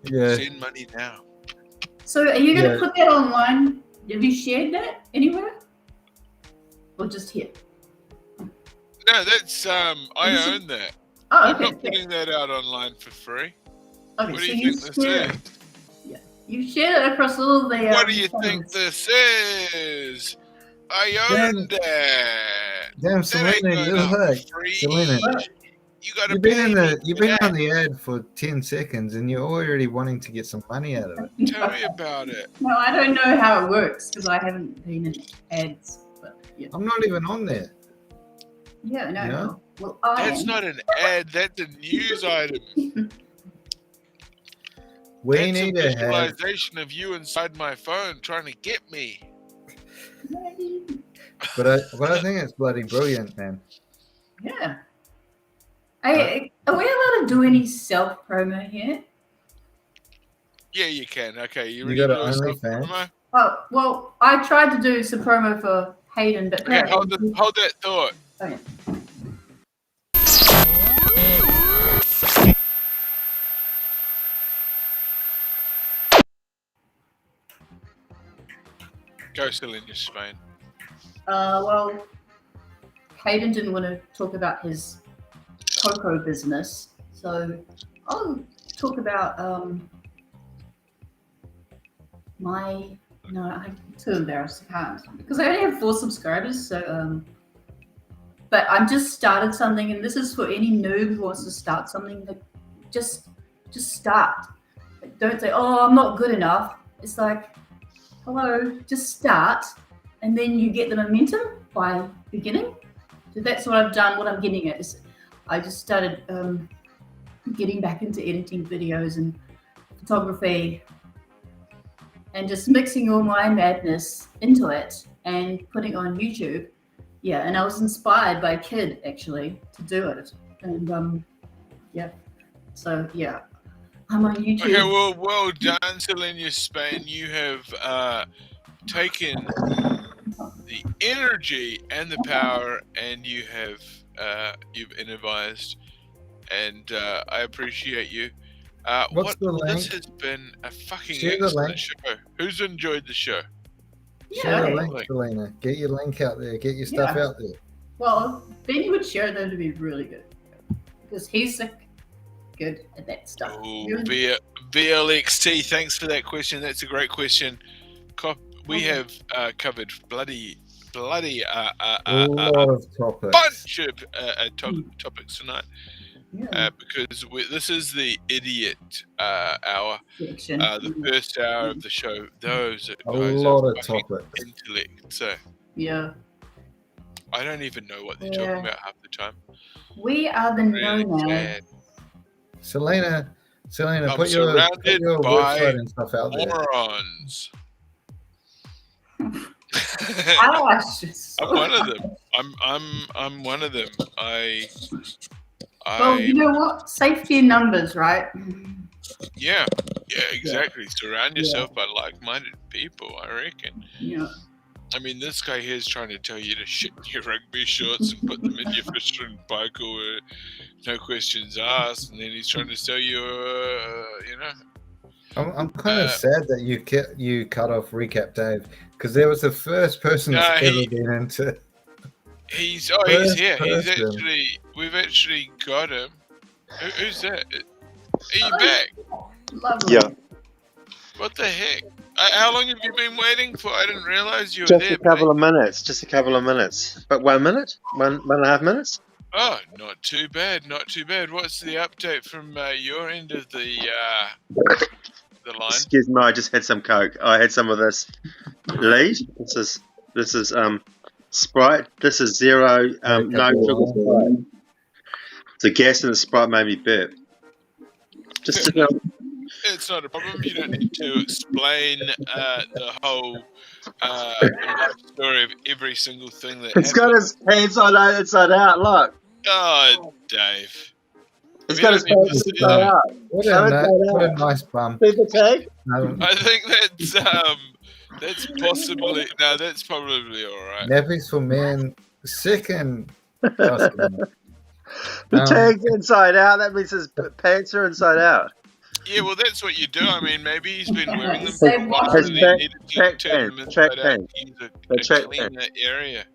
Yeah. Send money now. So are you going to Yeah. put that online? Have you shared that anywhere? Or just here? No, that's I own that. Oh, I'm okay. not putting that out online for free. Okay, What so do you think this share is? it. Yeah. You shared it across all the What do you think channels. this is? I own that. Damn, That Selena, ain't you going out look. for free. Selena, You gotta you've been pay in me the you've been for on the ad for 10 seconds and you're already wanting to get some money out of it. that. Tell me about it. No, I don't know how it works because I haven't been in ads. But yeah. I'm not even on there. Yeah, no, You know? no. Well, I That's am. not an ad. That's a news item. We That's need a to have. visualization of you inside my phone trying to get me. But I think it's bloody brilliant, man. Yeah. Are we allowed to do any self promo here? Yeah, you can. Okay, you You ready got to an do a self OnlyFans? promo? Oh, well, I tried to do some promo for Hayden, but Okay, hold that thought. Okay. Go Selena Spain. Well, Hayden didn't want to talk about his cocoa business, so I'll talk about I'm too embarrassed. I can't because I only have 4 subscribers. So but I've just started something, and this is for any noob who wants to start something. That just start. Don't say, "Oh, I'm not good enough." It's like, hello, just start, and then you get the momentum by beginning. So that's what I've done. What I'm getting at is, I just started getting back into editing videos and photography, and just mixing all my madness into it and putting it on YouTube. Yeah, and I was inspired by a kid actually to do it, and yeah. So yeah, I'm on YouTube. Okay, well done, Selena Spain. You have taken the energy and the power, and you have you've improvised, and I appreciate you. What's the link? This has been a fucking Share the excellent link. show. Who's enjoyed the show? Share the Yeah. link, Selena. Get your link out there. Get your stuff Yeah. out there. Well, Benny would share them to be really good because he's good at that stuff. Oh, You- VLXT, thanks for that question. That's a great question. We have covered bloody A lot of topics. bunch of topics tonight because this is the idiot hour. Section. The first hour of the show. Those A guys lot are of fucking topics. intellect. So Yeah. I don't even know what they're Yeah. talking about half the time. We are the Really nomads. sad. Selena, I'm put your surrounded by website and stuff out there. morons. Gosh. I'm one of them. I'm one of them. Well, you know what? Safety in numbers, right? Yeah, exactly. Surround yourself by like-minded people, I reckon. Yeah. I mean, this guy here is trying to tell you to shit in your rugby shorts and put them in your fishing bike or no questions asked, and then he's trying to sell you, you know. I'm kind of sad that you cut off Recap Dave because there was the first person that's ever been into. He's First here. person. We've actually got him. Who's that? Are you back? Lovely. Yeah. What the heck? How long have you been waiting for? I didn't realize you were Just there. a couple of minutes. Just a couple of minutes. But 1 minute? One and a half minutes? Oh, not too bad. Not too bad. What's the update from your end of the line? Excuse me, I just had some Coke. I had some of this lead. This is Sprite. This is zero no sugar Sprite. The gas in the Sprite made me burp. Just to know. It's not a problem. You don't need to explain the whole life story of every single thing that It's got his hands inside out. Look. Oh, Dave. It's got his hands inside out. What a nice bum. People take. I think that's That's possibly no. That's probably all right. Nappies for men. Second. The tag's inside out. That means his pants are inside out. Yeah, well, that's what you do. I mean, maybe he's been wearing them Say for a while what? and he needed to turn them Track inside out pants. to use The a track cleaner area.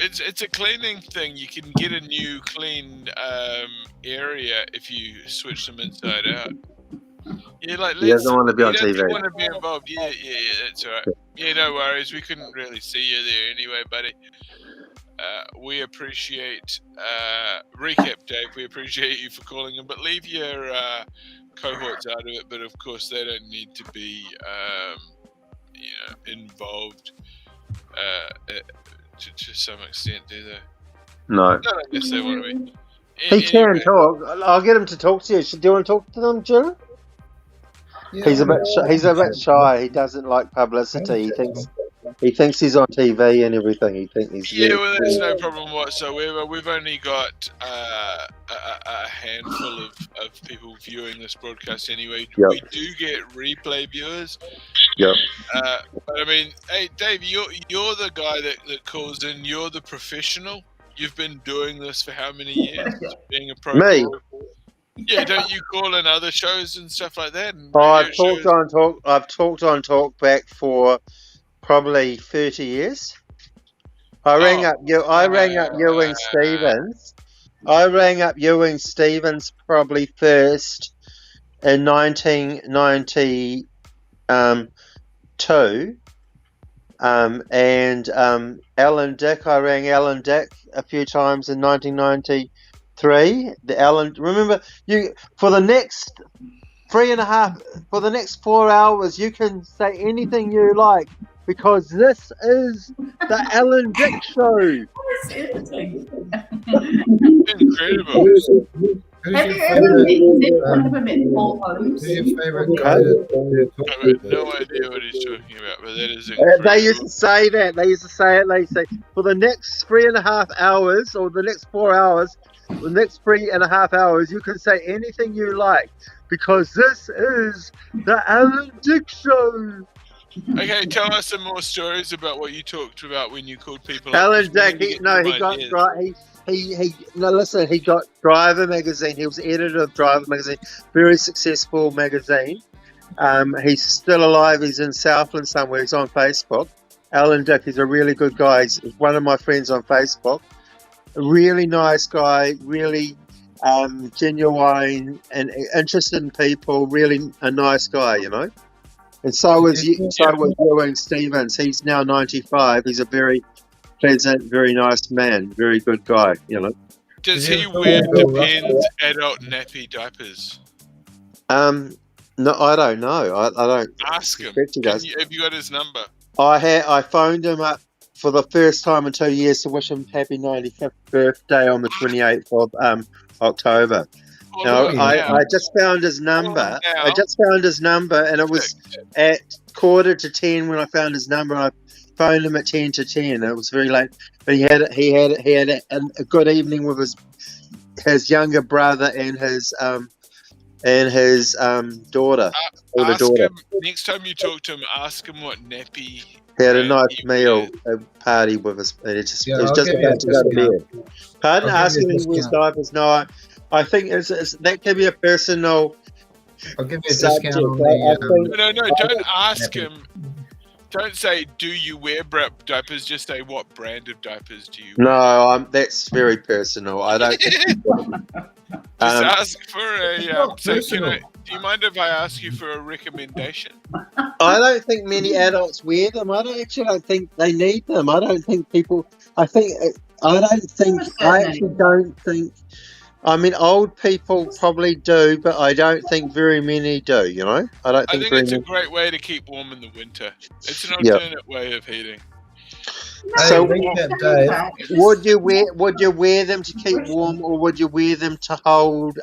It's a cleaning thing. You can get a new clean area if you switch them inside out. Yeah, like He doesn't want to be on he doesn't TV. want to be involved. Yeah, that's all right. Yeah, no worries. We couldn't really see you there anyway, buddy. We appreciate recap, Dave. We appreciate you for calling in, but leave your cohorts out of it. But of course, they don't need to be, involved to some extent, do they? No. Not unless they want to be. He can talk. I'll get him to talk to you. Do you want to talk to them, Jim? Yeah, He's a bit shy. He doesn't like publicity. He thinks he's on TV and everything. He thinks he's Yeah, well, that's no problem whatsoever. We've only got a handful of people viewing this broadcast anyway. Yep. We do get replay viewers. Yep. But I mean, hey, Dave, you're the guy that calls in. You're the professional. You've been doing this for how many years? Being a pro. Me? Yeah, don't you call in other shows and stuff like that? And I've radio shows? I've talked on Talkback for probably 30 years. I rang up Ewing Stevens. I rang up Ewing Stevens probably first in 1992. And Alan Dick, I rang Alan Dick a few times in 1993. Remember, you for the next 4 hours, you can say anything you like because this is the Alan Dick Show. Incredible. Have you ever met Paul Holmes? Who's your favourite guy? I have no idea what he's talking about, but that is incredible. They used to say that. They used to say it. They say for the next 3.5 hours, or the next 4 hours, the next 3.5 hours, you can say anything you like because this is the Alan Dick Show. Okay, tell us some more stories about what you talked about when you called people. Alan Dick, he got Driver magazine. He was editor of Driver magazine, very successful magazine. He's still alive. He's in Southland somewhere. He's on Facebook. Alan Dick, he's a really good guy. He's one of my friends on Facebook. A really nice guy, really genuine and interested in people. Really a nice guy, you know. And so was Ewing Stevens. He's now 95. He's a very pleasant, very nice man, very good guy, you know. Does he wear Depends adult nappy diapers? No, I don't know. I don't ask him. Have you got his number? I phoned him up for the first time in 2 years to wish him happy 95th birthday on the 28th of October. Now, I just found his number. I just found his number, and it was at 9:45 when I found his number. I phoned him at 10 to 10. It was very late, but he had a good evening with his younger brother and his daughter. Next time you talk to him, ask him what nappy. He had a nice meal, a party with us. And it was just about to go to bed. Pardon? Ask him his diapers. No, I think that can be a personal. I'll give you a subject. discount on the. No, don't ask him. Don't say, do you wear diapers? Just say, what brand of diapers do you wear? No, that's very personal. I don't. Just ask for a. Do you mind if I ask you for a recommendation? I don't think many adults wear them. I don't think they need them. I don't think people. I actually don't think. I mean, old people probably do, but I don't think very many do. You know, I think it's a great way to keep warm in the winter. It's an alternate way of heating. So, would you wear them to keep warm, or would you wear them to hold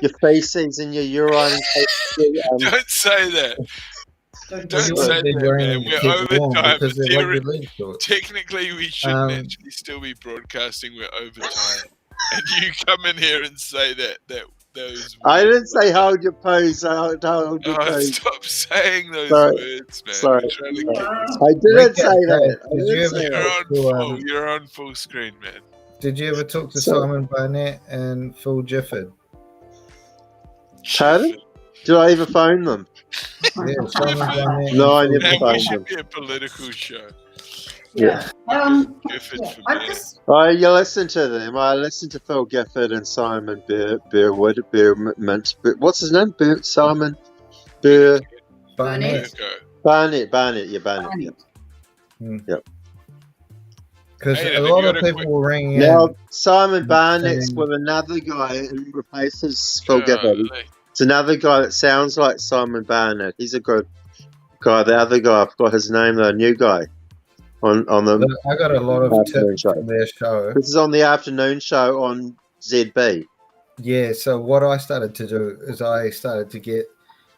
your feces and your urine? Don't say that. Don't say that, man. We're over time. Technically, we shouldn't actually still be broadcasting. We're over time. And you come in here and say that those I words. didn't say hold your pose. I hold your Oh, pose. stop saying those Sorry. words, man. Sorry. We're trying to keep this. I didn't say that. I Did didn't you say ever that. talk to You're on full screen, man. Did you ever talk to So- Simon Barnett and Phil Gifford? Pardon? Did I ever phone them? Yeah, Simon Barnett. No, I and never Phil Man, we phoned should them. be a political show. Yeah. Gifford for I me. just You listen to them. I listened to Phil Gifford and Simon Mint. What's his name? Simon Barnett. Barnett. Yeah, Barnett. Yeah. Yep. Because Hey, a have lot you of got a people ring in. Now Simon Barnett's saying- with another guy and replaces Phil Gifford. Golly. It's another guy that sounds like Simon Barnett. He's a good guy. The other guy, I forgot his name, the new guy on the I got a lot of afternoon tips show. from their show. This is on the afternoon show on ZB. Yeah, so what I started to do is I started to get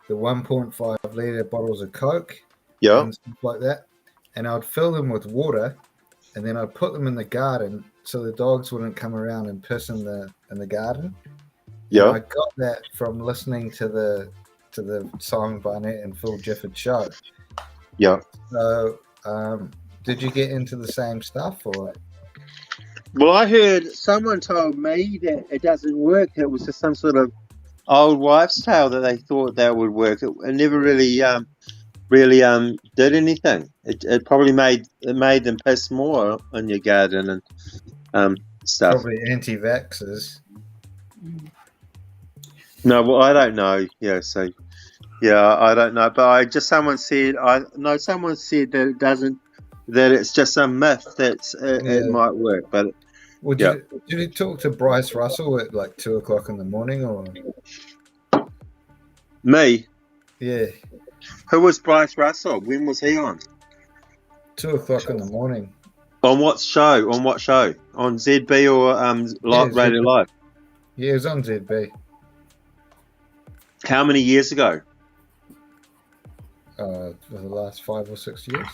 the 1.5 litre bottles of Coke Yeah. and stuff like that, and I'd fill them with water, and then I'd put them in the garden so the dogs wouldn't come around and piss in the garden. Yeah. And I got that from listening to the Simon Barnett and Phil Gifford show. Yeah. So, did you get into the same stuff, or? Well, I heard someone told me that it doesn't work. It was just some sort of old wives' tale that they thought that would work. It never really did anything. It probably made them piss more on your garden and stuff. Probably anti-vaxxers. No, well, I don't know. Yeah, so I don't know. But someone said that it doesn't. That it's just a myth that it might work. But Did you talk to Bryce Russell at like 2:00 in the morning, or me? Yeah. Who was Bryce Russell? When was he on? 2:00 in the morning. On what show? On what show? On ZB or Radio ZB. Live? Yeah, it was on ZB. How many years ago? For the last 5 or 6 years.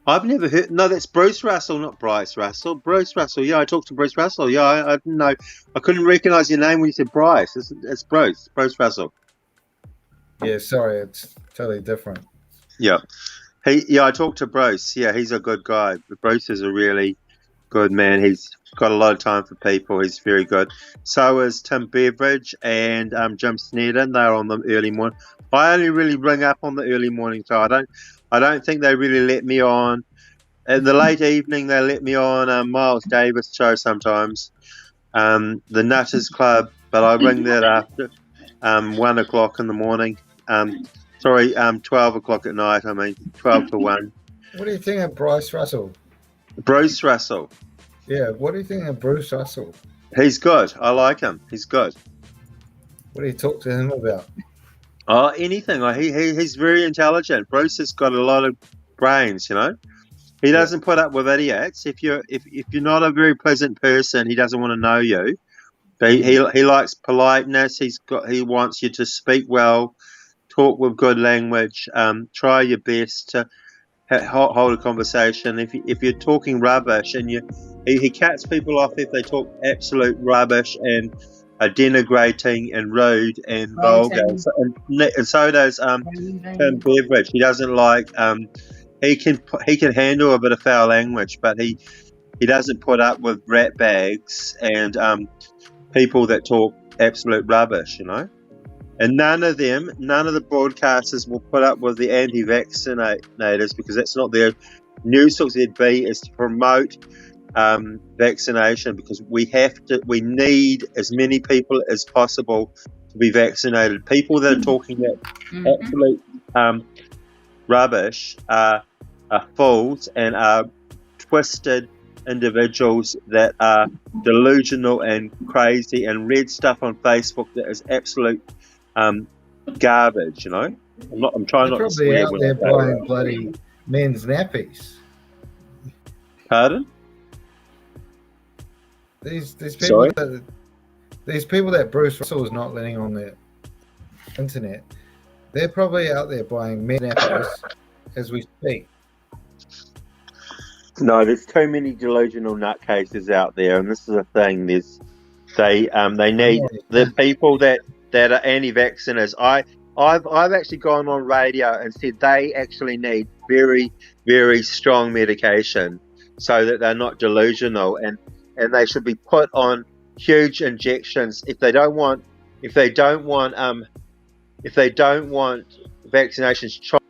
I've never heard. No, that's Bruce Russell, not Bryce Russell. Bruce Russell. Yeah, I talked to Bruce Russell. Yeah, I didn't know. I couldn't recognise your name when you said Bryce. It's Bruce Russell. Yeah, sorry, it's totally different. Yeah. I talked to Bruce. Yeah, he's a good guy. Bruce is a really good man. He's got a lot of time for people. He's very good. So is Tim Beveridge and Jim Snedden. They're on the early morning. I only really ring up on the early morning, so I don't think they really let me on. In the late evening, they let me on Miles Davis show sometimes. The Nutters Club, but I ring that after 1:00 in the morning. 12 o'clock at night. 12 to 1. What do you think of Bryce Russell? Bruce Russell. Yeah, what do you think of Bruce Russell? He's good. I like him. He's good. What do you talk to him about? Oh, anything. He's very intelligent. Bruce has got a lot of brains, you know. He doesn't put up with idiots. If you're not a very pleasant person, he doesn't want to know you. But he likes politeness. He wants you to speak well, talk with good language, try your best to hold a conversation. If you're talking rubbish and he cuts people off if they talk absolute rubbish and are denigrating and rude and vulgar. And so does Tim Beveridge. He doesn't like he can handle a bit of foul language, but he doesn't put up with rat bags and people that talk absolute rubbish, you know. And none of the broadcasters will put up with the anti-vaccinators because that's not their news. Talk ZB is to promote vaccination because we need as many people as possible to be vaccinated. People that are talking that absolute rubbish are fools and are twisted individuals that are delusional and crazy and read stuff on Facebook that is absolute garbage, you know. I'm trying not to swear. Probably out there buying bloody men's nappies. Pardon? These people that Bruce Russell is not letting on the internet, they're probably out there buying men's nappies as we speak. No, there's too many delusional nutcases out there, and this is the thing. They need the people that are anti-vacciners. I've actually gone on radio and said they actually need very, very strong medication so that they're not delusional, and they should be put on huge injections if they don't want vaccinations.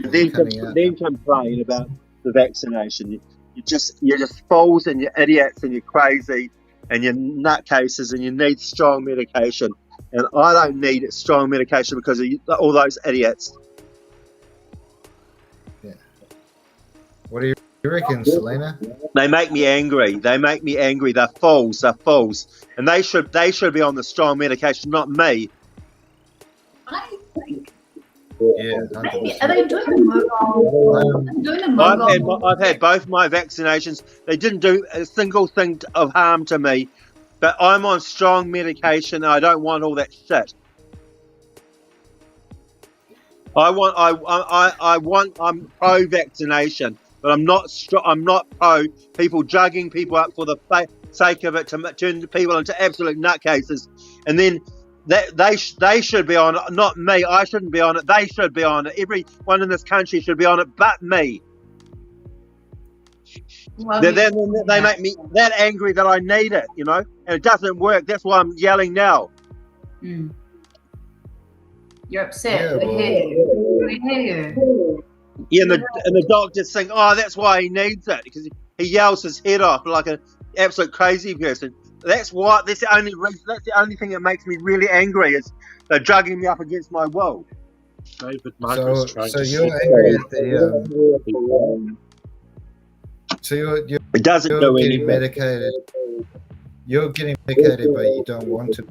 Then complain about the vaccination. You're just fools and you're idiots and you're crazy and you're nutcases and you need strong medication. And I don't need strong medication because of all those idiots. Yeah. What do you reckon, Selena? They make me angry. They're fools. And they should be on the strong medication, not me. I think. Yeah. Are they doing the mobile? I've had both my vaccinations. They didn't do a single thing of harm to me, but I'm on strong medication and I don't want all that shit. I'm pro-vaccination, but I'm not pro people drugging people up for the sake of it to turn people into absolute nutcases, and then they should be on it, not me. I shouldn't be on it. They should be on it. Everyone in this country should be on it, but me. Well, they make me that angry that I need it, and it doesn't work. That's why I'm yelling now. Mm. You're upset. Yeah, We hear you. Yeah, and the doctors think, oh, that's why he needs it, because he yells his head off like an absolute crazy person. That's the only reason. That's the only thing that makes me really angry is they're drugging me up against my will. David So you're angry at the. So you're it doesn't you're do getting anything. medicated. You're getting medicated, but you don't want to.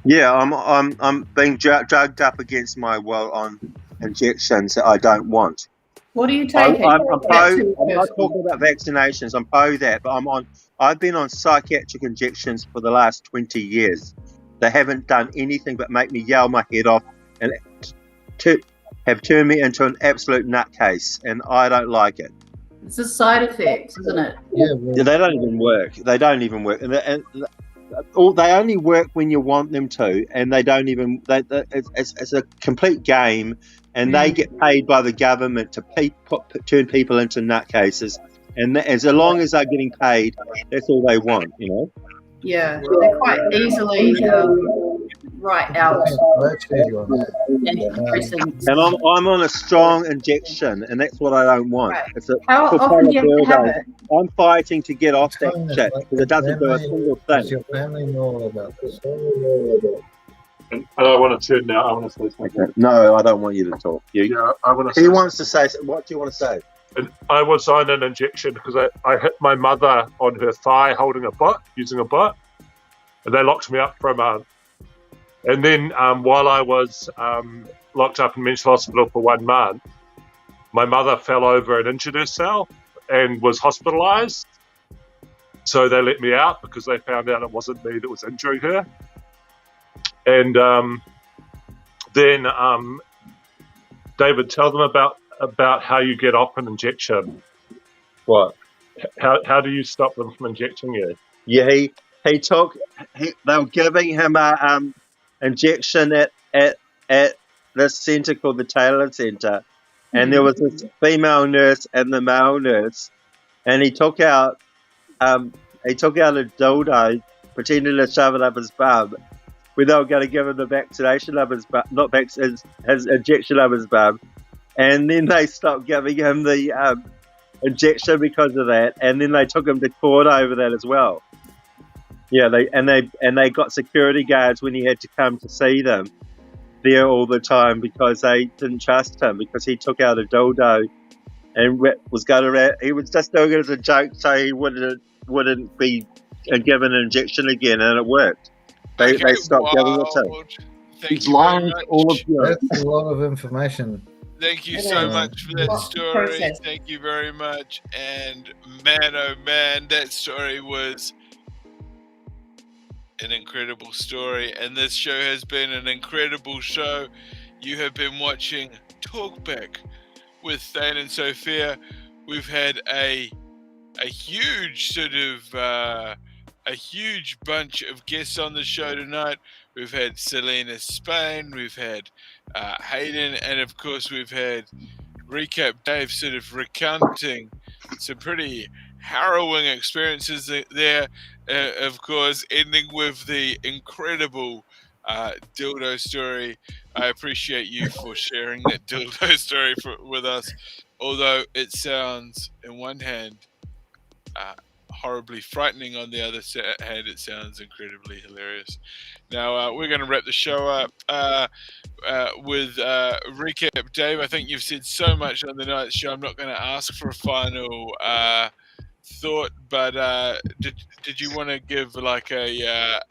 Yeah, I'm being drugged up against my will on injections that I don't want. What are you taking? I'm not talking about vaccinations. I'm pro that, but I've been on psychiatric injections for the last 20 years. They haven't done anything but make me yell my head off and have turned me into an absolute nutcase, and I don't like it. It's a side effect, isn't it? Yeah, well, They don't even work. They only work when you want them to, and they don't even. It's a complete game, and they get paid by the government to turn people into nutcases. And as long as they're getting paid, that's all they want, Yeah, they're quite easily right out antidepressants. And I'm on a strong injection, and that's what I don't want. Right. It's a How often do you have to have it? I'm fighting to get off that shit because it doesn't do a single does thing. your family know about this? And I want to turn now. I want to say something. No, I don't want you to talk. I want to. He wants to say. What do you want to say? And I was on an injection because I hit my mother on her thigh holding using a butt, and they locked me up for a month. And then while I was locked up in mental hospital for 1 month, my mother fell over and injured herself and was hospitalised. So they let me out because they found out it wasn't me that was injuring her. And then David, tell them about how you get off an injection. What? How do you stop them from injecting you? Yeah, they were giving him a injection at this centre called the Taylor Centre, and there was this female nurse and the male nurse, and he took out a dildo, pretending to shove it up his bum, where they were going to give him the vaccination of his bum, his injection of his bum, and then they stopped giving him the injection because of that, and then they took him to court over that as well. Yeah, they got security guards when he had to come to see them there all the time because they didn't trust him because he took out a dildo and he was just doing it as a joke so he wouldn't be given an injection again, and it worked. They stopped giving it to him. He's lying to all of you. That's a lot of information. Thank you so much for that story. Thank you very much. And man, oh man, that story was an incredible story. And this show has been an incredible show. You have been watching Talkback with Thane and Sophia. We've had a a huge sort of a huge bunch of guests on the show tonight. We've had Selena Spain, we've had Hayden, and of course we've had Recap Dave sort of recounting some pretty harrowing experiences there. Of course, ending with the incredible dildo story. I appreciate you for sharing that dildo story with us. Although it sounds, in one hand, horribly frightening, on the other hand, it sounds incredibly hilarious. Now, we're going to wrap the show up with Recap Dave. I think you've said so much on the night's show. I'm not going to ask for a final thought, but did you want to give like a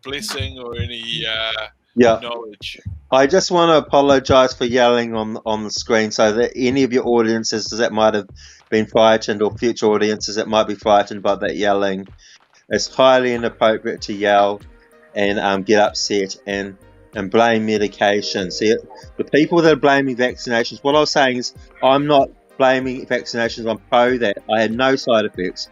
blessing or any knowledge? I just want to apologise for yelling on the screen, so that any of your audiences that might have been frightened, or future audiences that might be frightened by that yelling, it's highly inappropriate to yell and get upset and blame medication. See, the people that are blaming vaccinations, what I was saying is, I'm not blaming vaccinations. I'm pro that. I had no side effects,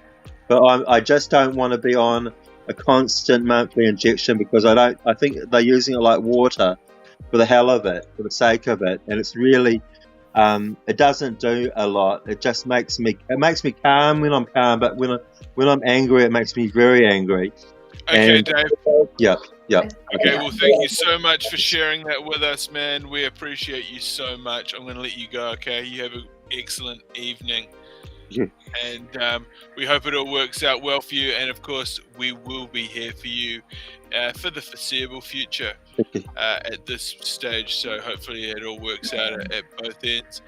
but I just don't want to be on a constant monthly injection, because I think they're using it like water for the hell of it, for the sake of it, and it's really it doesn't do a lot. It just makes me calm when I'm calm, but when I'm angry, it makes me very angry. Okay, Dave. Yeah. Okay, well, thank you so much for sharing that with us, man. We appreciate you so much. I'm going to let you go, okay? You have an excellent evening. And we hope it all works out well for you. And, of course, we will be here for you for the foreseeable future at this stage. So hopefully it all works out at both ends.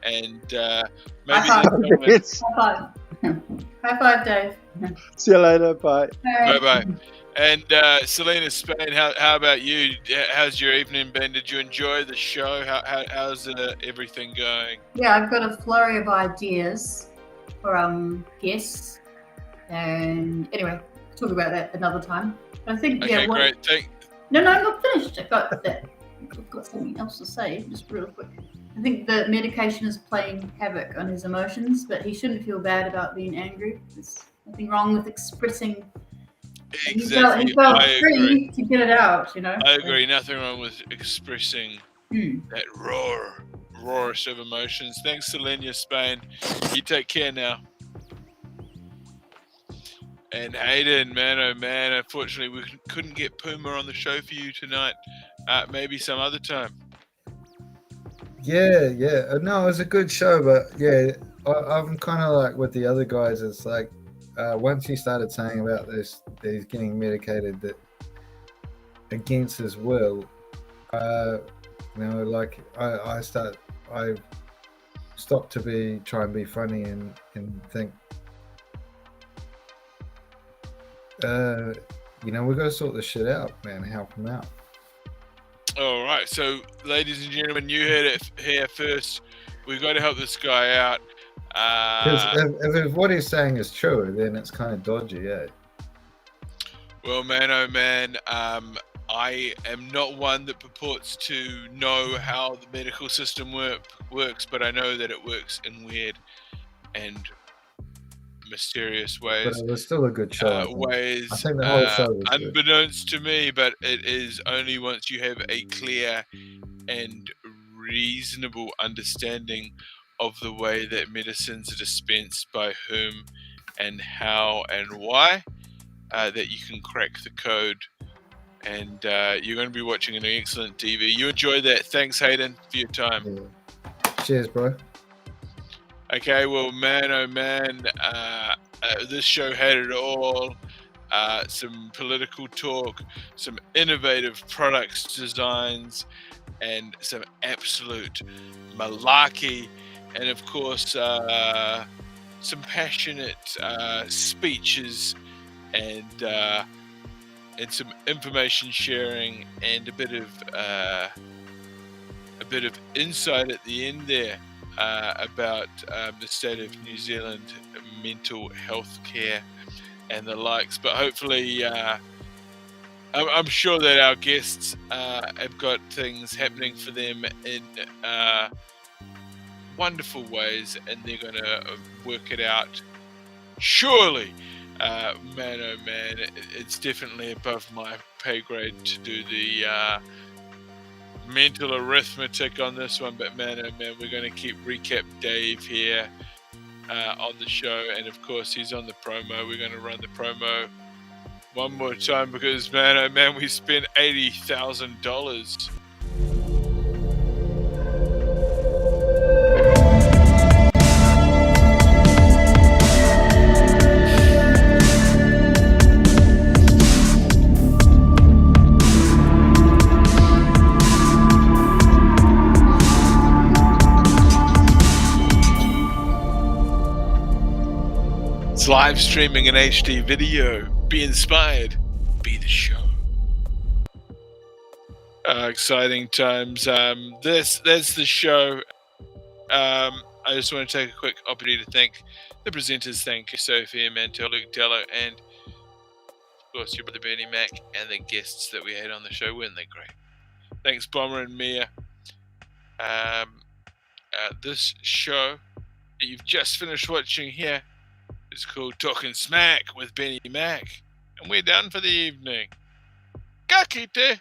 And maybe High five. High five, Dave. See you later. Bye. Bye-bye. And Selena Spain, how about you? How's your evening been? Did you enjoy the show? How's everything going? Yeah, I've got a flurry of ideas for guests, and anyway, talk about that another time. I think okay, great. No, I'm not finished. I've got something else to say, just real quick. I think the medication is playing havoc on his emotions, but he shouldn't feel bad about being angry. There's nothing wrong with expressing. Exactly. He felt free to get it out, you know. I agree. Nothing wrong with expressing that roarest of emotions. Thanks, Selena Spain. You take care now. And Hayden, man, oh man, unfortunately we couldn't get Puma on the show for you tonight. Maybe some other time. Yeah. No, it was a good show, but yeah, I'm kind of like with the other guys. It's like once he started saying about this, that he's getting medicated that against his will, like I stopped to try and be funny and think, we've got to sort this shit out, man. Help him out. All right, so ladies and gentlemen, you heard it here first. We've got to help this guy out. If what he's saying is true, then it's kind of dodgy, yeah. Well, man, oh man, I am not one that purports to know how the medical system works, but I know that it works in weird and mysterious ways. But it was still a good show. I think the whole show was unbeknownst to me, but it is only once you have a clear and reasonable understanding of the way that medicines are dispensed by whom and how and why that you can crack the code. And you're going to be watching an excellent TV. You enjoy that. Thanks, Hayden, for your time. Yeah. Cheers, bro. Okay, well, man, oh man, this show had it all. Some political talk, some innovative products designs, and some absolute malarkey. And of course, some passionate speeches and some information sharing, and a bit of insight at the end there about the state of New Zealand mental health care and the likes. But hopefully, I'm sure that our guests have got things happening for them in wonderful ways, and they're going to work it out surely, man, oh man, it's definitely above my pay grade to do the mental arithmetic on this one. But man, oh man, we're going to keep Recap Dave here on the show, and of course he's on the promo. We're going to run the promo one more time because man, oh man, we spent $80,000. It's live streaming in HD video. Be inspired. Be the show. Exciting times. That's the show. I just want to take a quick opportunity to thank the presenters. Thank you, Sophia, Mantel, Luke Dello, and of course your brother Bernie Mack, and the guests that we had on the show. Weren't they great? Thanks, Bomber and Mia. This show that you've just finished watching here is called Talking Smack with Benny Mack, and we're done for the evening. Ka kite!